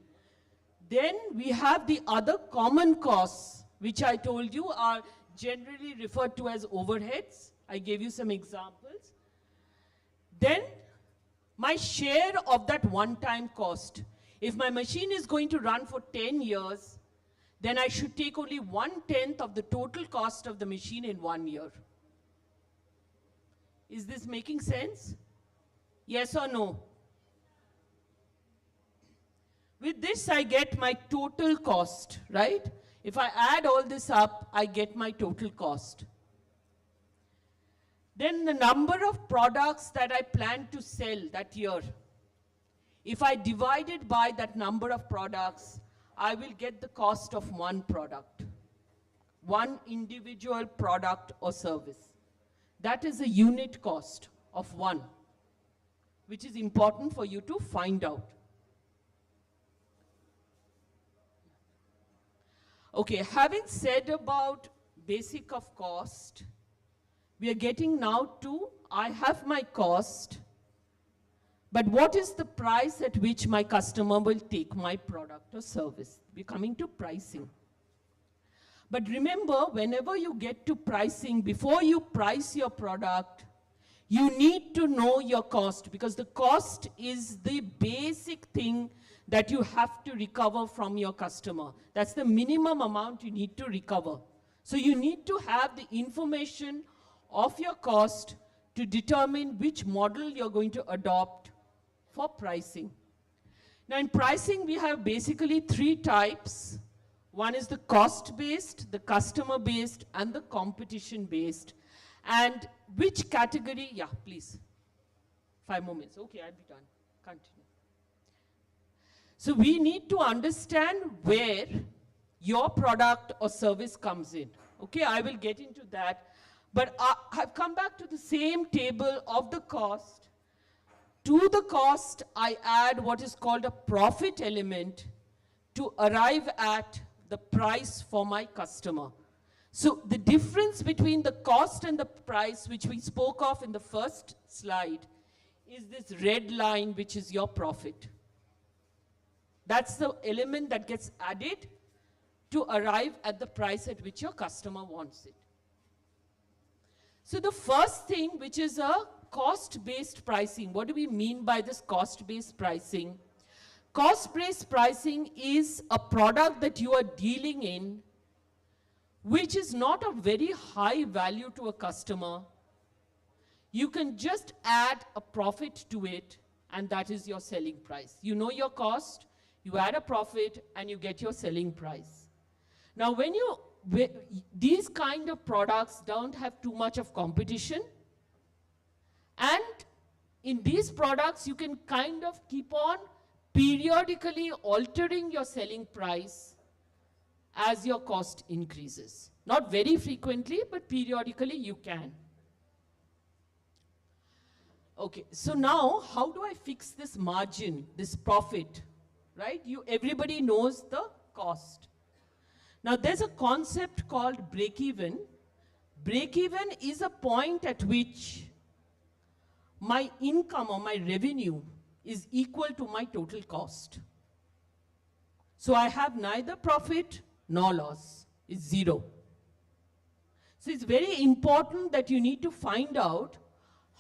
Then we have the other common costs, which I told you are generally referred to as overheads. I gave you some examples. Then my share of that one-time cost. If my machine is going to run for 10 years, then I should take only 1/10 of the total cost of the machine in 1 year. Is this making sense? Yes or no? With this, I get my total cost, right? If I add all this up, I get my total cost. Then the number of products that I plan to sell that year. If I divide it by that number of products, I will get the cost of one product, one individual product or service. That is a unit cost of one, which is important for you to find out. Okay, having said about basic of cost, we are getting now to, I have my cost, but what is the price at which my customer will take my product or service? We're coming to pricing. But remember, whenever you get to pricing, before you price your product, you need to know your cost, because the cost is the basic thing that you have to recover from your customer. That's the minimum amount you need to recover. So you need to have the information of your cost to determine which model you're going to adopt for pricing. Now in pricing, we have basically 3 types. One is the cost-based, the customer-based, and the competition-based. And which category, yeah, please. 5 more minutes. Okay, I'll be done. Continue. So we need to understand where your product or service comes in. Okay, I will get into that. But I've come back to the same table of the cost. To the cost, I add what is called a profit element to arrive at the price for my customer. So the difference between the cost and the price, which we spoke of in the first slide, is this red line, which is your profit. That's the element that gets added to arrive at the price at which your customer wants it. So the first thing, which is a cost-based pricing. What do we mean by this cost-based pricing? Cost-based pricing is a product that you are dealing in which is not of very high value to a customer. You can just add a profit to it, and that is your selling price. You know your cost, you add a profit, and you get your selling price. Now, these kind of products don't have too much of competition, and in these products, you can kind of keep on periodically altering your selling price as your cost increases. Not very frequently, but periodically you can. Okay, so now how do I fix this margin, this profit, right? Everybody knows the cost. Now there's a concept called break-even. Break-even is a point at which my income or my revenue is equal to my total cost. So I have neither profit nor loss. It's zero. So it's very important that you need to find out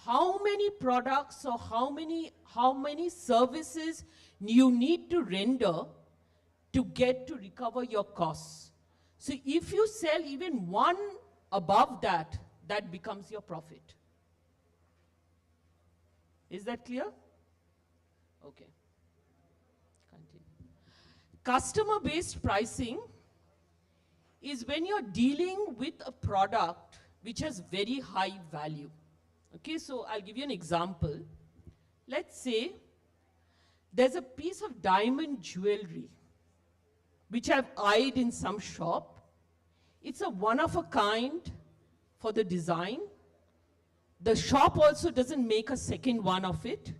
how many products or how many services you need to render to get to recover your costs. So if you sell even one above that, that becomes your profit. Is that clear? Okay. Continue. Customer-based pricing is when you're dealing with a product which has very high value. Okay, so I'll give you an example. Let's say there's a piece of diamond jewelry which I've eyed in some shop. It's a one of a kind for the design. The shop also doesn't make a second one of it.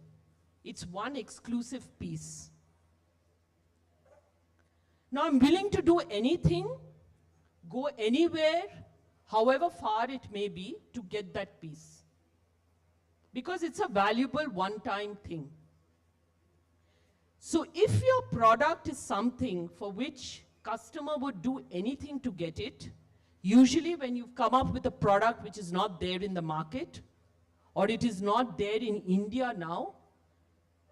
It's one exclusive piece. Now I'm willing to do anything, go anywhere, however far it may be, to get that piece. Because it's a valuable one-time thing. So if your product is something for which customer would do anything to get it, usually when you've come up with a product which is not there in the market, or it is not there in India now,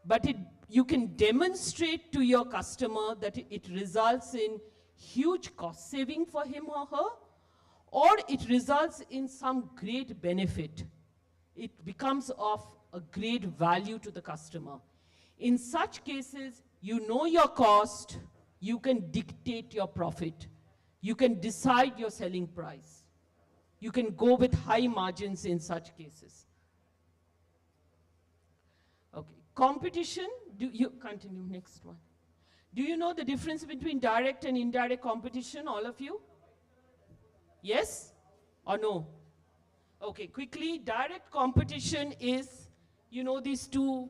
but you can demonstrate to your customer that it results in huge cost saving for him or her, or it results in some great benefit. It becomes of a great value to the customer. In such cases, you know your cost, you can dictate your profit. You can decide your selling price. You can go with high margins in such cases. Okay, competition, continue, next one. Do you know the difference between direct and indirect competition, all of you? Yes or no? Okay, quickly, direct competition is, you know these two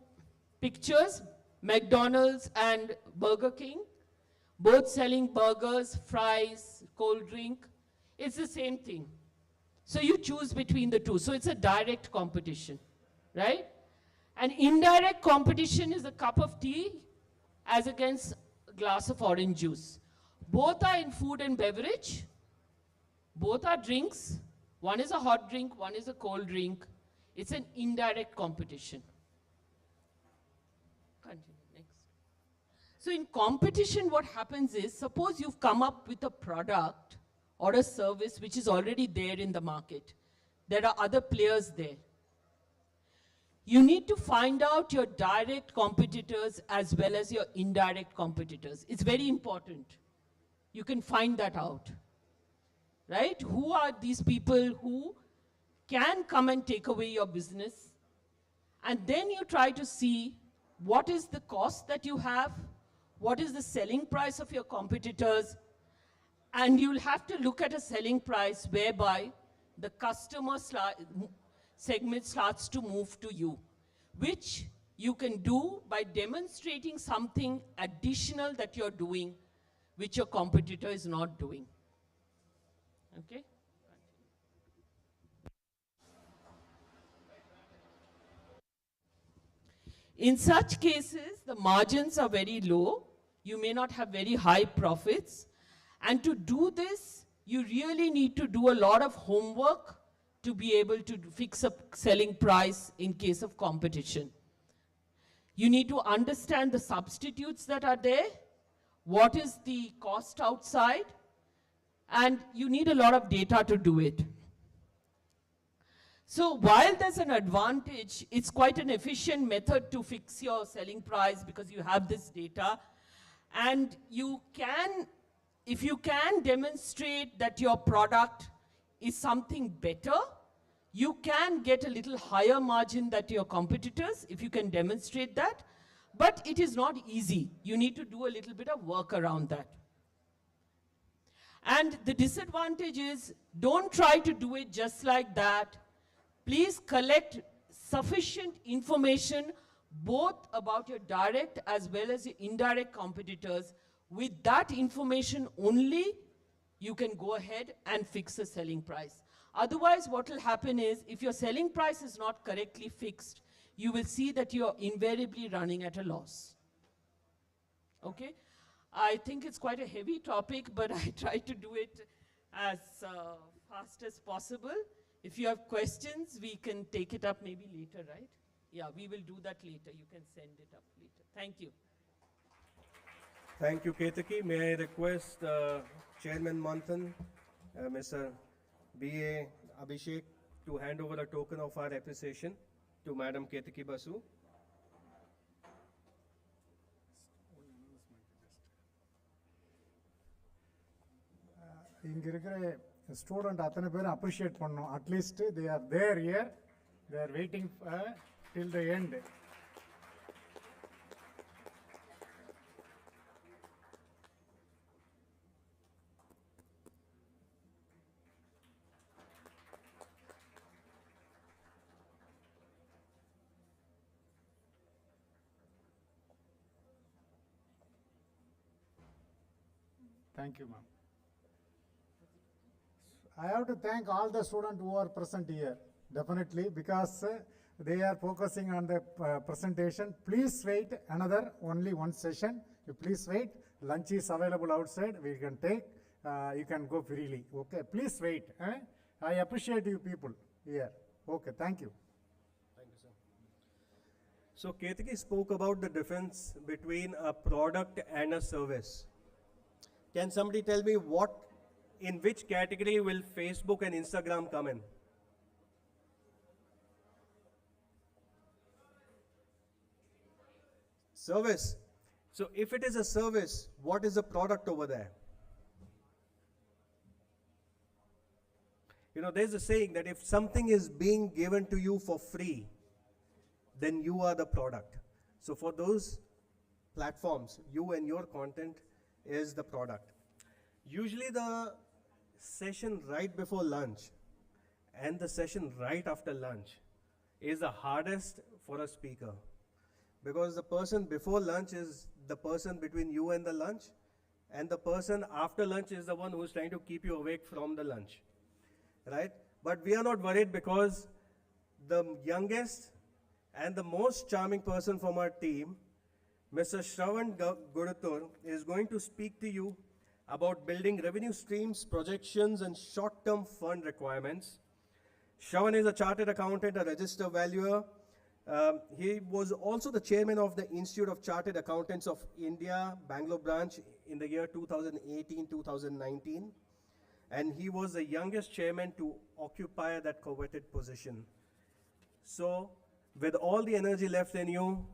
pictures, McDonald's and Burger King, both selling burgers, fries, cold drink. It's the same thing. So you choose between the two. So it's a direct competition, right? And indirect competition is a cup of tea as against a glass of orange juice. Both are in food and beverage. Both are drinks. One is a hot drink, one is a cold drink. It's an indirect competition. Continue, next. So in competition, what happens is, suppose you've come up with a product or a service which is already there in the market. There are other players there. You need to find out your direct competitors as well as your indirect competitors. It's very important. You can find that out. Right? Who are these people who can come and take away your business? And then you try to see what is the cost that you have, what is the selling price of your competitors, and you'll have to look at a selling price whereby the customer segment starts to move to you, which you can do by demonstrating something additional that you're doing, which your competitor is not doing. Okay? In such cases, the margins are very low. You may not have very high profits. And to do this, you really need to do a lot of homework to be able to fix a selling price in case of competition. You need to understand the substitutes that are there, what is the cost outside, and you need a lot of data to do it. So while there's an advantage, it's quite an efficient method to fix your selling price because you have this data. And you can, if you can demonstrate that your product is something better, you can get a little higher margin than your competitors if you can demonstrate that. But it is not easy. You need to do a little bit of work around that. And the disadvantage is, don't try to do it just like that. Please collect sufficient information both about your direct as well as your indirect competitors. With that information only, you can go ahead and fix the selling price. Otherwise, what will happen is, if your selling price is not correctly fixed, you will see that you're invariably running at a loss. Okay? I think it's quite a heavy topic, but I try to do it as fast as possible. If you have questions, we can take it up maybe later, right? Yeah, we will do that later. You can send it up later. Thank you. Thank you, Ketaki. May I request Chairman Manthan, Mr. B.A. Abhishek, to hand over a token of our appreciation to Madam Ketaki Basu. இங்க இருக்கிற student அத்தனை பேரும் appreciate பண்ணணும். At least they are there here, they are waiting till the end. Thank you, ma'am. I have to thank all the students who are present here, definitely, because they are focusing on the presentation. Please wait another only one session. You please wait. Lunch is available outside. We can take. You can go freely. Okay. Please wait. I appreciate you people here. Okay. Thank you. Thank you, sir. So Ketaki spoke about the difference between a product and a service. Can somebody tell me in which category will Facebook and Instagram come in? Service. So if it is a service, what is the product over there? You know, there's a saying that if something is being given to you for free, then you are the product. So for those platforms, you and your content is the product. Usually the session right before lunch and the session right after lunch is the hardest for a speaker, because the person before lunch is the person between you and the lunch, and the person after lunch is the one who's trying to keep you awake from the lunch, right? But we are not worried, because the youngest and the most charming person from our team, Mr. Shravan Gurutur, is going to speak to you about building revenue streams, projections, and short-term fund requirements. Shravan is a chartered accountant, a registered valuer. He was also the chairman of the Institute of Chartered Accountants of India, Bangalore branch, in the year 2018-2019. And he was the youngest chairman to occupy that coveted position. So, with all the energy left in you,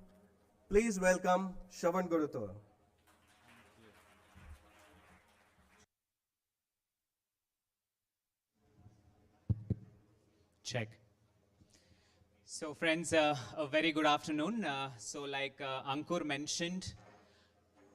please welcome Shravan Gurutur. Check. So friends, a very good afternoon. So like Ankur mentioned,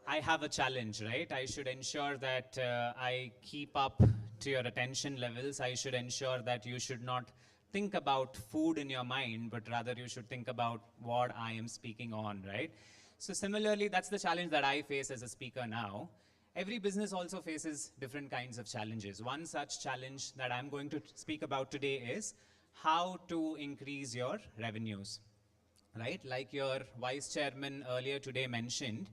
I have a challenge, right? I should ensure that I keep up to your attention levels. I should ensure that you should not think about food in your mind, but rather you should think about what I am speaking on, right? So similarly, that's the challenge that I face as a speaker now. Every business also faces different kinds of challenges. One such challenge that I'm going to speak about today is how to increase your revenues, right? Like your vice chairman earlier today mentioned,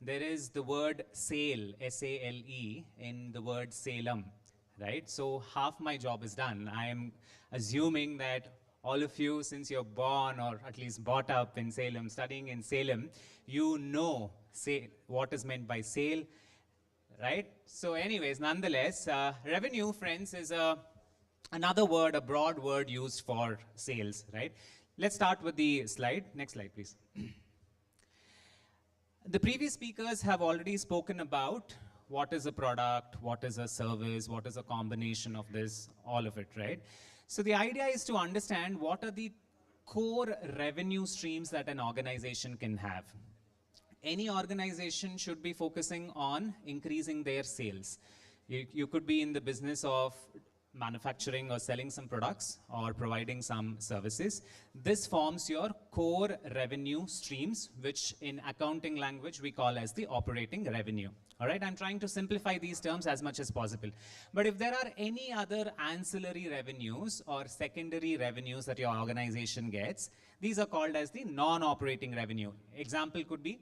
there is the word sale, S-A-L-E, in the word Salem, right? So half my job is done. I am assuming that all of you, since you're born or at least brought up in Salem, studying in Salem, you know what is meant by sale, right? So anyways, nonetheless, revenue, friends, is another word, a broad word used for sales, right? Let's start with the slide. Next slide, please. The previous speakers have already spoken about what is a product, what is a service, what is a combination of this, all of it, right? So the idea is to understand what are the core revenue streams that an organization can have. Any organization should be focusing on increasing their sales. You could be in the business of manufacturing or selling some products or providing some services. This forms your core revenue streams, which in accounting language we call as the operating revenue. All right, I'm trying to simplify these terms as much as possible. But if there are any other ancillary revenues or secondary revenues that your organization gets, these are called as the non-operating revenue. Example could be,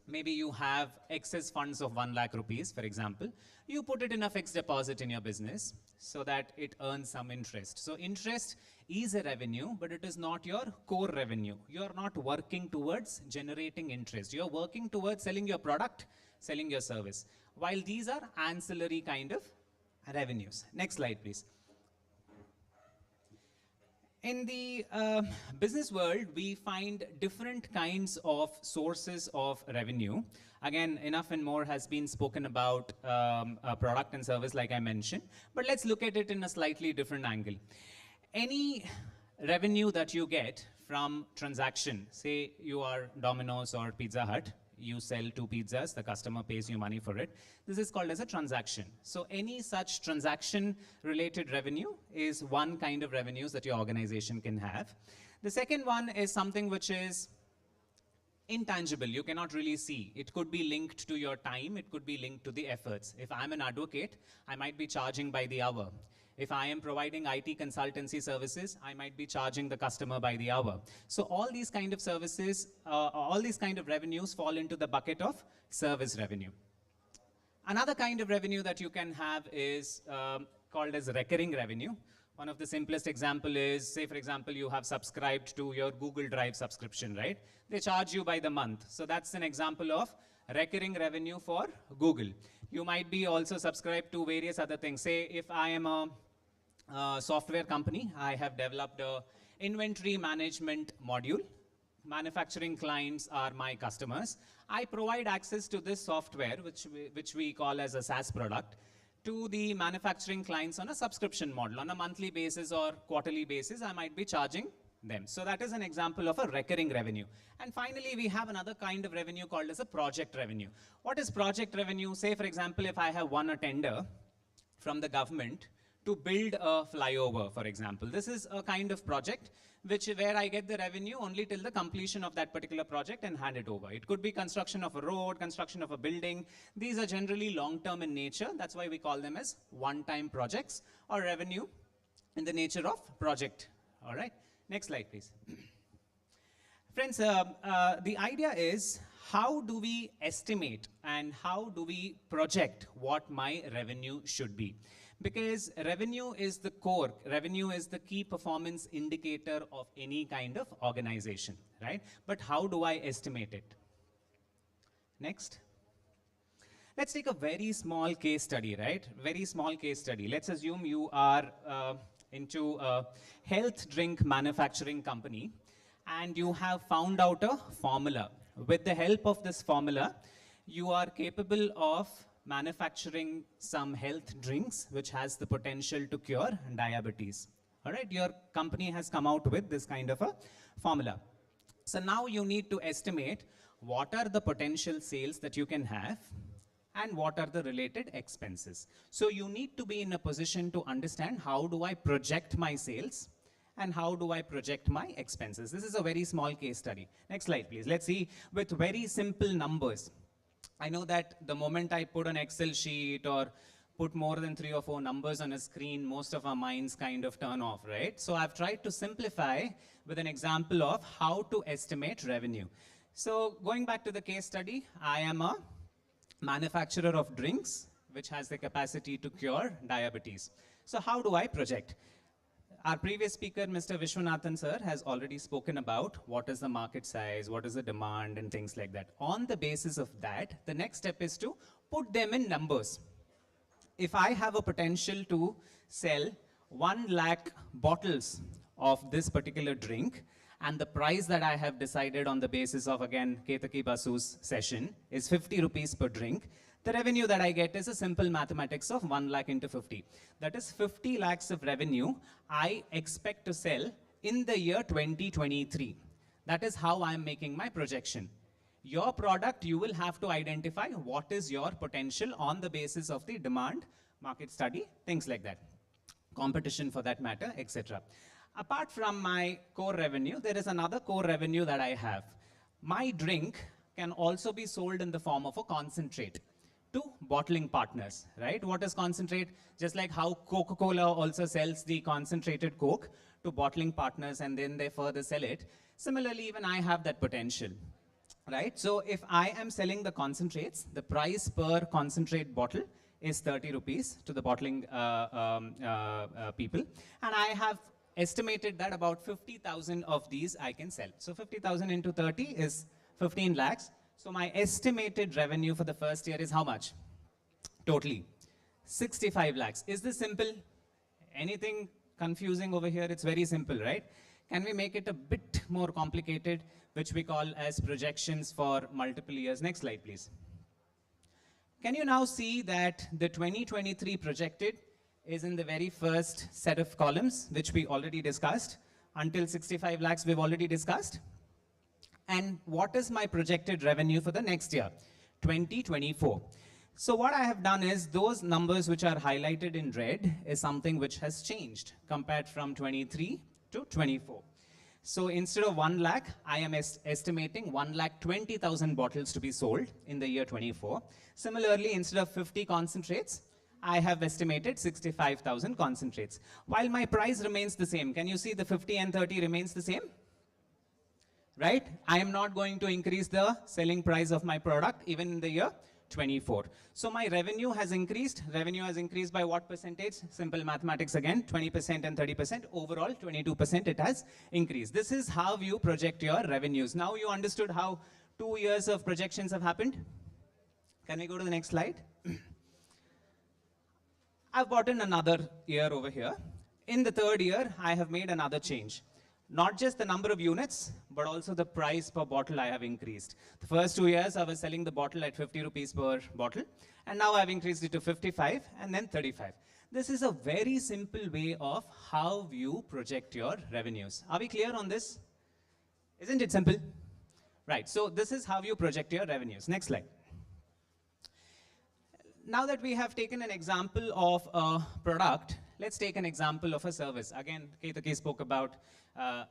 maybe you have excess funds of 1 lakh rupees, for example. You put it in a fixed deposit in your business so that it earns some interest. So interest is a revenue, but it is not your core revenue. You're not working towards generating interest. You're working towards selling your product, selling your service. While these are ancillary kind of revenues. Next slide, please. In the business world, we find different kinds of sources of revenue. Again, enough and more has been spoken about a product and service like I mentioned, but let's look at it in a slightly different angle. Any revenue that you get from transaction, say you are Domino's or Pizza Hut, you sell 2 pizzas, the customer pays you money for it. This is called as a transaction. So any such transaction related revenue is one kind of revenues that your organization can have. The second one is something which is intangible, you cannot really see. It could be linked to your time, it could be linked to the efforts. If I'm an advocate, I might be charging by the hour. If I am providing IT consultancy services, I might be charging the customer by the hour. So all these kind of services, all these kind of revenues fall into the bucket of service revenue. Another kind of revenue that you can have is called as recurring revenue. One of the simplest example is, say for example, you have subscribed to your Google Drive subscription, right? They charge you by the month. So that's an example of recurring revenue for Google. You might be also subscribed to various other things. Say if I am a software company, I have developed a inventory management module. Manufacturing clients are my customers. I provide access to this software, which we call as a SaaS product, to the manufacturing clients on a subscription model. On a monthly basis or quarterly basis, I might be charging them. So that is an example of a recurring revenue. And finally, we have another kind of revenue called as a project revenue. What is project revenue? Say, for example, if I have won a tender from the government to build a flyover, for example. This is a kind of project where I get the revenue only till the completion of that particular project and hand it over. It could be construction of a road, construction of a building. These are generally long-term in nature. That's why we call them as one-time projects or revenue in the nature of project. All right. Next slide, please. Friends, the idea is, how do we estimate and how do we project what my revenue should be? Because revenue is the core, revenue is the key performance indicator of any kind of organization, right? But how do I estimate it? Next. Let's take a very small case study, right? Very small case study. Let's assume you are into a health drink manufacturing company and you have found out a formula. With the help of this formula, you are capable of manufacturing some health drinks which has the potential to cure diabetes. All right, your company has come out with this kind of a formula. So now you need to estimate what are the potential sales that you can have and what are the related expenses. So you need to be in a position to understand, how do I project my sales and how do I project my expenses? This is a very small case study. Next slide, please. Let's see with very simple numbers. I know that the moment I put an Excel sheet or put more than 3 or 4 numbers on a screen, most of our minds kind of turn off, right? So I've tried to simplify with an example of how to estimate revenue. So going back to the case study, I am a manufacturer of drinks which has the capacity to cure diabetes. So how do I project? our previous speaker, Mr. Vishwanathan sir, has already spoken about what is the market size, what is the demand, and things like that. On the basis of that, the next step is to put them in numbers. If I have a potential to sell 1 lakh bottles of this particular drink, and the price that I have decided on the basis of, again, Ketaki Basu's session is 50 rupees per drink, the revenue that I get is a simple mathematics of 1 lakh into 50. That is 50 lakhs of revenue I expect to sell in the year 2023. That is how I am making my projection. Your product, you will have to identify what is your potential on the basis of the demand, market study, things like that. Competition for that matter, etc. Apart from my core revenue, there is another core revenue that I have. My drink can also be sold in the form of a concentrate to bottling partners, right? What is concentrate? Just like how Coca-Cola also sells the concentrated Coke to bottling partners and then they further sell it. Similarly, even I have that potential, right? So if I am selling the concentrates, the price per concentrate bottle is 30 rupees to the bottling people. And I have estimated that about 50,000 of these I can sell. So 50,000 into 30 is 15 lakhs. So my estimated revenue for the first year is how much? Totally 65 lakhs. Is this simple? Anything confusing over here? It's very simple, right? Can we make it a bit more complicated, which we call as projections for multiple years? Next slide, please. Can you now see that the 2023 projected is in the very first set of columns, which we already discussed? Until 65 lakhs, we've already discussed. And what is my projected revenue for the next year, 2024? So what I have done is those numbers which are highlighted in red is something which has changed compared from 23 to 24. So instead of 1 lakh, I am estimating 1,20,000 bottles to be sold in the year 24. Similarly, instead of 50 concentrates, I have estimated 65,000 concentrates. While my price remains the same, can you see the 50 and 30 remains the same? Right? I am not going to increase the selling price of my product even in the year 24. So my revenue has increased. Revenue has increased by what percentage? Simple mathematics again, 20% and 30%. Overall, 22% it has increased. This is how you project your revenues. Now you understood how 2 years of projections have happened? Can we go to the next slide? I've brought in another year over here. In the third year, I have made another change. Not just the number of units, but also the price per bottle I have increased. The first 2 years, I was selling the bottle at 50 rupees per bottle, and now I've increased it to 55 and then 35. This is a very simple way of how you project your revenues. Are we clear on this? Isn't it simple? Right, so this is how you project your revenues. Next slide. Now that we have taken an example of a product, let's take an example of a service. Again, Ketaki spoke about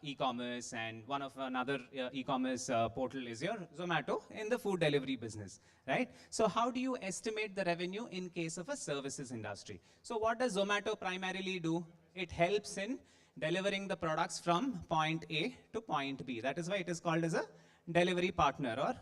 e-commerce, and one of another e-commerce portal is your Zomato in the food delivery business, right? So how do you estimate the revenue in case of a services industry? So what does Zomato primarily do? It helps in delivering the products from point A to point B. That is why it is called as a delivery partner, or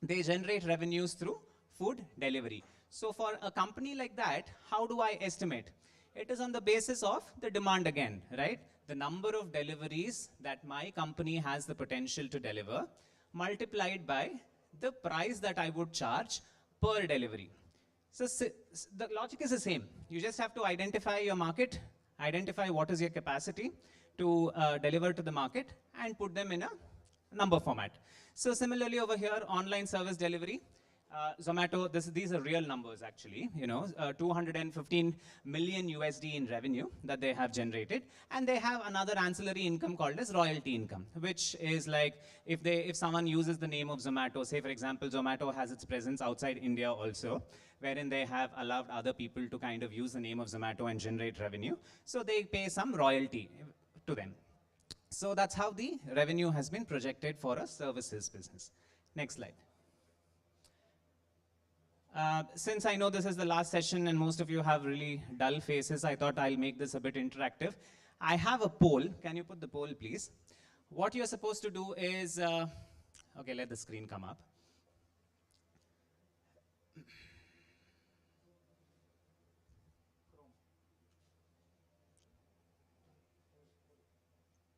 they generate revenues through food delivery. So for a company like that, how do I estimate? It is on the basis of the demand again, right? The number of deliveries that my company has the potential to deliver multiplied by the price that I would charge per delivery. So the logic is the same. You just have to identify your market, identify what is your capacity to deliver to the market, and put them in a number format. So similarly over here, online service delivery, Zomato, these are real numbers actually, 215 million USD in revenue that they have generated. And they have another ancillary income called as royalty income, which is like if someone uses the name of Zomato, say for example, Zomato has its presence outside India also, wherein they have allowed other people to kind of use the name of Zomato and generate revenue. So they pay some royalty to them. So that's how the revenue has been projected for a services business. Next slide. Since I know this is the last session and most of you have really dull faces, I thought I'll make this a bit interactive. I have a poll. Can you put the poll, please? What you're supposed to do is, okay, let the screen come up.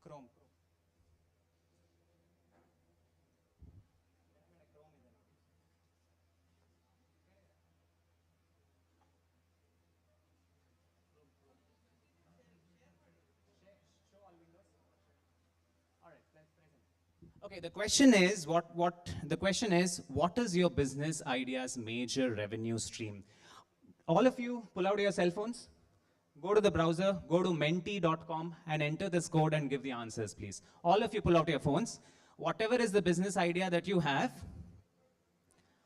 Chrome. Okay, the question is what is your business idea's major revenue stream? All of you pull out your cell phones, go to the browser, go to menti.com and enter this code and give the answers, please. All of you pull out your phones. Whatever is the business idea that you have,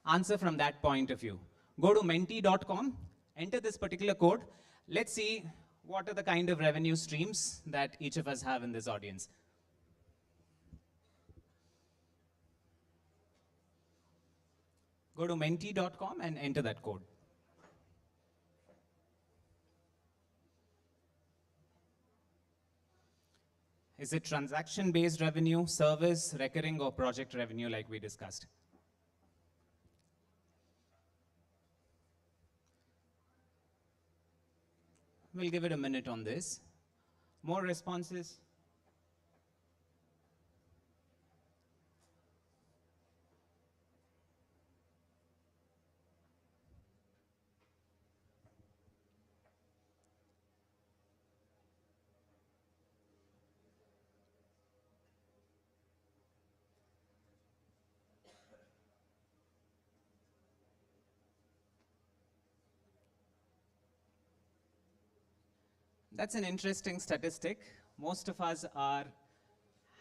answer from that point of view. Go to menti.com, enter this particular code. Let's see what are the kind of revenue streams that each of us have in this audience. Go to menti.com and enter that code. Is it transaction-based revenue, service, recurring, or project revenue like we discussed? We'll give it a minute on this. More responses? That's an interesting statistic. Most of us are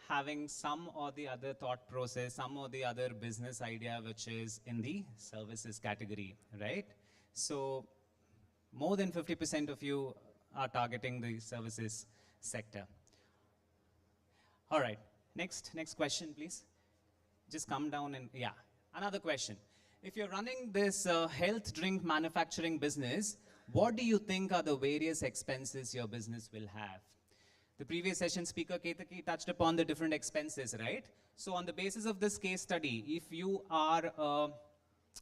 having some or the other thought process, some or the other business idea which is in the services category, right? So more than 50% of you are targeting the services sector. All right, next question, please. Just come down and, yeah, another question. If you're running this health drink manufacturing business, what do you think are the various expenses your business will have? The previous session speaker, Ketaki, touched upon the different expenses, right? So on the basis of this case study, if you are a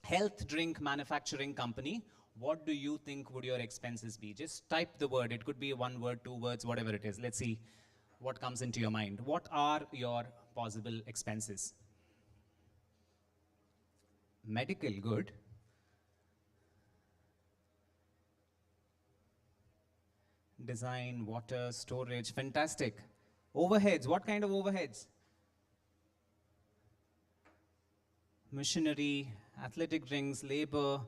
health drink manufacturing company, what do you think would your expenses be? Just type the word. It could be one word, two words, whatever it is. Let's see what comes into your mind. What are your possible expenses? Medical, good. Design, water, storage, fantastic. Overheads, what kind of overheads? Machinery, athletic drinks, labor.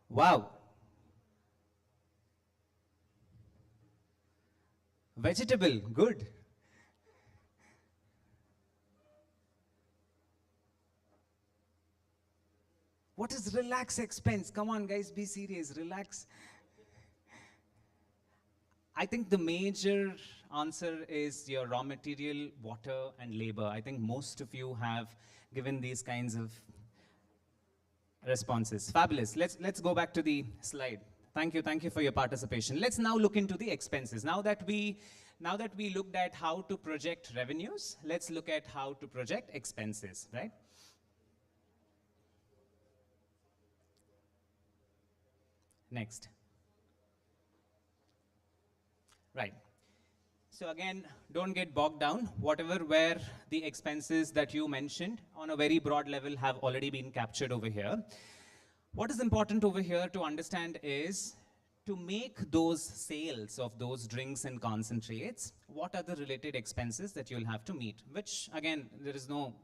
Wow. Vegetable, good. What is relax expense? Come on guys, be serious, relax. I think the major answer is your raw material, water, and labor. I think most of you have given these kinds of responses. Fabulous. Let's go back to the slide. Thank you for your participation. Let's now look into the expenses. Now that we looked at how to project revenues, let's look at how to project expenses, right? Next. Right. So again, don't get bogged down. Whatever were the expenses that you mentioned on a very broad level have already been captured over here. What is important over here to understand is to make those sales of those drinks and concentrates, what are the related expenses that you'll have to meet? Which again, there is no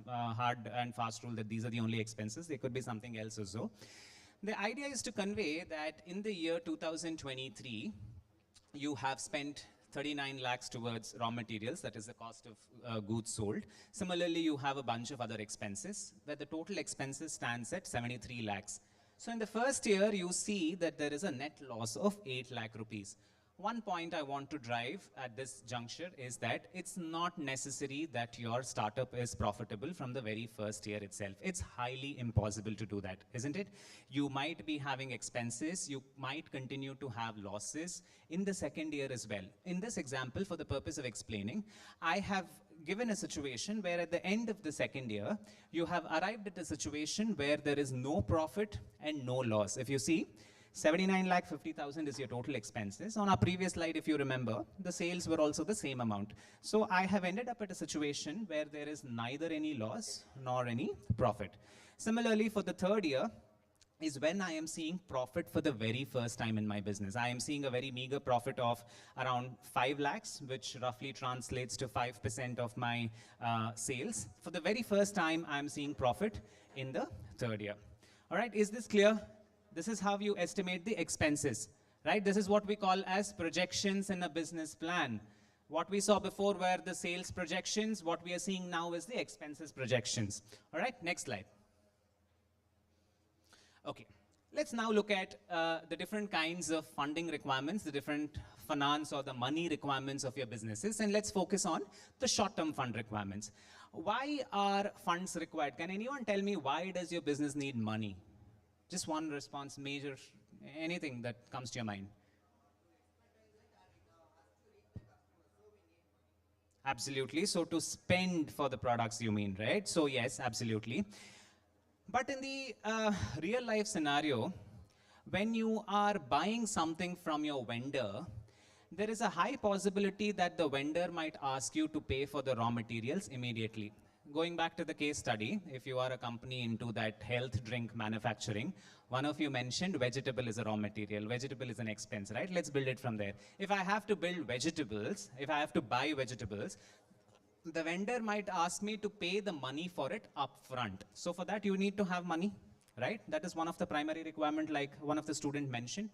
hard and fast rule that these are the only expenses. There could be something else also. The idea is to convey that in the year 2023, you have spent 39 lakhs towards raw materials, that is the cost of goods sold. Similarly, you have a bunch of other expenses, where the total expenses stands at 73 lakhs. So in the first year, you see that there is a net loss of 8 lakh rupees. One point I want to drive at this juncture is that it's not necessary that your startup is profitable from the very first year itself. It's highly impossible to do that, isn't it? You might be having expenses, you might continue to have losses in the second year as well. In this example, for the purpose of explaining, I have given a situation where at the end of the second year, you have arrived at a situation where there is no profit and no loss. If you see, 79,50,000 is your total expenses. On our previous slide, if you remember, the sales were also the same amount. So I have ended up at a situation where there is neither any loss nor any profit. Similarly, for the third year, is when I am seeing profit for the very first time in my business. I am seeing a very meager profit of around 5 lakhs, which roughly translates to 5% of my sales. For the very first time, I am seeing profit in the third year. All right, is this clear? This is how you estimate the expenses, right? This is what we call as projections in a business plan. What we saw before were the sales projections. What we are seeing now is the expenses projections. All right, next slide. Okay, let's now look at the different kinds of funding requirements, the different finance or the money requirements of your businesses, and let's focus on the short-term fund requirements. Why are funds required? Can anyone tell me why does your business need money? Just one response, major, anything that comes to your mind. Absolutely, so to spend for the products you mean, right? So yes, absolutely. But in the real life scenario, when you are buying something from your vendor, there is a high possibility that the vendor might ask you to pay for the raw materials immediately. Going back to the case study, if you are a company into that health drink manufacturing, one of you mentioned vegetable is a raw material, vegetable is an expense, right? Let's build it from there. If I have to build vegetables, if I have to buy vegetables, the vendor might ask me to pay the money for it upfront. So for that, you need to have money, right? That is one of the primary requirements, like one of the students mentioned.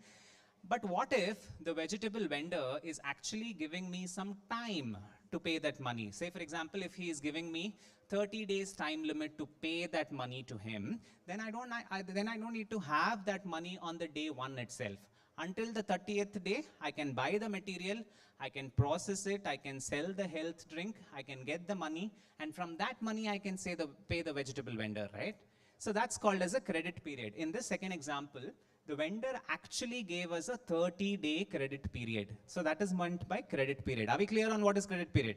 But what if the vegetable vendor is actually giving me some time to pay that money? Say, for example, if he is giving me 30 days time limit to pay that money to him, then I don't need to have that money on the day one itself. Until the 30th day, I can buy the material, I can process it, I can sell the health drink, I can get the money, and from that money, I can pay the vegetable vendor, right? So that's called as a credit period. In this second example, the vendor actually gave us a 30-day credit period. So that is meant by credit period. Are we clear on what is credit period?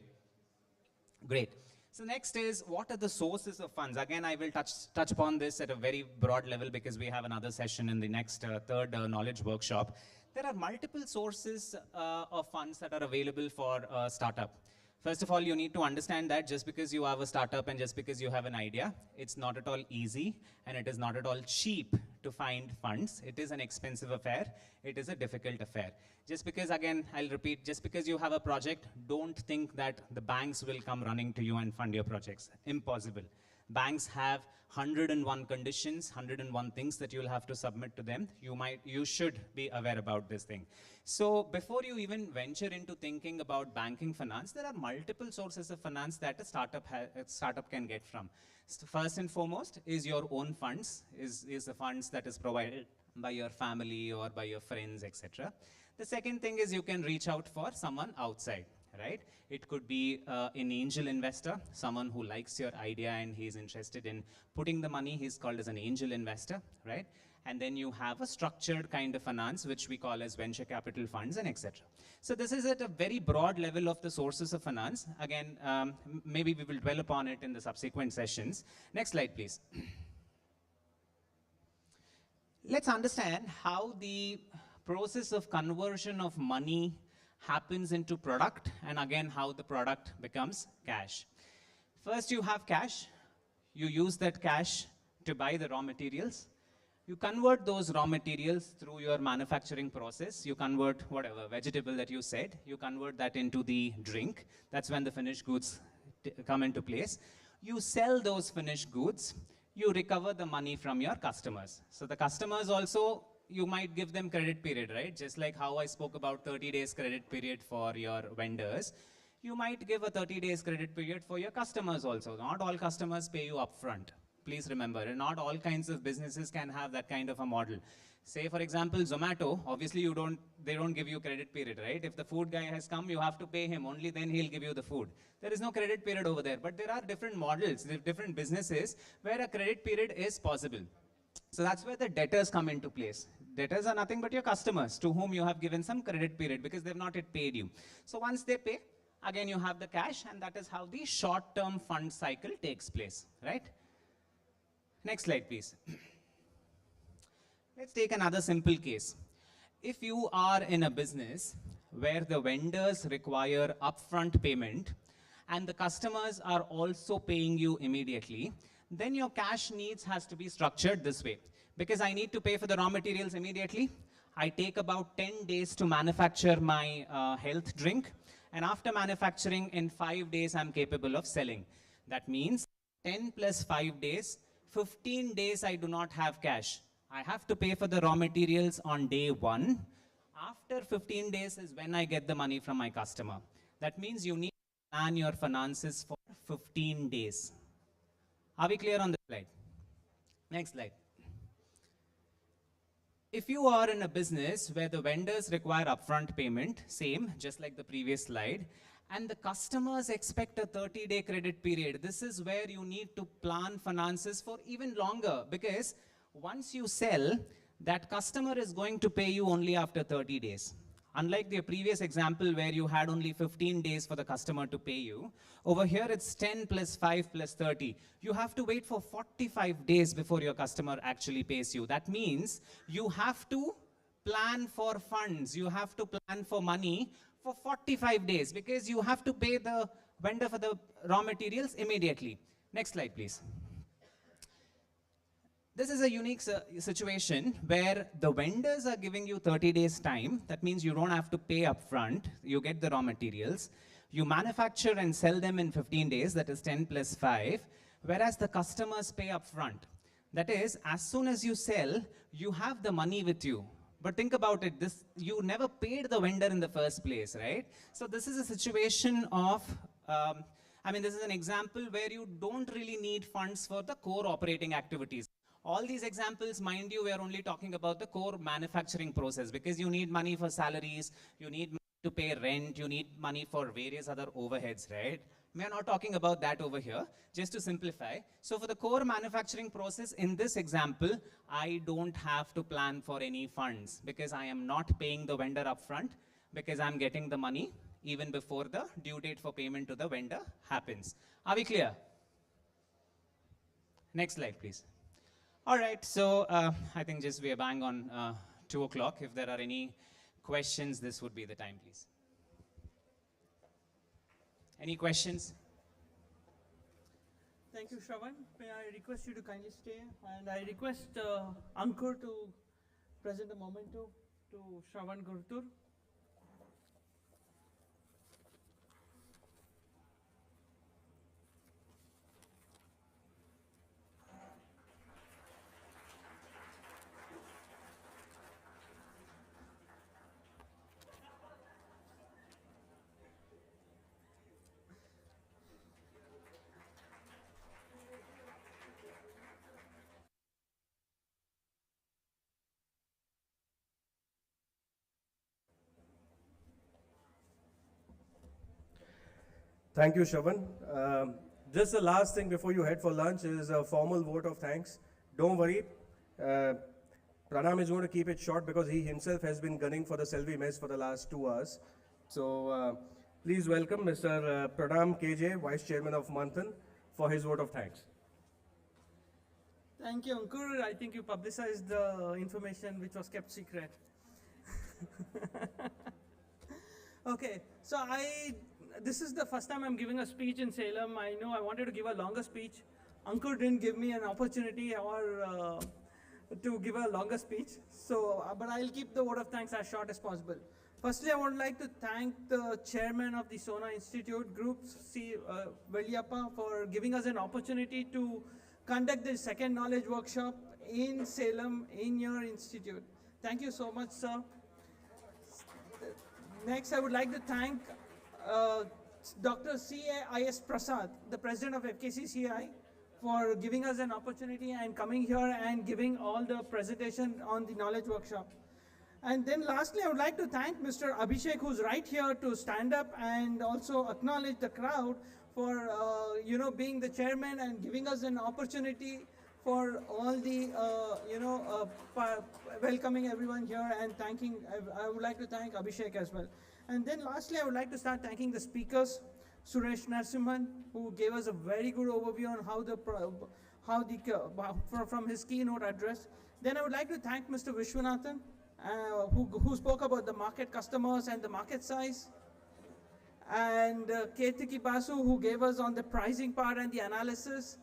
Great. So next is, what are the sources of funds? Again, I will touch upon this at a very broad level because we have another session in the next third knowledge workshop. There are multiple sources of funds that are available for a startup. First of all, you need to understand that just because you have a startup and just because you have an idea, it's not at all easy and it is not at all cheap to find funds. It is an expensive affair. It is a difficult affair. Just because, again, I'll repeat, just because you have a project, don't think that the banks will come running to you and fund your projects. Impossible. Banks have 101 conditions, 101 things that you'll have to submit to them. You should be aware about this thing. So before you even venture into thinking about banking finance, there are multiple sources of finance that a startup can get from. So first and foremost is your own funds, is the funds that is provided by your family or by your friends, etc. The second thing is you can reach out for someone outside, right? It could be an angel investor, someone who likes your idea and he's interested in putting the money. He's called as an angel investor, right? And then you have a structured kind of finance, which we call as venture capital funds and etc. So this is at a very broad level of the sources of finance. Again, maybe we will dwell upon it in the subsequent sessions. Next slide, please. Let's understand how the process of conversion of money happens into product, and again, how the product becomes cash. First, you have cash. You use that cash to buy the raw materials. You convert those raw materials through your manufacturing process. You convert whatever vegetable that you said, you convert that into the drink. That's when the finished goods come into place. You sell those finished goods. You recover the money from your customers. So the customers also, you might give them credit period, right? Just like how I spoke about 30 days credit period for your vendors, you might give a 30 days credit period for your customers also. Not all customers pay you upfront. Please remember, not all kinds of businesses can have that kind of a model. Say, for example, Zomato, obviously they don't give you credit period, right? If the food guy has come, you have to pay him, only then he'll give you the food. There is no credit period over there, but there are different models, different businesses where a credit period is possible. So that's where the debtors come into place. Debtors are nothing but your customers to whom you have given some credit period because they've not yet paid you. So once they pay, again you have the cash, and that is how the short-term fund cycle takes place, right? Next slide, please. Let's take another simple case. If you are in a business where the vendors require upfront payment and the customers are also paying you immediately, then your cash needs has to be structured this way. Because I need to pay for the raw materials immediately, I take about 10 days to manufacture my health drink, and after manufacturing, in 5 days, I'm capable of selling. That means 10 plus 5 days, 15 days I do not have cash. I have to pay for the raw materials on day 1. After 15 days is when I get the money from my customer. That means you need to plan your finances for 15 days. Are we clear on this slide? Next slide. If you are in a business where the vendors require upfront payment, same, just like the previous slide, and the customers expect a 30-day credit period, this is where you need to plan finances for even longer, because once you sell, that customer is going to pay you only after 30 days. Unlike the previous example where you had only 15 days for the customer to pay you, over here it's 10 plus 5 plus 30. You have to wait for 45 days before your customer actually pays you. That means you have to plan for funds, you have to plan for money for 45 days because you have to pay the vendor for the raw materials immediately. Next slide, please. This is a unique situation where the vendors are giving you 30 days time. That means you don't have to pay upfront. You get the raw materials. You manufacture and sell them in 15 days, that is 10 plus 5, whereas the customers pay upfront. That is, as soon as you sell, you have the money with you. But think about it, you never paid the vendor in the first place, right? So this is a situation of, this is an example where you don't really need funds for the core operating activities. All these examples, mind you, we are only talking about the core manufacturing process because you need money for salaries, you need money to pay rent, you need money for various other overheads, right? We are not talking about that over here, just to simplify. So for the core manufacturing process, in this example, I don't have to plan for any funds because I am not paying the vendor upfront because I'm getting the money even before the due date for payment to the vendor happens. Are we clear? Next slide, please. All right, so I think just we are bang on 2 o'clock. If there are any questions, this would be the time, please. Any questions? Thank you, Shravan. May I request you to kindly stay, and I request Ankur to present a memento to Shravan Gurtur. Thank you, Shravan. Just the last thing before you head for lunch is a formal vote of thanks. Don't worry. Pranam is going to keep it short because he himself has been gunning for the Selvi mess for the last 2 hours. So please welcome Mr. Pranam KJ, Vice Chairman of Manthan, for his vote of thanks. Thank you, Ankur. I think you publicized the information which was kept secret. Okay, so this is the first time I'm giving a speech in Salem. I know I wanted to give a longer speech. Ankur didn't give me an opportunity or to give a longer speech. So, but I'll keep the vote of thanks as short as possible. Firstly, I would like to thank the chairman of the Sona Institute Group, C. Veliappa, for giving us an opportunity to conduct the second knowledge workshop in Salem in your institute. Thank you so much, sir. Next, I would like to thank Dr. C.A.I.S. Prasad, the president of FKCCI, for giving us an opportunity and coming here and giving all the presentation on the knowledge workshop. And then lastly, I would like to thank Mr. Abhishek, who's right here to stand up and also acknowledge the crowd for being the chairman and giving us an opportunity for all the welcoming everyone here and thanking. I would like to thank Abhishek as well. And then lastly, I would like to start thanking the speakers, Suresh Narasimhan, who gave us a very good overview on from his keynote address. Then I would like to thank Mr. Vishwanathan, who spoke about the market customers and the market size. And Ketiki Basu, who gave us on the pricing part and the analysis.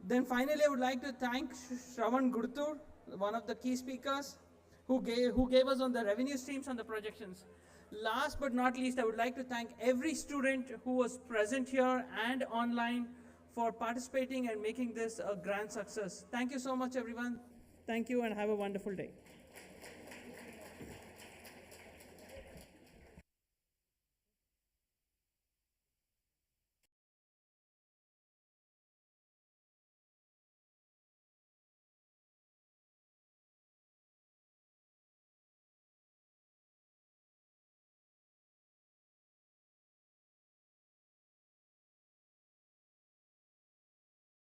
Then finally, I would like to thank Shravan Gurtur, one of the key speakers, who gave us on the revenue streams and the projections. Last but not least, I would like to thank every student who was present here and online for participating and making this a grand success. Thank you so much, everyone. Thank you and have a wonderful day.